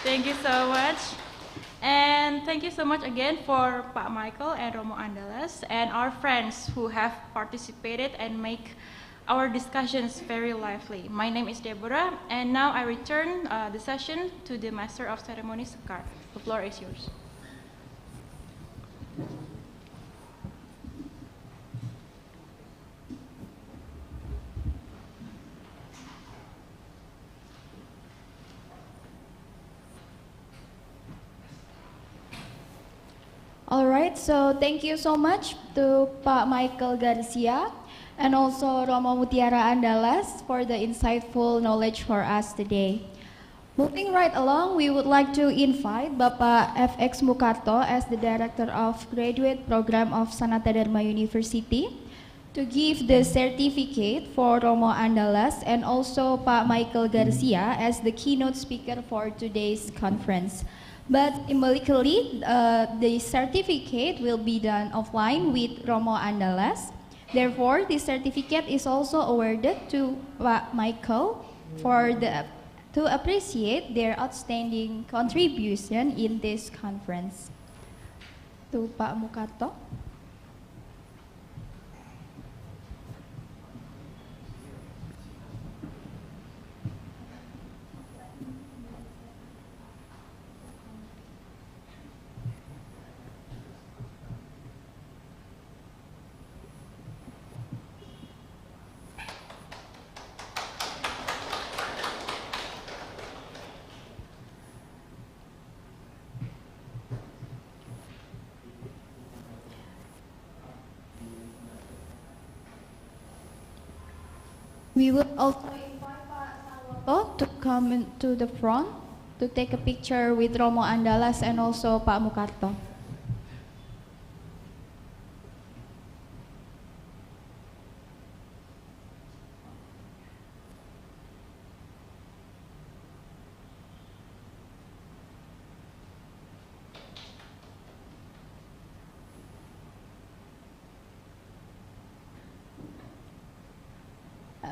[SPEAKER 8] Thank you so much. And thank you so much again for Pak Michael and Romo Andalas and our friends who have participated and make our discussions very lively. My name is Deborah, and now I return the session to the Master of Ceremonies, Sekar. The floor is yours.
[SPEAKER 5] All right, so thank you so much to Pak Michael Garcia and also Romo Mutiara Andalas for the insightful knowledge for us today. Moving right along, we would like to invite Bapak FX Mukarto as the Director of Graduate Program of SANATA Dharma University to give the certificate for Romo Andalas and also Pak Michael Garcia as the keynote speaker for today's conference. But symbolically, the certificate will be done offline with Romo Andalas. Therefore, this certificate is also awarded to Pak Michael to appreciate their outstanding contribution in this conference. To Pak Mukarto. We will also invite Pak Salwoto to come to the front to take a picture with Romo Andalas and also Pak Mukarto.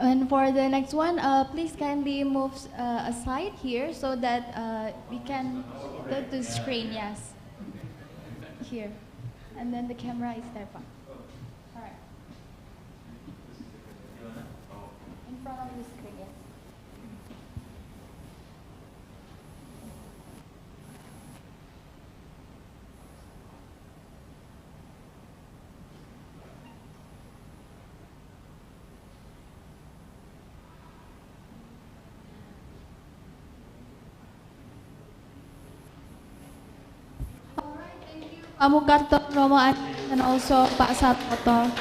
[SPEAKER 5] And for the next one, please kindly move aside here so that we can go to the screen, yes. Here. And then the camera is there, Pak. All right. In front of the screen, yes. Pak Mukarto, Romo Andalas, and also Pak Salwoto.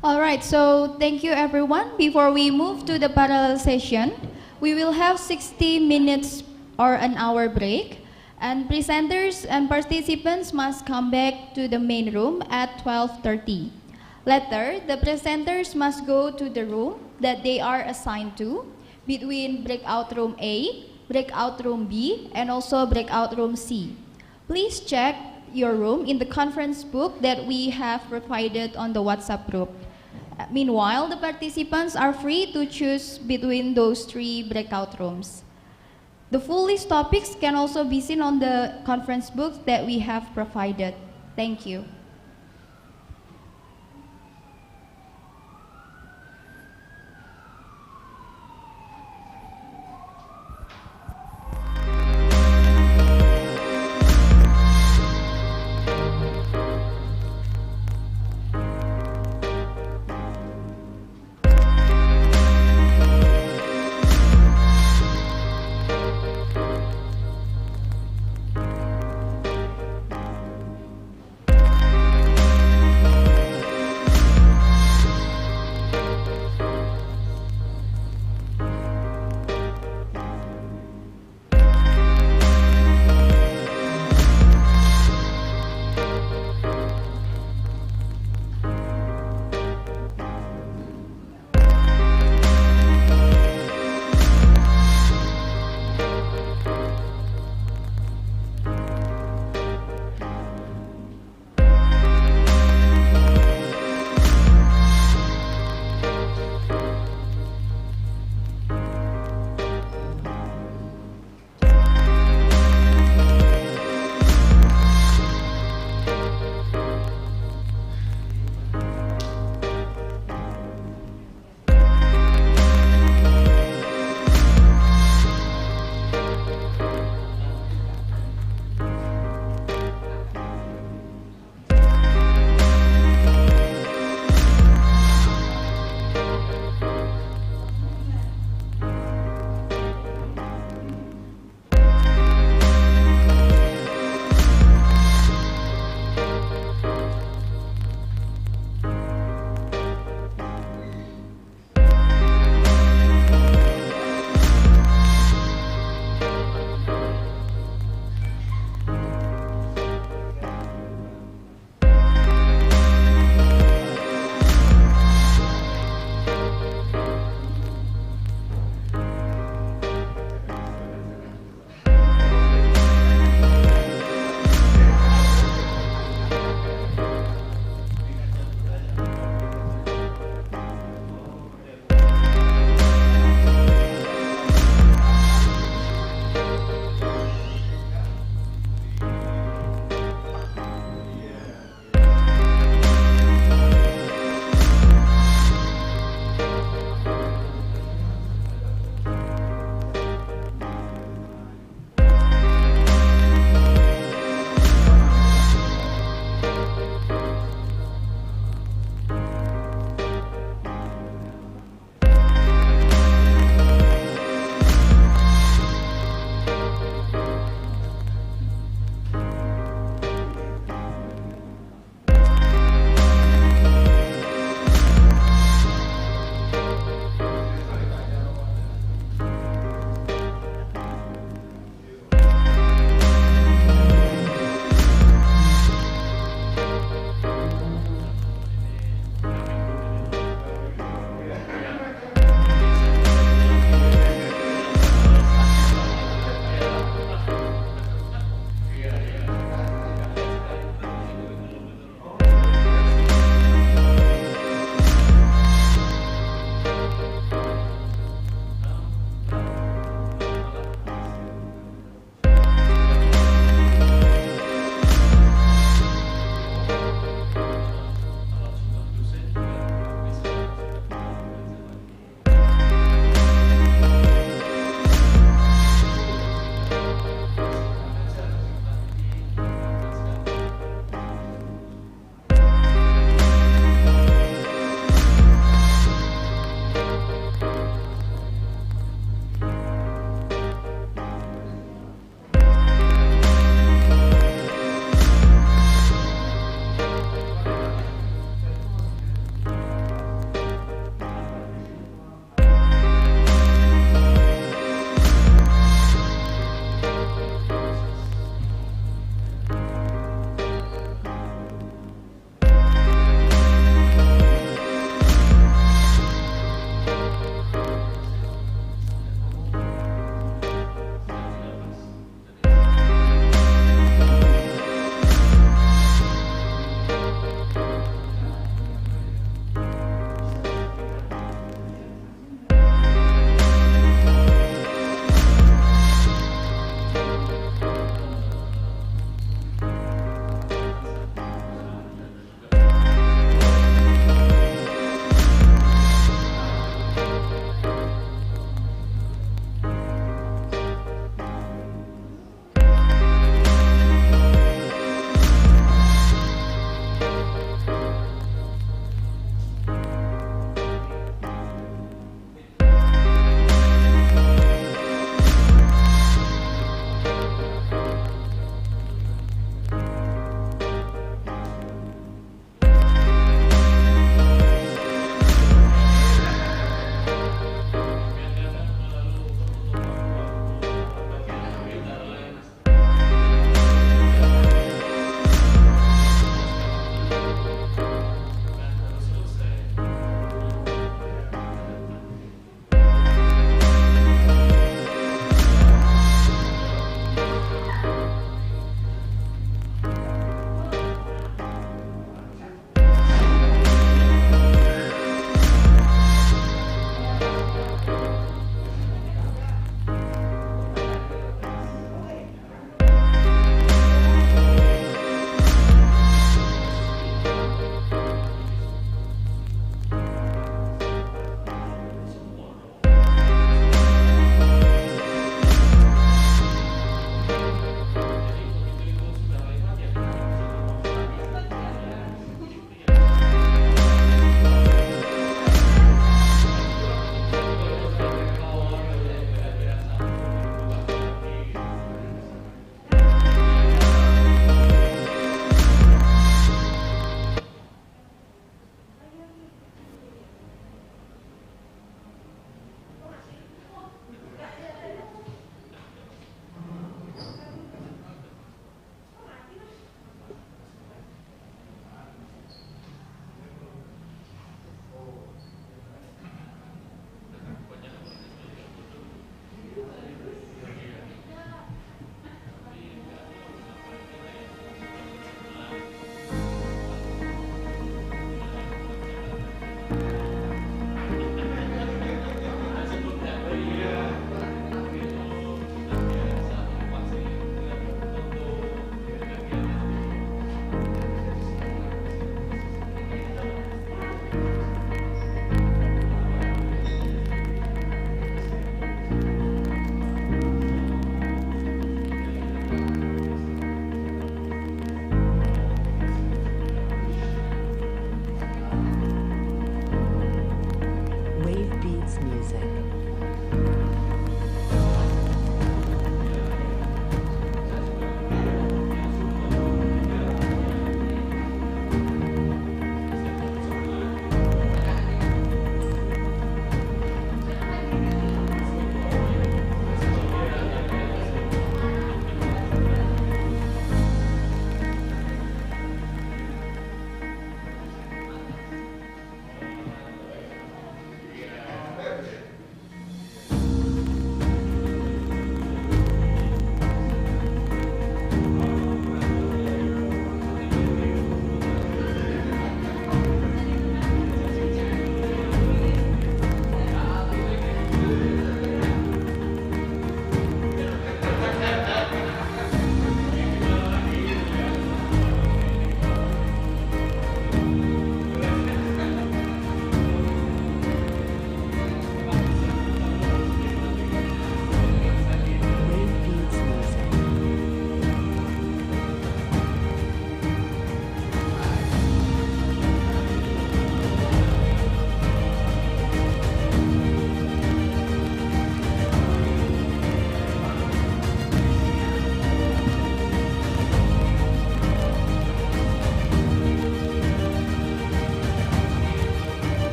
[SPEAKER 5] All right, so thank you everyone. Before we move to the parallel session, we will have 60 minutes or an hour break. And presenters and participants must come back to the main room at 12:30. Later, the presenters must go to the room that they are assigned to between breakout room A, breakout room B, and also breakout room C. Please check your room in the conference book that we have provided on the WhatsApp group. Meanwhile, the participants are free to choose between those 3 breakout rooms. The full list topics can also be seen on the conference books that we have provided. Thank you.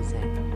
[SPEAKER 6] said.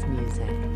[SPEAKER 10] music.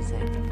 [SPEAKER 10] saya.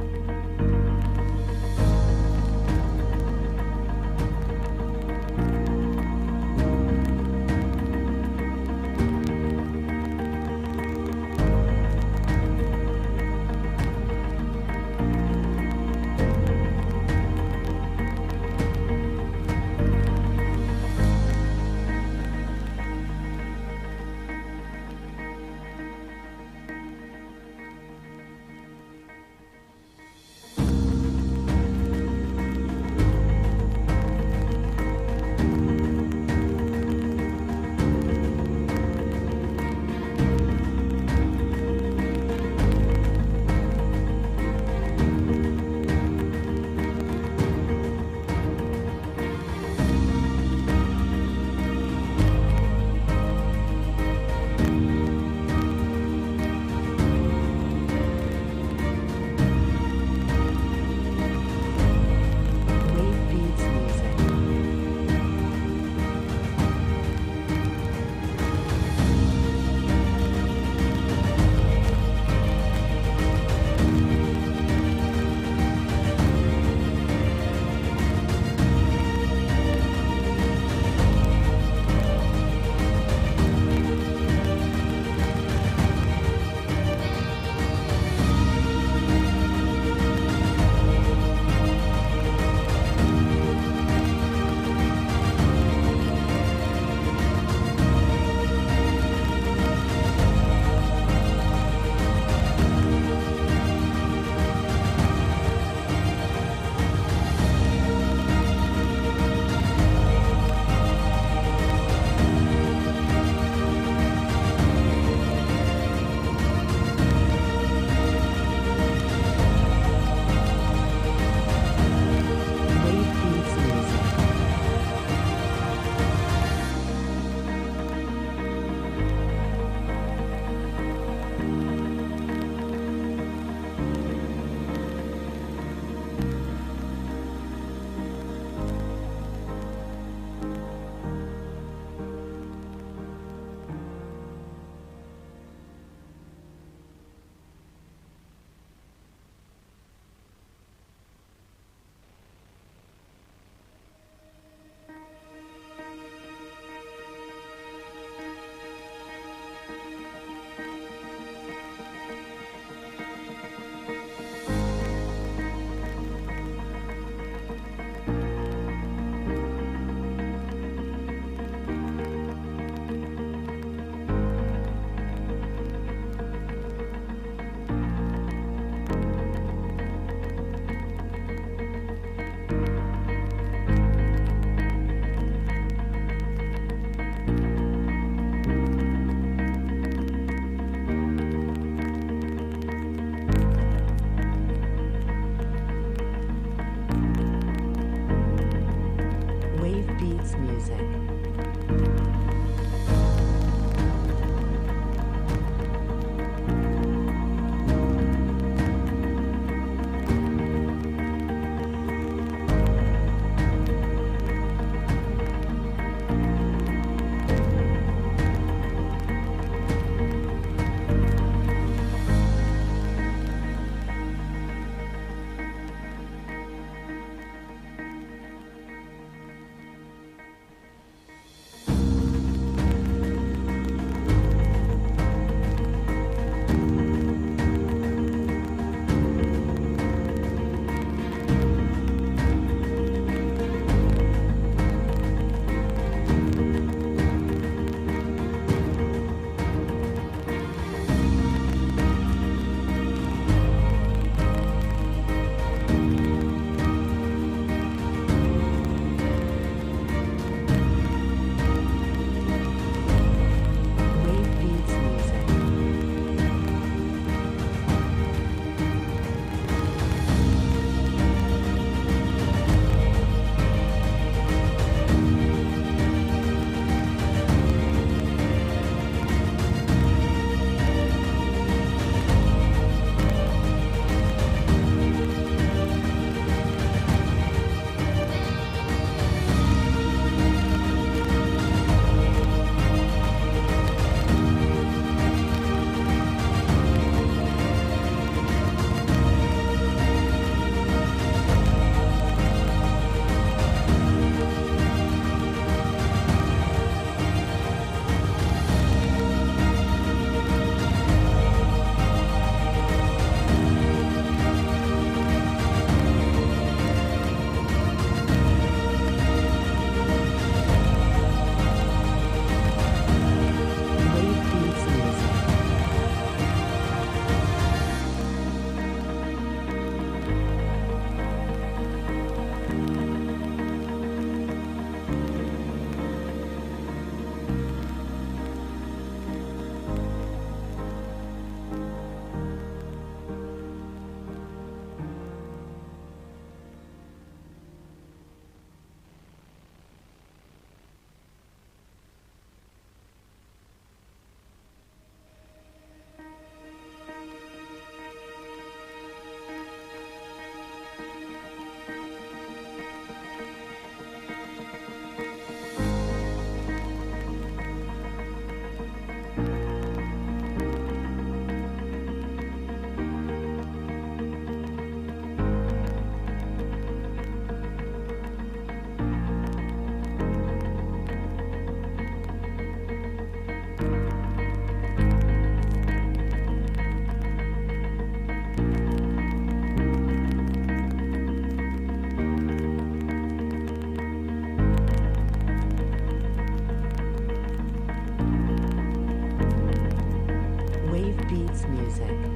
[SPEAKER 10] dance music.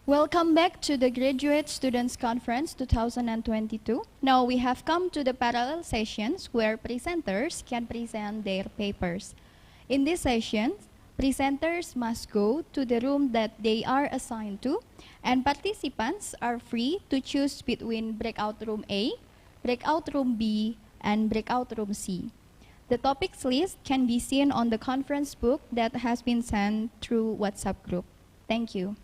[SPEAKER 5] Welcome back to the Graduate Students Conference 2022. Now we have come to the parallel sessions where presenters can present their papers. In this session, presenters must go to the room that they are assigned to, and participants are free to choose between breakout room A, breakout room B, and breakout room C. The topics list can be seen on the conference book that has been sent through WhatsApp group. Thank you.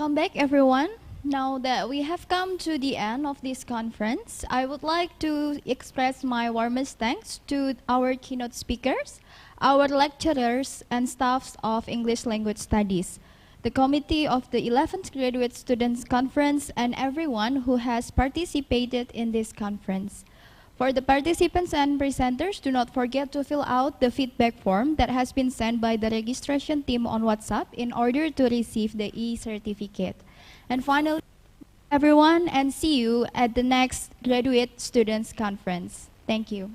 [SPEAKER 5] Welcome back, everyone. Now that we have come to the end of this conference, I would like to express my warmest thanks to our keynote speakers, our lecturers, and staffs of English Language Studies, the committee of the 11th Graduate Students Conference, and everyone who has participated in this conference. For the participants and presenters, do not forget to fill out the feedback form that has been sent by the registration team on WhatsApp in order to receive the e-certificate. And finally, everyone, and see you at the next Graduate Students Conference. Thank you.